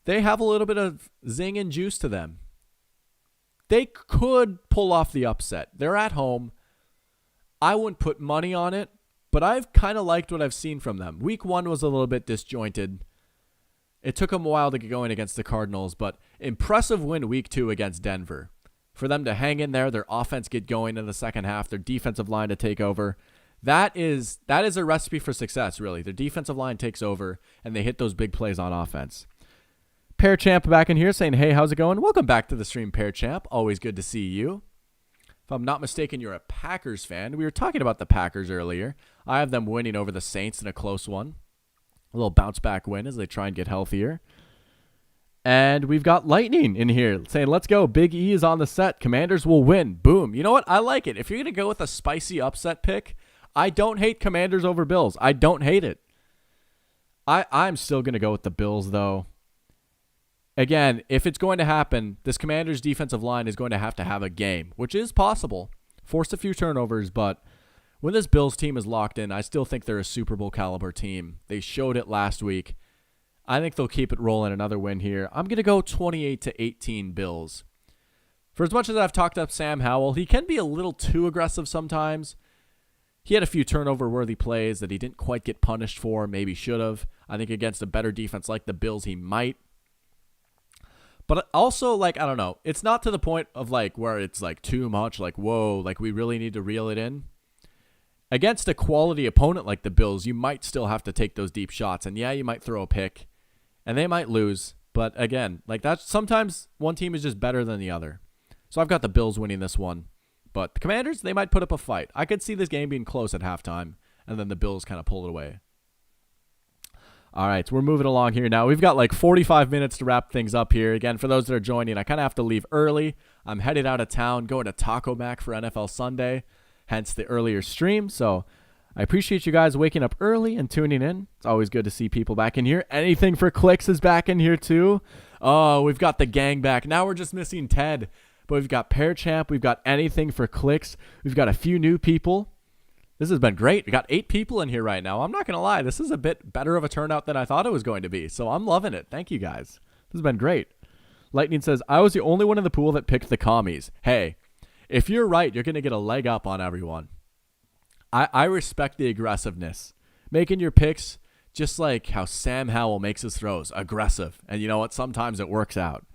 have a little bit of zing and juice to them. They could pull off the upset. They're at home. I wouldn't put money on it, but I've kind of liked what I've seen from them. Week 1 was a little bit disjointed. It took them a while to get going against the Cardinals, but impressive win week 2 against Denver. For them to hang in there, their offense get going in the second half, their defensive line to take over. That is a recipe for success, really. Their defensive line takes over, and they hit those big plays on offense. Pear Champ back in here saying, hey, how's it going? Welcome back to the stream, Pear Champ. Always good to see you. If I'm not mistaken, you're a Packers fan. We were talking about the Packers earlier. I have them winning over the Saints in a close one. A little bounce back win as they try and get healthier. And we've got Lightning in here saying, let's go. Big E is on the set. Commanders will win. Boom. You know what? I like it. If you're going to go with a spicy upset pick, I don't hate Commanders over Bills. I don't hate it. I'm still going to go with the Bills, though. Again, if it's going to happen, this Commanders defensive line is going to have a game, which is possible. Force a few turnovers, but when this Bills team is locked in, I still think they're a Super Bowl caliber team. They showed it last week. I think they'll keep it rolling. Another win here. I'm going to go 28-18 Bills. For as much as I've talked up Sam Howell, he can be a little too aggressive sometimes. He had a few turnover-worthy plays that he didn't quite get punished for, maybe should have. I think against a better defense like the Bills, he might. But also, like, I don't know. It's not to the point of, like, where it's, like, too much. Like, whoa, like, we really need to reel it in. Against a quality opponent like the Bills, you might still have to take those deep shots. And, yeah, you might throw a pick. And they might lose. But, again, like, that's sometimes one team is just better than the other. So I've got the Bills winning this one. But the Commanders, they might put up a fight. I could see this game being close at halftime. And then the Bills kind of pull it away. All right, so we're moving along here now. We've got like 45 minutes to wrap things up here. Again, for those that are joining, I kind of have to leave early. I'm headed out of town, going to Taco Mac for NFL Sunday, hence the earlier stream. So I appreciate you guys waking up early and tuning in. It's always good to see people back in here. Anything for Clicks is back in here too. Oh, we've got the gang back. Now we're just missing Ted. But we've got Pear Champ. We've got Anything for Clicks. We've got a few new people. This has been great. We got 8 people in here right now. I'm not going to lie. This is a bit better of a turnout than I thought it was going to be. So I'm loving it. Thank you, guys. This has been great. Lightning says, I was the only one in the pool that picked the commies. Hey, if you're right, you're going to get a leg up on everyone. I respect the aggressiveness. Making your picks just like how Sam Howell makes his throws. Aggressive. And you know what? Sometimes it works out.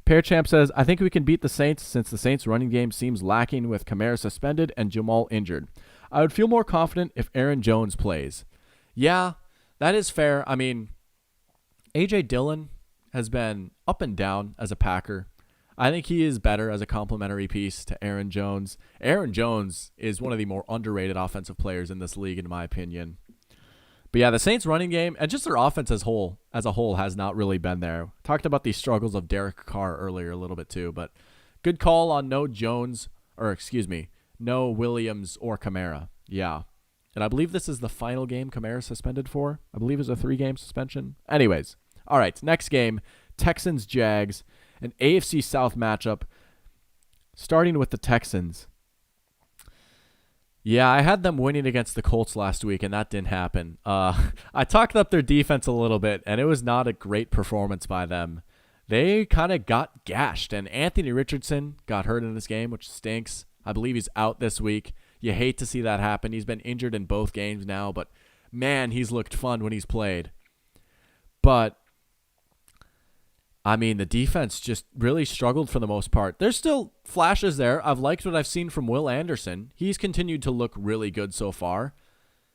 Pear Champ says, I think we can beat the Saints since the Saints running game seems lacking with Kamara suspended and Jamal injured. I would feel more confident if Aaron Jones plays. Yeah, That is fair. I mean, A.J. Dillon has been up and down as a Packer. I think he is better as a complementary piece to Aaron Jones. Aaron Jones is one of the more underrated offensive players in this league, in my opinion. But yeah, the Saints running game and just their offense as a whole has not really been there. Talked about the struggles of Derek Carr earlier a little bit too, but good call on no Williams or Kamara. Yeah. And I believe this is the final game Kamara suspended for. I believe it's a 3-game suspension. Anyways, all right, next game, Texans-Jags, an AFC South matchup, starting with the Texans. Yeah, I had them winning against the Colts last week, and that didn't happen. I talked up their defense a little bit, and it was not a great performance by them. They kind of got gashed, and Anthony Richardson got hurt in this game, which stinks. I believe he's out this week. You hate to see that happen. He's been injured in both games now, but man, he's looked fun when he's played. But I mean, the defense just really struggled for the most part. There's still flashes there. I've liked what I've seen from Will Anderson. He's continued to look really good so far.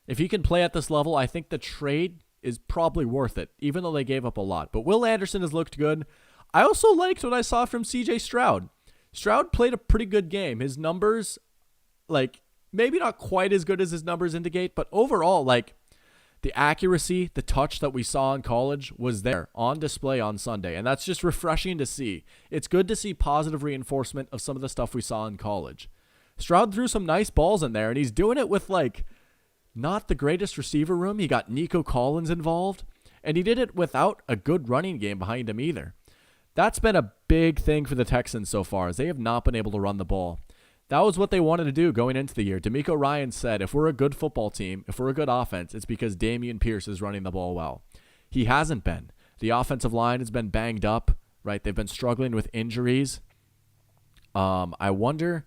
If he can play at this level, I think the trade is probably worth it, even though they gave up a lot. But Will Anderson has looked good. I also liked what I saw from C.J. Stroud. Stroud played a pretty good game. His numbers, maybe not quite as good as his numbers indicate, but overall, the accuracy, the touch that we saw in college was there on display on Sunday, and that's just refreshing to see. It's good to see positive reinforcement of some of the stuff we saw in college. Stroud threw some nice balls in there, and he's doing it with, not the greatest receiver room. He got Nico Collins involved, and he did it without a good running game behind him either. That's been a big thing for the Texans so far, as they have not been able to run the ball. That was what they wanted to do going into the year. DeMeco Ryans said, if we're a good football team, if we're a good offense, it's because Dameon Pierce is running the ball well. He hasn't been. The offensive line has been banged up, right? They've been struggling with injuries. I wonder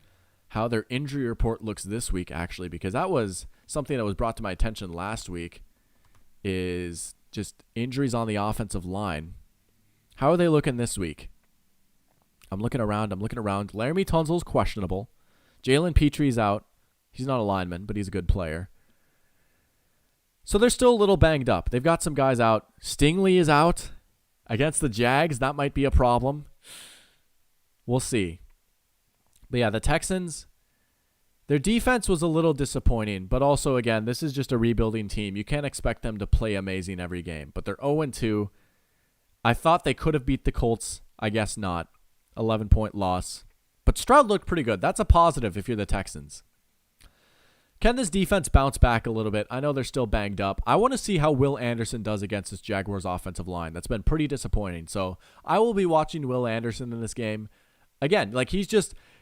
how their injury report looks this week, actually, because that was something that was brought to my attention last week, is just injuries on the offensive line. How are they looking this week? I'm looking around. Laramie Tunsil's questionable. Jalen Petrie's out. He's not a lineman, but he's a good player. So they're still a little banged up. They've got some guys out. Stingley is out against the Jags. That might be a problem. We'll see. But yeah, the Texans, their defense was a little disappointing, but also, again, this is just a rebuilding team. You can't expect them to play amazing every game, but they're 0-2. I thought they could have beat the Colts. I guess not. 11-point loss. But Stroud looked pretty good. That's a positive if you're the Texans. Can this defense bounce back a little bit? I know they're still banged up. I want to see how Will Anderson does against this Jaguars offensive line. That's been pretty disappointing. So I will be watching Will Anderson in this game. Again,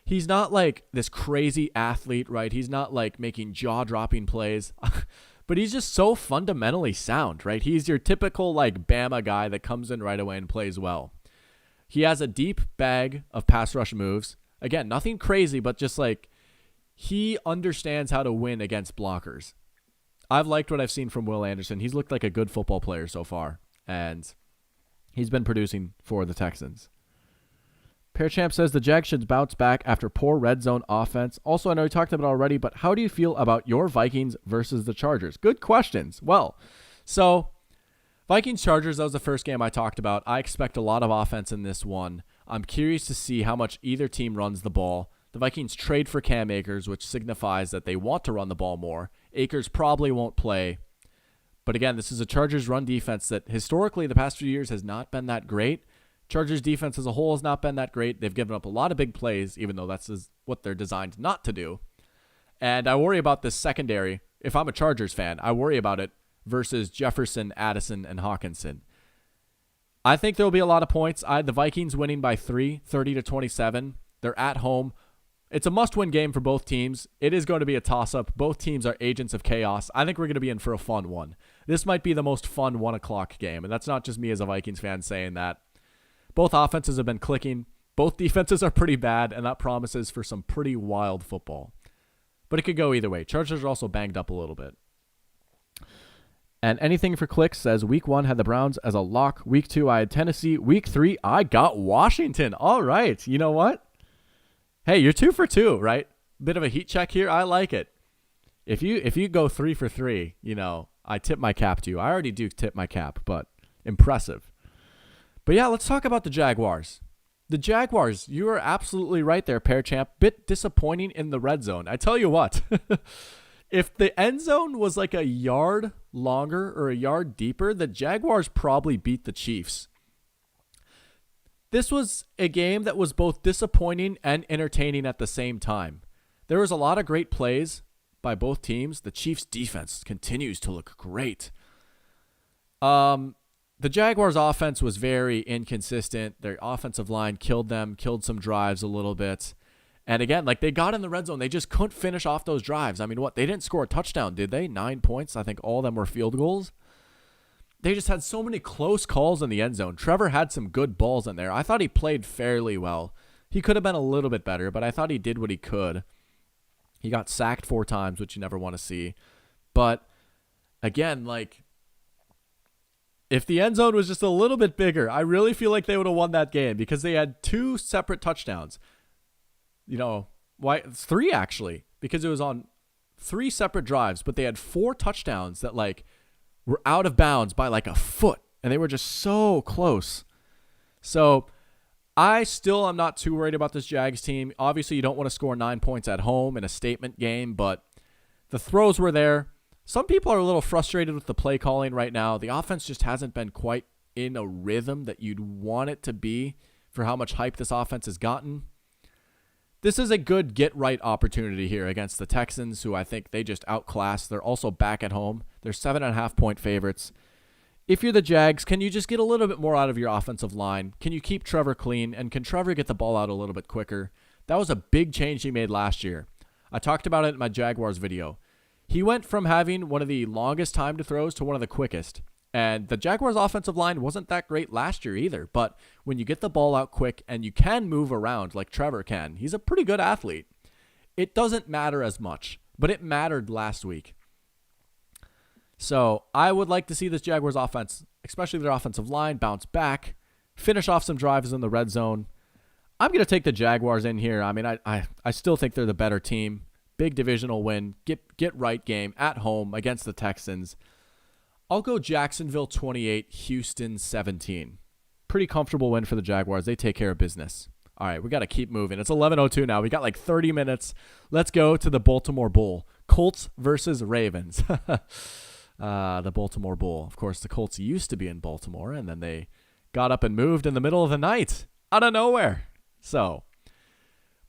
he's not this crazy athlete, right? He's not making jaw-dropping plays. But he's just so fundamentally sound, right? He's your typical Bama guy that comes in right away and plays well. He has a deep bag of pass rush moves. Again, nothing crazy, but just he understands how to win against blockers. I've liked what I've seen from Will Anderson. He's looked like a good football player so far, and he's been producing for the Texans. Pearchamp says the Jags should bounce back after poor red zone offense. Also, I know we talked about it already, but how do you feel about your Vikings versus the Chargers? Good questions. Well, so Vikings-Chargers, that was the first game I talked about. I expect a lot of offense in this one. I'm curious to see how much either team runs the ball. The Vikings trade for Cam Akers, which signifies that they want to run the ball more. Akers probably won't play. But again, this is a Chargers run defense that historically the past few years has not been that great. Chargers defense as a whole has not been that great. They've given up a lot of big plays, even though that's what they're designed not to do. And I worry about this secondary. If I'm a Chargers fan, I worry about it versus Jefferson, Addison, and Hawkinson. I think there will be a lot of points. The Vikings winning by 3, 30-27. They're at home. It's a must-win game for both teams. It is going to be a toss-up. Both teams are agents of chaos. I think we're going to be in for a fun one. This might be the most fun 1 o'clock game, and that's not just me as a Vikings fan saying that. Both offenses have been clicking. Both defenses are pretty bad, and that promises for some pretty wild football. But it could go either way. Chargers are also banged up a little bit. And Anything for Clicks says, Week 1 had the Browns as a lock. Week 2, I had Tennessee. Week 3, I got Washington. All right. You know what? Hey, you're 2 for 2, right? Bit of a heat check here. I like it. If you go 3 for 3, I tip my cap to you. I already do tip my cap, but impressive. But yeah, let's talk about the Jaguars. The Jaguars, you are absolutely right there, Pair Champ. Bit disappointing in the red zone. I tell you what, if the end zone was like a yard longer or a yard deeper, the Jaguars probably beat the Chiefs. This was a game that was both disappointing and entertaining at the same time. There was a lot of great plays by both teams. The Chiefs' defense continues to look great. The Jaguars' offense was very inconsistent. Their offensive line killed them, killed some drives a little bit. And again, like they got in the red zone. They just couldn't finish off those drives. I mean, what? They didn't score a touchdown, did they? 9 points. I think all of them were field goals. They just had so many close calls in the end zone. Trevor had some good balls in there. I thought he played fairly well. He could have been a little bit better, but I thought he did what he could. He got sacked 4 times, which you never want to see. But again, like, if the end zone was just a little bit bigger, I really feel like they would have won that game because they had 2 separate touchdowns. You know, why 3 actually, because it was on 3 separate drives, but they had 4 touchdowns that like were out of bounds by like a foot, and they were just so close. So I still am not too worried about this Jags team. Obviously, you don't want to score 9 points at home in a statement game, but the throws were there. Some people are a little frustrated with the play calling right now. The offense just hasn't been quite in a rhythm that you'd want it to be for how much hype this offense has gotten. This is a good get-right opportunity here against the Texans, who I think they just outclassed. They're also back at home. They're 7.5-point favorites. If you're the Jags, can you just get a little bit more out of your offensive line? Can you keep Trevor clean? And can Trevor get the ball out a little bit quicker? That was a big change he made last year. I talked about it in my Jaguars video. He went from having one of the longest time to throws to one of the quickest. And the Jaguars' offensive line wasn't that great last year either. But when you get the ball out quick and you can move around like Trevor can, he's a pretty good athlete. It doesn't matter as much, but it mattered last week. So I would like to see this Jaguars offense, especially their offensive line, bounce back, finish off some drives in the red zone. I'm going to take the Jaguars in here. I mean, I still think they're the better team. Big divisional win, get right game at home against the Texans. I'll go Jacksonville 28, Houston 17. Pretty comfortable win for the Jaguars. They take care of business. All right, we got to keep moving. It's 11:02 now. We got like 30 minutes. Let's go to the Baltimore Bowl. Colts versus Ravens. The Baltimore Bowl. Of course, the Colts used to be in Baltimore, and then they got up and moved in the middle of the night out of nowhere.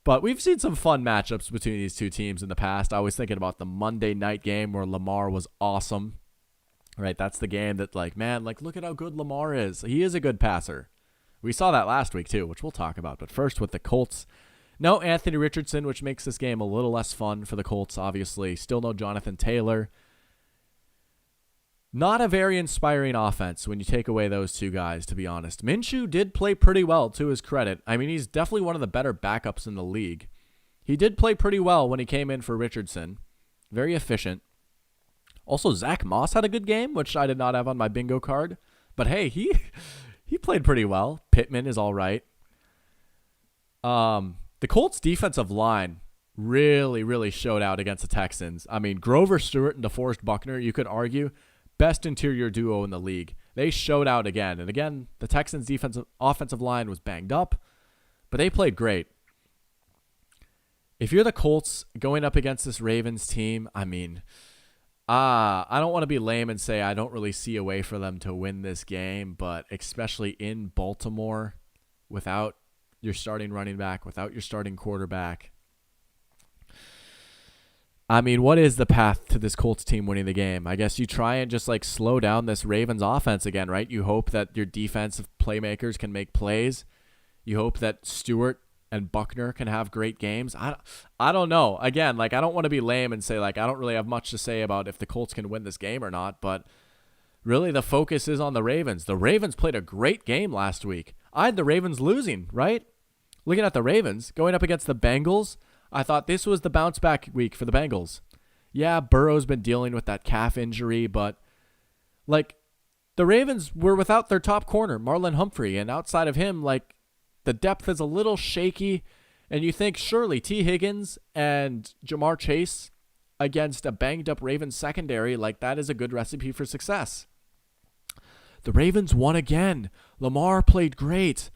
But we've seen some fun matchups between these two teams in the past. I was thinking about the Monday night game where Lamar was awesome. Right, that's the game that, like, man, like, look at how good Lamar is. He is a good passer. We saw that last week, too, which we'll talk about. But first, with the Colts, no Anthony Richardson, which makes this game a little less fun for the Colts, obviously. Still no Jonathan Taylor. Not a very inspiring offense when you take away those two guys, to be honest. Minshew did play pretty well, to his credit. I mean, he's definitely one of the better backups in the league. He did play pretty well when he came in for Richardson. Very efficient. Also, Zach Moss had a good game, which I did not have on my bingo card. But hey, he played pretty well. Pittman is all right. The Colts' defensive line really showed out against the Texans. I mean, Grover Stewart and DeForest Buckner, you could argue, best interior duo in the league. They showed out again. And again, the Texans' offensive line was banged up, but they played great. If you're the Colts going up against this Ravens team, I mean, I don't want to be lame and say I don't really see a way for them to win this game, but especially in Baltimore, without your starting running back, without your starting quarterback. I mean, what is the path to this Colts team winning the game? I guess you try and just like slow down this Ravens offense again, right? You hope that your defensive playmakers can make plays. You hope that Stewart and Buckner can have great games. I don't know. Again, like, I don't want to be lame and say, like, I don't really have much to say about if the Colts can win this game or not, but really the focus is on the Ravens. The Ravens played a great game last week. I had the Ravens losing, right? Looking at the Ravens, going up against the Bengals, I thought this was the bounce back week for the Bengals. Yeah, Burrow's been dealing with that calf injury, but, like, the Ravens were without their top corner, Marlon Humphrey, and outside of him, like, the depth is a little shaky, and you think surely T. Higgins and Jamar Chase against a banged-up Ravens secondary, like that is a good recipe for success. The Ravens won again. Lamar played great.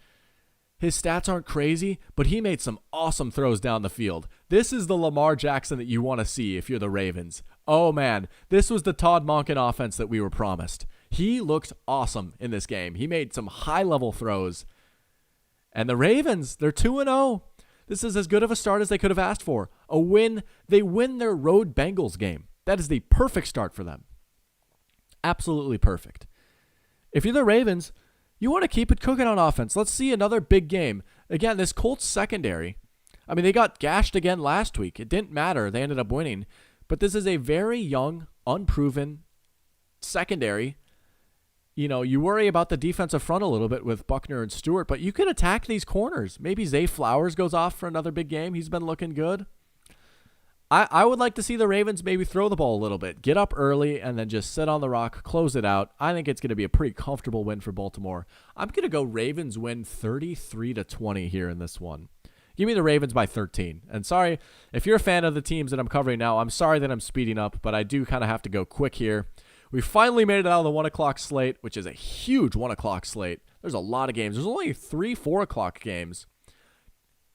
His stats aren't crazy, but he made some awesome throws down the field. This is the Lamar Jackson that you want to see if you're the Ravens. Oh, man, this was the Todd Monken offense that we were promised. He looked awesome in this game. He made some high-level throws. And the Ravens, they're 2-0. This is as good of a start as they could have asked for. A win. They win their road Bengals game. That is the perfect start for them. Absolutely perfect. If you're the Ravens, you want to keep it cooking on offense. Let's see another big game. Again, this Colts secondary, I mean, they got gashed again last week. It didn't matter. They ended up winning. But this is a very young, unproven secondary. You know, you worry about the defensive front a little bit with Buckner and Stewart, but you can attack these corners. Maybe Zay Flowers goes off for another big game. He's been looking good. I would like to see the Ravens maybe throw the ball a little bit. Get up early and then just sit on the rock, close it out. I think it's going to be a pretty comfortable win for Baltimore. I'm going to go Ravens win 33-20 here in this one. Give me the Ravens by 13. And sorry, if you're a fan of the teams that I'm covering now, I'm sorry that I'm speeding up, but I do kind of have to go quick here. We finally made it out of the 1 o'clock slate, which is a huge 1 o'clock slate. There's a lot of games. There's only 3 4 o'clock games,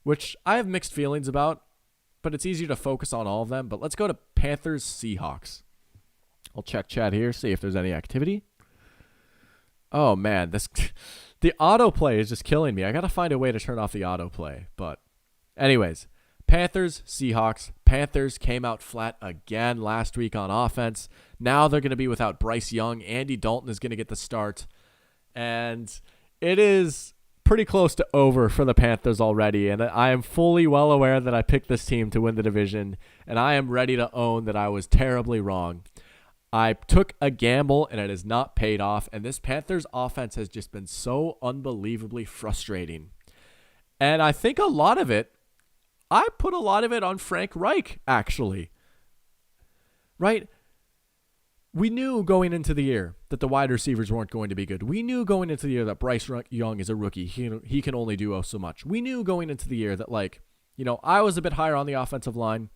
which I have mixed feelings about, but it's easier to focus on all of them. But let's go to Panthers-Seahawks. I'll check chat here, see if there's any activity. Oh, man. The autoplay is just killing me. I got to find a way to turn off the autoplay. But anyways, Panthers-Seahawks. Panthers came out flat again last week on offense. Now they're going to be without Bryce Young. Andy Dalton is going to get the start. And it is pretty close to over for the Panthers already. And I am fully well aware that I picked this team to win the division. And I am ready to own that I was terribly wrong. I took a gamble and it has not paid off. And this Panthers offense has just been so unbelievably frustrating. And I think a lot of it, I put a lot of it on Frank Reich, actually. Right? We knew going into the year that the wide receivers weren't going to be good. We knew going into the year that Bryce Young is a rookie. He can only do so much. We knew going into the year that, I was a bit higher on the offensive line,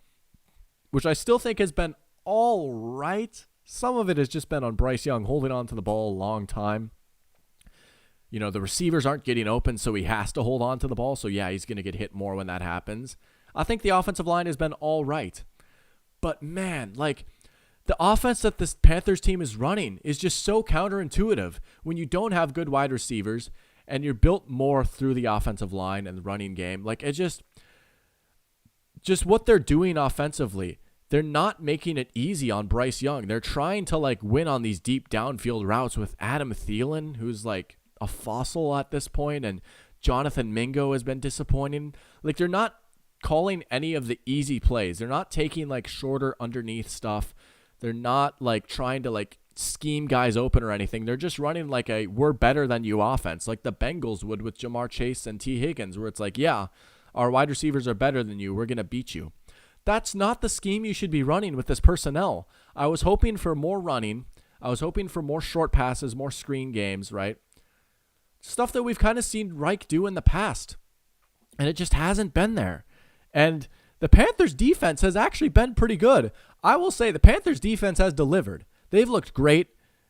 which I still think has been all right. Some of it has just been on Bryce Young holding on to the ball a long time. You know, the receivers aren't getting open, so he has to hold on to the ball. So, yeah, he's going to get hit more when that happens. I think the offensive line has been all right. But, man, the offense that this Panthers team is running is just so counterintuitive when you don't have good wide receivers and you're built more through the offensive line and the running game. It's just what they're doing offensively. They're not making it easy on Bryce Young. They're trying to win on these deep downfield routes with Adam Thielen, who's a fossil at this point, and Jonathan Mingo has been disappointing. They're not calling any of the easy plays. They're not taking shorter underneath stuff. They're not trying to scheme guys open or anything. They're just running a we're better than you offense, like the Bengals would with Jamar Chase and T. Higgins, where it's yeah, our wide receivers are better than you. We're going to beat you. That's not the scheme you should be running with this personnel. I was hoping for more running. I was hoping for more short passes, more screen games, right? Stuff that we've kind of seen Reich do in the past. And it just hasn't been there. And the Panthers defense has actually been pretty good. I will say the Panthers defense has delivered. They've looked great,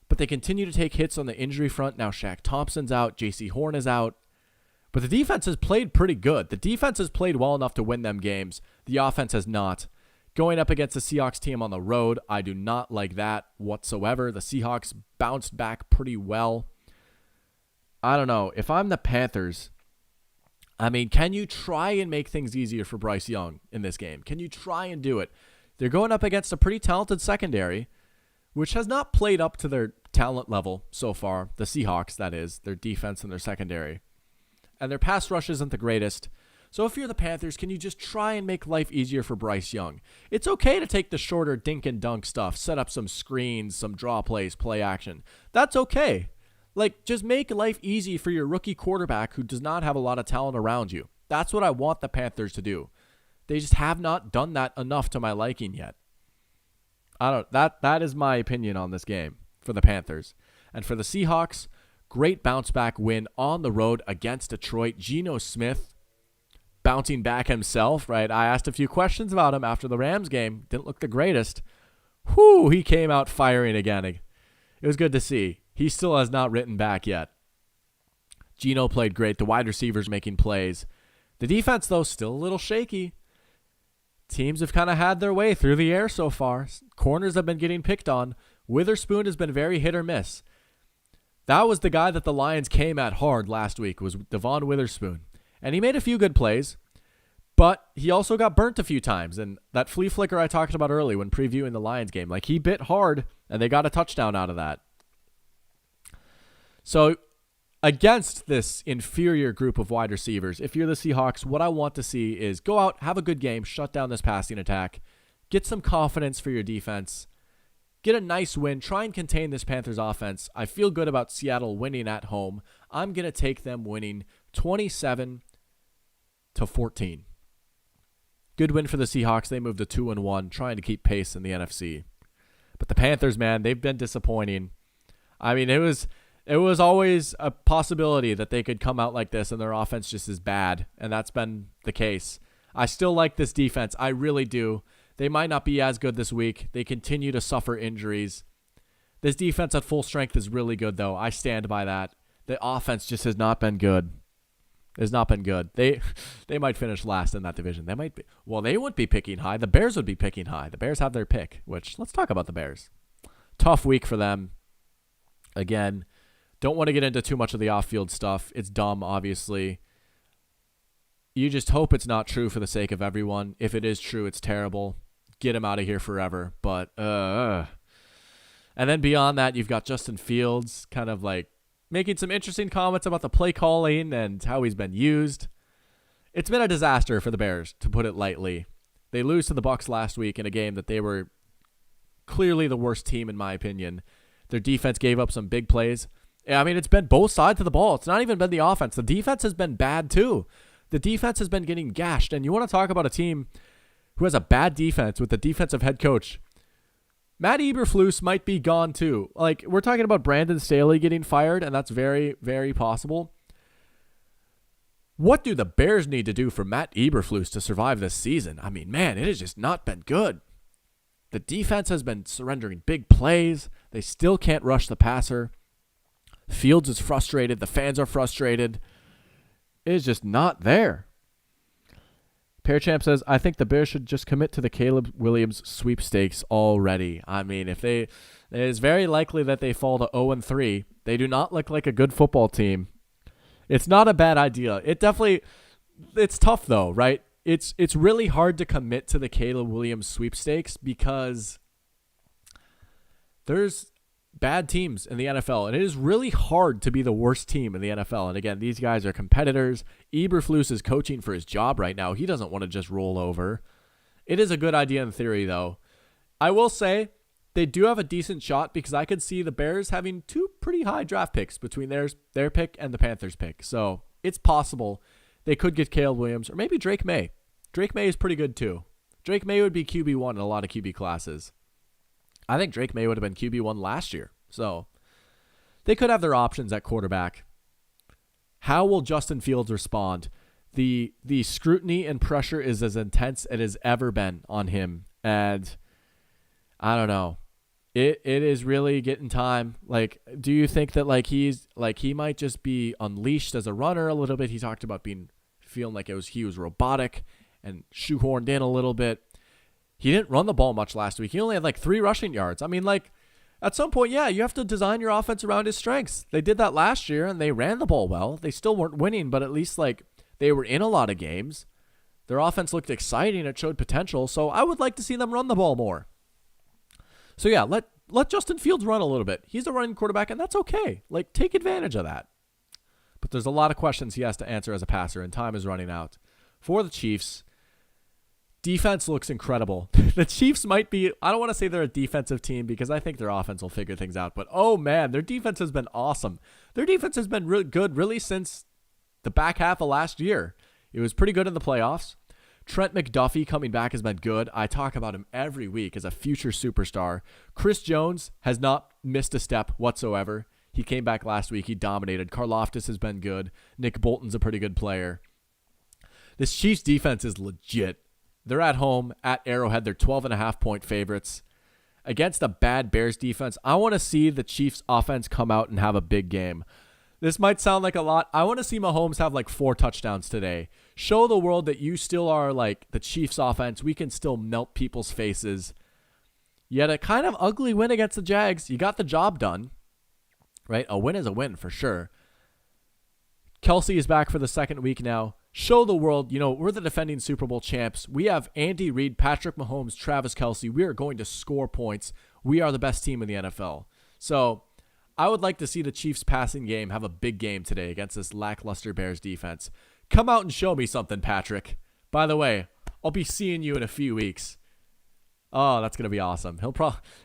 but they continue to take hits on the injury front. Now Shaq Thompson's out. J.C. Horn is out. But the defense has played pretty good. The defense has played well enough to win them games. The offense has not. Going up against the Seahawks team on the road, I do not like that whatsoever. The Seahawks bounced back pretty well. I don't know. If I'm the Panthers, can you try and make things easier for Bryce Young in this game? Can you try and do it? They're going up against a pretty talented secondary, which has not played up to their talent level so far. The Seahawks, that is, their defense and their secondary. And their pass rush isn't the greatest. So if you're the Panthers, can you just try and make life easier for Bryce Young? It's okay to take the shorter dink and dunk stuff, set up some screens, some draw plays, play action. That's okay. Just make life easy for your rookie quarterback who does not have a lot of talent around you. That's what I want the Panthers to do. They just have not done that enough to my liking yet. That is my opinion on this game for the Panthers. And for the Seahawks, great bounce back win on the road against Detroit. Geno Smith bouncing back himself, right? I asked a few questions about him after the Rams game. Didn't look the greatest. Whew, he came out firing again. It was good to see. He still has not written back yet. Geno played great. The wide receivers making plays. The defense, though, still a little shaky. Teams have kind of had their way through the air so far. Corners have been getting picked on. Witherspoon has been very hit or miss. That was the guy that the Lions came at hard last week, was Devon Witherspoon. And he made a few good plays, but he also got burnt a few times. And that flea flicker I talked about early when previewing the Lions game, like he bit hard and they got a touchdown out of that. So against this inferior group of wide receivers, if you're the Seahawks, what I want to see is go out, have a good game, shut down this passing attack, get some confidence for your defense, get a nice win, try and contain this Panthers offense. I feel good about Seattle winning at home. I'm going to take them winning 27-14. Good win for the Seahawks. They moved to 2-1, trying to keep pace in the NFC. But the Panthers, man, they've been disappointing. I mean, it was always a possibility that they could come out like this and their offense just is bad, and that's been the case. I still like this defense. I really do. They might not be as good this week. They continue to suffer injuries. This defense at full strength is really good, though. I stand by that. The offense just has not been good. Has not been good. They might finish last in that division. They might be. Well, they wouldn't be picking high. The Bears would be picking high. The Bears have their pick, which let's talk about the Bears. Tough week for them. Again, don't want to get into too much of the off-field stuff. It's dumb, obviously. You just hope it's not true for the sake of everyone. If it is true, it's terrible. Get him out of here forever. But, and then beyond that, you've got Justin Fields kind of like making some interesting comments about the play calling and how he's been used. It's been a disaster for the Bears, to put it lightly. They lose to the Bucs last week in a game that they were clearly the worst team, in my opinion. Their defense gave up some big plays. I mean, it's been both sides of the ball. It's not even been the offense. The defense has been bad, too. The defense has been getting gashed. And you want to talk about a team who has a bad defense with the defensive head coach. Matt Eberflus might be gone, too. Like, we're talking about Brandon Staley getting fired, and that's very, very possible. What do the Bears need to do for Matt Eberflus to survive this season? I mean, man, it has just not been good. The defense has been surrendering big plays. They still can't rush the passer. Fields is frustrated. The fans are frustrated. It is just not there. Pearchamp says, I think the Bears should just commit to the Caleb Williams sweepstakes already. I mean, it is very likely that they fall to 0-3. They do not look like a good football team. It's not a bad idea. It's tough though, right? It's really hard to commit to the Caleb Williams sweepstakes because there's bad teams in the NFL, and it is really hard to be the worst team in the NFL. And again, these guys are competitors. Eberflus is coaching for his job right now. He doesn't want to just roll over. It is a good idea in theory, though. I will say they do have a decent shot because I could see the Bears having two pretty high draft picks between their pick and the Panthers pick. So it's possible they could get Caleb Williams or maybe Drake May. Drake May is pretty good too. Drake May would be QB1 in a lot of QB classes. I think Drake May would have been QB1 last year. So they could have their options at quarterback. How will Justin Fields respond? The scrutiny and pressure is as intense as it has ever been on him. And I don't know. It is really getting time. Like, do you think that he might just be unleashed as a runner a little bit? He talked about feeling like he was robotic and shoehorned in a little bit. He didn't run the ball much last week. He only had 3 rushing yards. I mean, at some point, yeah, you have to design your offense around his strengths. They did that last year, and they ran the ball well. They still weren't winning, but at least they were in a lot of games. Their offense looked exciting. It showed potential. So I would like to see them run the ball more. So yeah, let Justin Fields run a little bit. He's a running quarterback, and that's okay. Take advantage of that. But there's a lot of questions he has to answer as a passer, and time is running out. For the Chiefs, defense looks incredible. The Chiefs might be, I don't want to say they're a defensive team because I think their offense will figure things out. But, oh, man, their defense has been awesome. Their defense has been really good really since the back half of last year. It was pretty good in the playoffs. Trent McDuffie coming back has been good. I talk about him every week as a future superstar. Chris Jones has not missed a step whatsoever. He came back last week. He dominated. Karlaftis has been good. Nick Bolton's a pretty good player. This Chiefs defense is legit. They're at home at Arrowhead. They're 12.5-point favorites. Against a bad Bears defense, I want to see the Chiefs offense come out and have a big game. This might sound like a lot. I want to see Mahomes have like 4 touchdowns today. Show the world that you still are like the Chiefs offense. We can still melt people's faces. Yet a kind of ugly win against the Jags. You got the job done, right? A win is a win for sure. Kelsey is back for the second week now. Show the world, we're the defending Super Bowl champs. We have Andy Reid, Patrick Mahomes, Travis Kelsey. We are going to score points. We are the best team in the NFL. So I would like to see the Chiefs passing game have a big game today against this lackluster Bears defense. Come out and show me something, Patrick. By the way, I'll be seeing you in a few weeks. Oh, that's going to be awesome.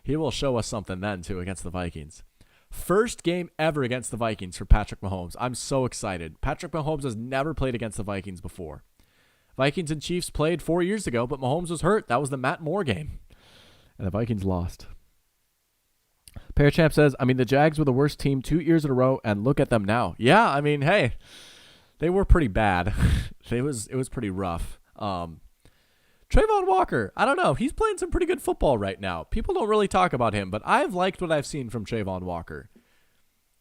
He will show us something then, too, against the Vikings. First game ever against the Vikings for Patrick Mahomes. I'm so excited. Patrick Mahomes has never played against the Vikings before. Vikings and Chiefs played 4 years ago, but Mahomes was hurt. That was the Matt Moore game. And the Vikings lost. Parachamp says, the Jags were the worst team 2 years in a row, and look at them now. Yeah, hey, they were pretty bad. It was pretty rough. Trayvon Walker, I don't know. He's playing some pretty good football right now. People don't really talk about him, but I've liked what I've seen from Trayvon Walker.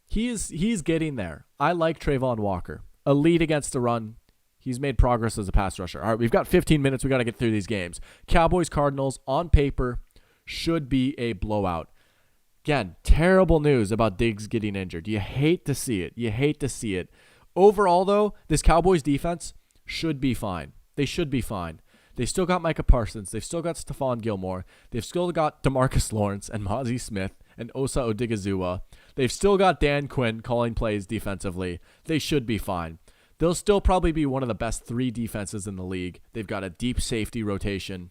He's getting there. I like Trayvon Walker. Elite against the run. He's made progress as a pass rusher. All right, we've got 15 minutes. We got to get through these games. Cowboys, Cardinals, on paper, should be a blowout. Again, terrible news about Diggs getting injured. You hate to see it. Overall, though, this Cowboys defense should be fine. They should be fine. They still got Micah Parsons. They've still got Stephon Gilmore. They've still got DeMarcus Lawrence and Mozzie Smith and Osa Odigizua. They've still got Dan Quinn calling plays defensively. They should be fine. They'll still probably be one of the best 3 defenses in the league. They've got a deep safety rotation.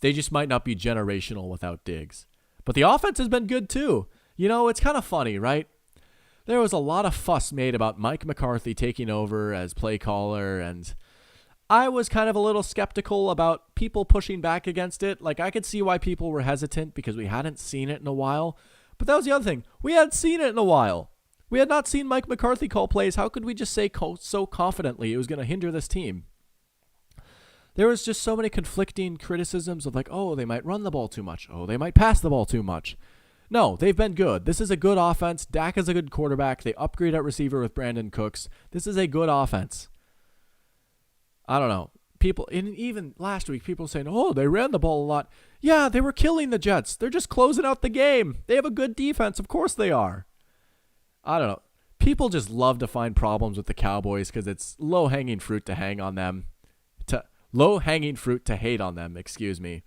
They just might not be generational without Diggs. But the offense has been good too. It's kind of funny, right? There was a lot of fuss made about Mike McCarthy taking over as play caller, and I was kind of a little skeptical about people pushing back against it. Like, I could see why people were hesitant because we hadn't seen it in a while. But that was the other thing. We hadn't seen it in a while. We had not seen Mike McCarthy call plays. How could we just say so confidently it was going to hinder this team? There was just so many conflicting criticisms of like, oh, they might run the ball too much. Oh, they might pass the ball too much. No, they've been good. This is a good offense. Dak is a good quarterback. They upgrade at receiver with Brandon Cooks. This is a good offense. I don't know. People, even last week, people saying, oh, they ran the ball a lot. Yeah, they were killing the Jets. They're just closing out the game. They have a good defense. Of course they are. I don't know. People just love to find problems with the Cowboys because it's low-hanging fruit to hang on them. Low-hanging fruit to hate on them, excuse me.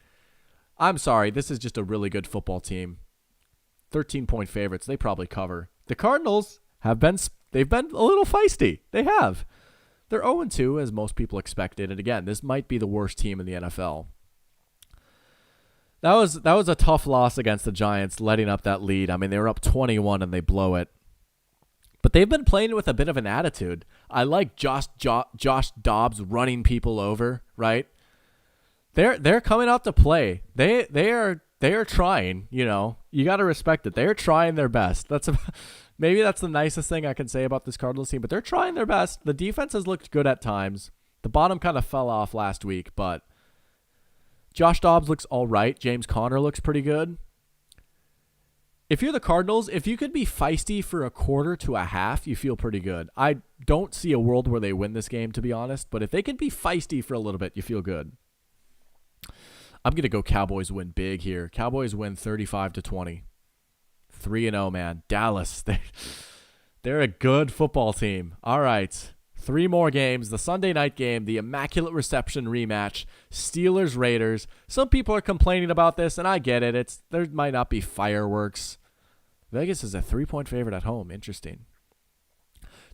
I'm sorry. This is just a really good football team. 13-point favorites. They probably cover. The Cardinals they've been a little feisty. They have. They're 0-2, as most people expected. And again, this might be the worst team in the NFL. That was a tough loss against the Giants, letting up that lead. They were up 21 and they blow it. But they've been playing with a bit of an attitude. I like Josh Dobbs running people over, right? They're coming out to play. They are trying, You got to respect it. They're trying their best. Maybe that's the nicest thing I can say about this Cardinals team, but they're trying their best. The defense has looked good at times. The bottom kind of fell off last week, but Josh Dobbs looks all right. James Conner looks pretty good. If you're the Cardinals, if you could be feisty for a quarter to a half, you feel pretty good. I don't see a world where they win this game, to be honest, but if they could be feisty for a little bit, you feel good. I'm going to go Cowboys win big here. Cowboys win 35-20. 3-0, man. Dallas, they're a good football team. All right. 3 more games. The Sunday night game, the Immaculate Reception rematch, Steelers-Raiders. Some people are complaining about this, and I get it. There might not be fireworks. Vegas is a 3-point favorite at home. Interesting.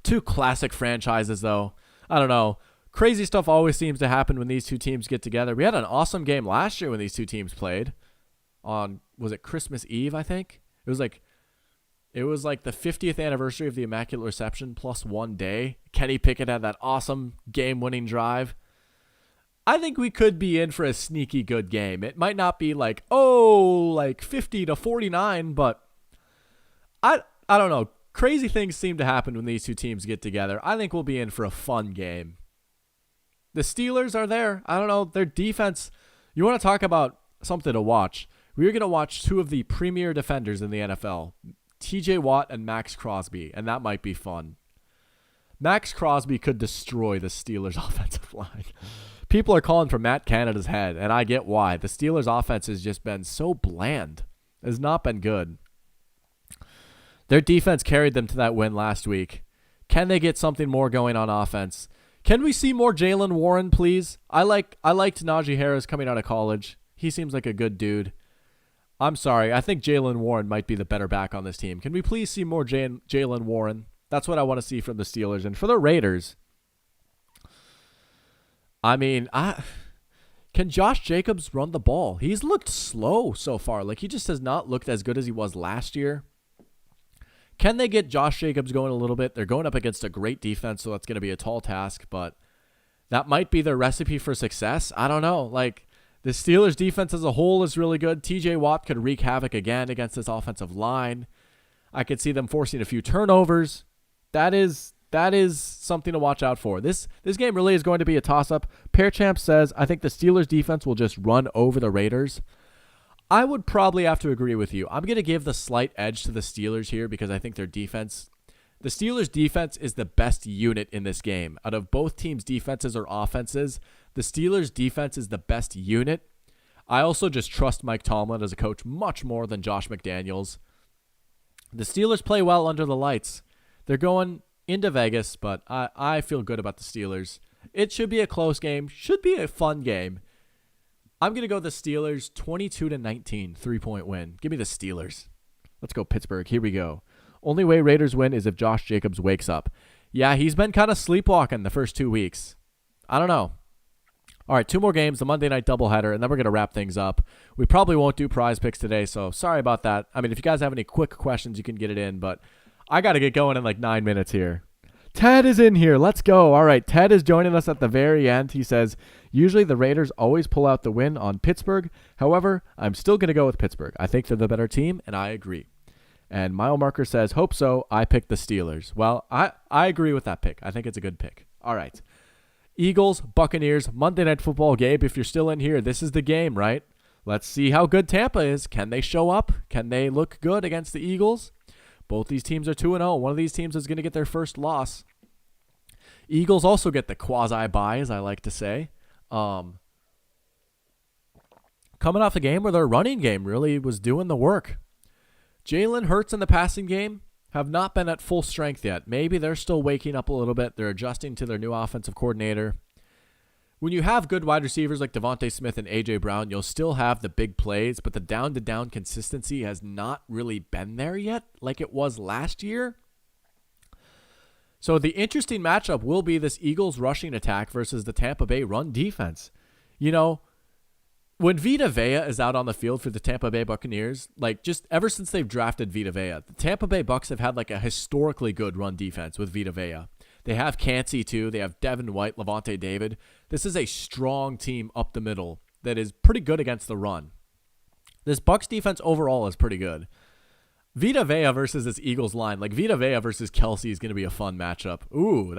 2 classic franchises, though. I don't know. Crazy stuff always seems to happen when these two teams get together. We had an awesome game last year when these two teams played on, was it Christmas Eve, I think? It was like the 50th anniversary of the Immaculate Reception plus 1 day. Kenny Pickett had that awesome game-winning drive. I think we could be in for a sneaky good game. It might not be like 50-49, but I don't know. Crazy things seem to happen when these two teams get together. I think we'll be in for a fun game. The Steelers are there. I don't know. Their defense, you want to talk about something to watch. We're going to watch two of the premier defenders in the NFL, TJ Watt and Max Crosby, and that might be fun. Max Crosby could destroy the Steelers' offensive line. People are calling for Matt Canada's head, and I get why. The Steelers' offense has just been so bland. It has not been good. Their defense carried them to that win last week. Can they get something more going on offense? Can we see more Jaylen Warren, please? I liked Najee Harris coming out of college. He seems like a good dude. I'm sorry. I think Jaylen Warren might be the better back on this team. Can we please see more Jaylen Warren? That's what I want to see from the Steelers. And for the Raiders, I mean, can Josh Jacobs run the ball? He's looked slow so far. Like, he just has not looked as good as he was last year. Can they get Josh Jacobs going a little bit? They're going up against a great defense, so that's going to be a tall task, but that might be their recipe for success. I don't know. Like, the Steelers' defense as a whole is really good. TJ Watt could wreak havoc again against this offensive line. I could see them forcing a few turnovers. That is something to watch out for. This game really is going to be a toss-up. Pear Champ says, I think the Steelers' defense will just run over the Raiders. I would probably have to agree with you. I'm going to give the slight edge to the Steelers here because I think their defense, the Steelers' defense is the best unit in this game. Out of both teams' defenses or offenses, the Steelers' defense is the best unit. I also just trust Mike Tomlin as a coach much more than Josh McDaniels. The Steelers play well under the lights. They're going into Vegas, but I feel good about the Steelers. It should be a close game. Should be a fun game. I'm going to go the Steelers 22-19, 3-point win. Give me the Steelers. Let's go Pittsburgh. Here we go. Only way Raiders win is if Josh Jacobs wakes up. Yeah, he's been kind of sleepwalking the first 2 weeks. I don't know. All right, 2 more games, the Monday night doubleheader, and then we're going to wrap things up. We probably won't do prize picks today, so sorry about that. I mean, if you guys have any quick questions, you can get it in, but I got to get going in like 9 minutes here. Ted is in here. Let's go. All right, Ted is joining us at the very end. He says, usually the Raiders always pull out the win on Pittsburgh. However, I'm still going to go with Pittsburgh. I think they're the better team, and I agree. And Mile Marker says, hope so. I picked the Steelers. Well, I agree with that pick. I think it's a good pick. All right. Eagles, Buccaneers, Monday Night Football. Gabe, if you're still in here, this is the game, right? Let's see how good Tampa is. Can they show up? Can they look good against the Eagles? Both these teams are 2-0. One of these teams is going to get their first loss. Eagles also get the quasi-bye, as I like to say. Coming off a game where their running game really was doing the work. Jalen Hurts in the passing game have not been at full strength yet. Maybe they're still waking up a little bit. They're adjusting to their new offensive coordinator. When you have good wide receivers like Devontae Smith and A.J. Brown, you'll still have the big plays, but the down-to-down consistency has not really been there yet like it was last year. So the interesting matchup will be this Eagles rushing attack versus the Tampa Bay run defense. You know, when Vita Vea is out on the field for the Tampa Bay Buccaneers, like just ever since they've drafted Vita Vea, the Tampa Bay Bucs have had like a historically good run defense with Vita Vea. They have Kancey too. They have Devin White, Levante David. This is a strong team up the middle that is pretty good against the run. This Bucs defense overall is pretty good. Vita Vea versus this Eagles line. Like Vita Vea versus Kelsey is going to be a fun matchup. Ooh,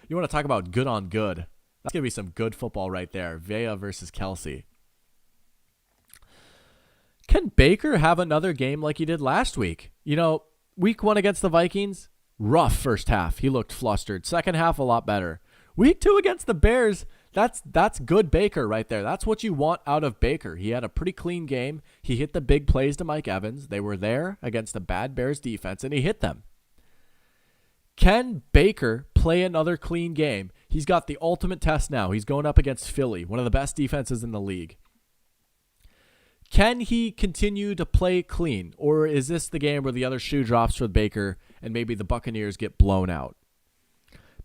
you want to talk about good on good. That's going to be some good football right there. Vea versus Kelsey. Can Baker have another game like he did last week? You know, week 1 against the Vikings, rough first half. He looked flustered. Second half, a lot better. Week 2 against the Bears, that's good Baker right there. That's what you want out of Baker. He had a pretty clean game. He hit the big plays to Mike Evans. They were there against the bad Bears defense, and he hit them. Can Baker play another clean game? He's got the ultimate test now. He's going up against Philly, one of the best defenses in the league. Can he continue to play clean, or is this the game where the other shoe drops for Baker and maybe the Buccaneers get blown out?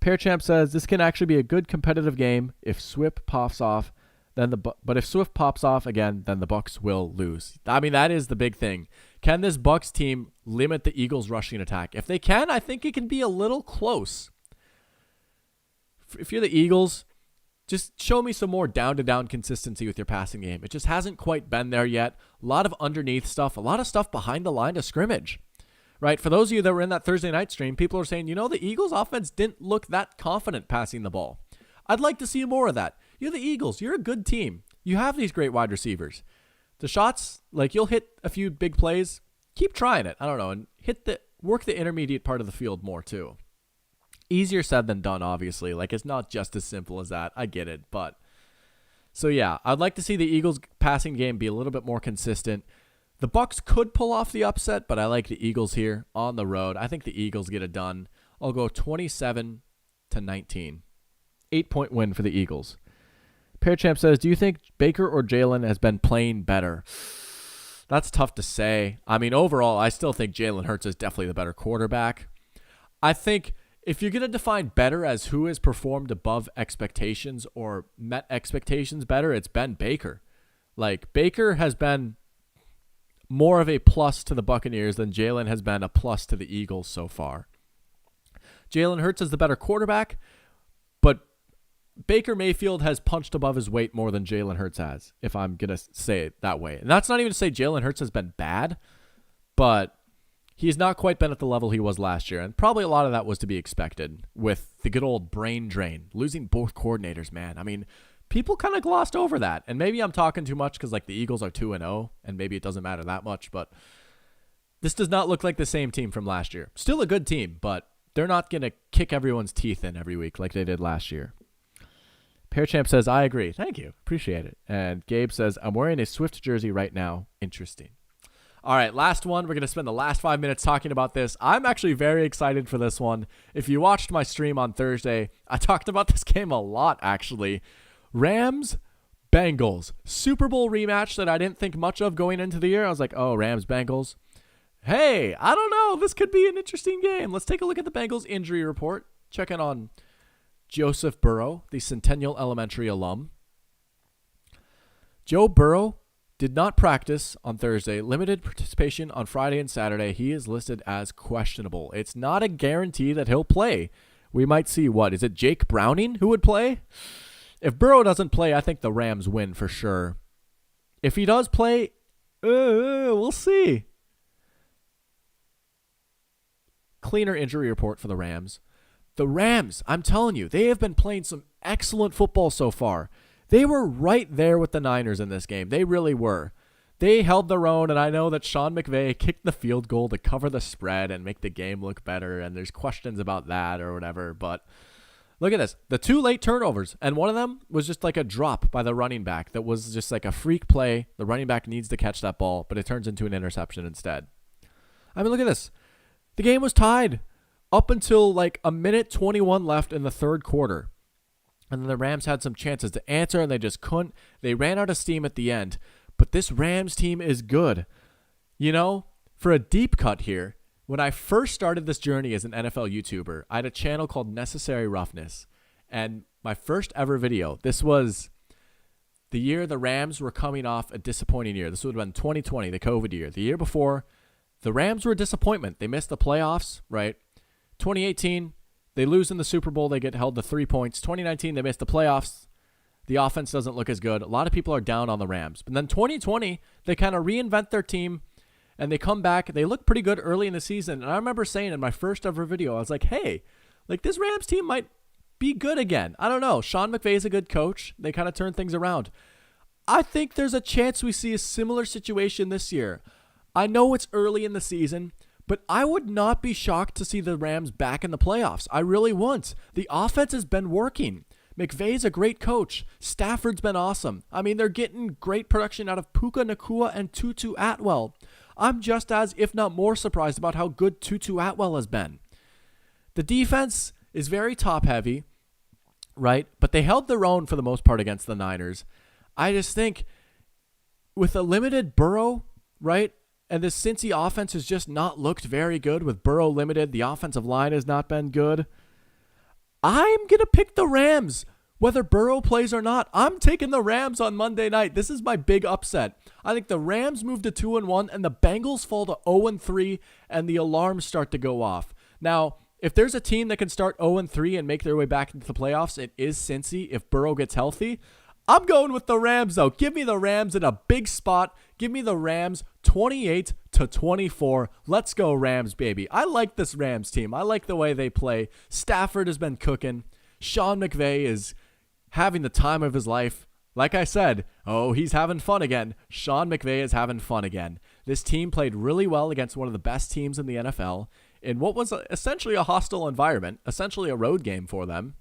Pear Champ says this can actually be a good competitive game if Swift pops off. But if Swift pops off again, then the Bucs will lose. I mean, that is the big thing. Can this Bucs team limit the Eagles' rushing attack? If they can, I think it can be a little close. If you're the Eagles, just show me some more down-to-down consistency with your passing game. It just hasn't quite been there yet. A lot of underneath stuff, a lot of stuff behind the line of scrimmage. Right? For those of you that were in that Thursday night stream, people are saying, you know, the Eagles offense didn't look that confident passing the ball. I'd like to see more of that. You're the Eagles. You're a good team. You have these great wide receivers. The shots, like you'll hit a few big plays. Keep trying it. I don't know. And work the intermediate part of the field more too. Easier said than done, obviously. Like it's not just as simple as that. I get it. But so yeah, I'd like to see the Eagles passing game be a little bit more consistent. The Bucks could pull off the upset, but I like the Eagles here on the road. I think the Eagles get it done. I'll go 27-19. 8-point win for the Eagles. Pear Champ says, do you think Baker or Jalen has been playing better? That's tough to say. I mean, overall, I still think Jalen Hurts is definitely the better quarterback. I think if you're going to define better as who has performed above expectations or met expectations better, it's been Baker. Like, Baker has been more of a plus to the Buccaneers than Jalen has been a plus to the Eagles so far. Jalen Hurts is the better quarterback, but Baker Mayfield has punched above his weight more than Jalen Hurts has, if I'm going to say it that way. And that's not even to say Jalen Hurts has been bad, but he's not quite been at the level he was last year. And probably a lot of that was to be expected with the good old brain drain. Losing both coordinators, man. I mean, people kind of glossed over that. And maybe I'm talking too much because like the Eagles are 2-0 and maybe it doesn't matter that much. But this does not look like the same team from last year. Still a good team, but they're not going to kick everyone's teeth in every week like they did last year. Pear Champ says, I agree. Thank you. Appreciate it. And Gabe says, I'm wearing a Swift jersey right now. Interesting. All right, last one. We're going to spend the last 5 minutes talking about this. I'm actually very excited for this one. If you watched my stream on Thursday, I talked about this game a lot, actually. Rams, Bengals. Super Bowl rematch that I didn't think much of going into the year. I was like, oh, Rams, Bengals. Hey, I don't know. This could be an interesting game. Let's take a look at the Bengals injury report. Check in on Joseph Burrow, the Centennial Elementary alum. Joe Burrow did not practice on Thursday. Limited participation on Friday and Saturday. He is listed as questionable. It's not a guarantee that he'll play. We might see is it Jake Browning who would play? If Burrow doesn't play, I think the Rams win for sure. If he does play, we'll see. Cleaner injury report for the Rams. The Rams, I'm telling you, they have been playing some excellent football so far. They were right there with the Niners in this game. They really were. They held their own, and I know that Sean McVay kicked the field goal to cover the spread and make the game look better, and there's questions about that or whatever, but look at this. The 2 late turnovers, and one of them was just like a drop by the running back that was just like a freak play. The running back needs to catch that ball, but it turns into an interception instead. I mean, look at this. The game was tied up until like a minute 21 left in the third quarter. And then the Rams had some chances to answer, and they just couldn't. They ran out of steam at the end. But this Rams team is good. You know, for a deep cut here, when I first started this journey as an NFL YouTuber, I had a channel called Necessary Roughness. And my first ever video, this was the year the Rams were coming off a disappointing year. This would have been 2020, the COVID year. The year before, the Rams were a disappointment. They missed the playoffs, right? 2018, they lose in the Super Bowl. They get held to 3 points. 2019, they miss the playoffs. The offense doesn't look as good. A lot of people are down on the Rams. But then 2020, they kind of reinvent their team, and they come back. They look pretty good early in the season. And I remember saying in my first ever video, I was like, hey, like this Rams team might be good again. I don't know. Sean McVay is a good coach. They kind of turn things around. I think there's a chance we see a similar situation this year. I know it's early in the season, but I would not be shocked to see the Rams back in the playoffs. I really wouldn't. The offense has been working. McVay's a great coach. Stafford's been awesome. I mean, they're getting great production out of Puka Nacua and Tutu Atwell. I'm just as, if not more, surprised about how good Tutu Atwell has been. The defense is very top-heavy, right? But they held their own for the most part against the Niners. I just think with a limited Burrow, right? And the Cincy offense has just not looked very good with Burrow limited. The offensive line has not been good. I'm going to pick the Rams, whether Burrow plays or not. I'm taking the Rams on Monday night. This is my big upset. I think the Rams move to 2-1 and the Bengals fall to 0-3 and the alarms start to go off. Now, if there's a team that can start 0-3 and make their way back into the playoffs, it is Cincy if Burrow gets healthy. I'm going with the Rams, though. Give me the Rams in a big spot. Give me the Rams 28-24. Let's go Rams, baby. I like this Rams team. I like the way they play. Stafford has been cooking. Sean McVay is having the time of his life. Like I said, he's having fun again. Sean McVay is having fun again. This team played really well against one of the best teams in the NFL in what was essentially a hostile environment, essentially a road game for them.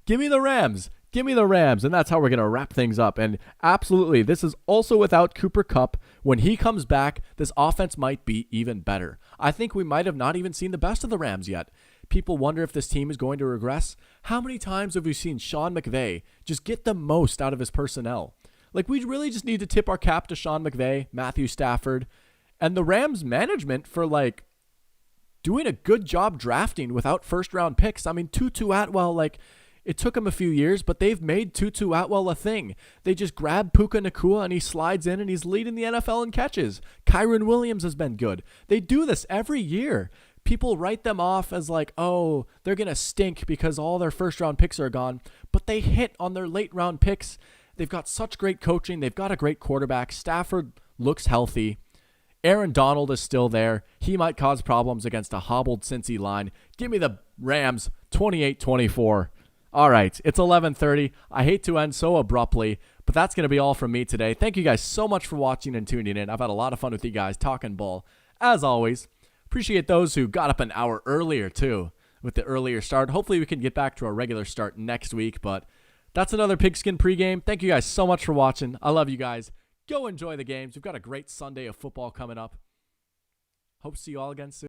Give me the Rams. Give me the Rams. And that's how we're going to wrap things up. And absolutely, this is also without Cooper Kupp. When he comes back, this offense might be even better. I think we might have not even seen the best of the Rams yet. People wonder if this team is going to regress. How many times have we seen Sean McVay just get the most out of his personnel? Like, we really just need to tip our cap to Sean McVay, Matthew Stafford, and the Rams management for, like, doing a good job drafting without first-round picks. I mean, Tutu Atwell, like, it took him a few years, but they've made Tutu Atwell a thing. They just grab Puka Nacua, and he slides in, and he's leading the NFL in catches. Kyron Williams has been good. They do this every year. People write them off as like, oh, they're going to stink because all their first-round picks are gone. But they hit on their late-round picks. They've got such great coaching. They've got a great quarterback. Stafford looks healthy. Aaron Donald is still there. He might cause problems against a hobbled Cincy line. Give me the Rams 28-24. All right, it's 11:30. I hate to end so abruptly, but that's going to be all from me today. Thank you guys so much for watching and tuning in. I've had a lot of fun with you guys talking ball, as always. Appreciate those who got up an hour earlier, too, with the earlier start. Hopefully, we can get back to our regular start next week, but that's another Pigskin pregame. Thank you guys so much for watching. I love you guys. Go enjoy the games. We've got a great Sunday of football coming up. Hope to see you all again soon.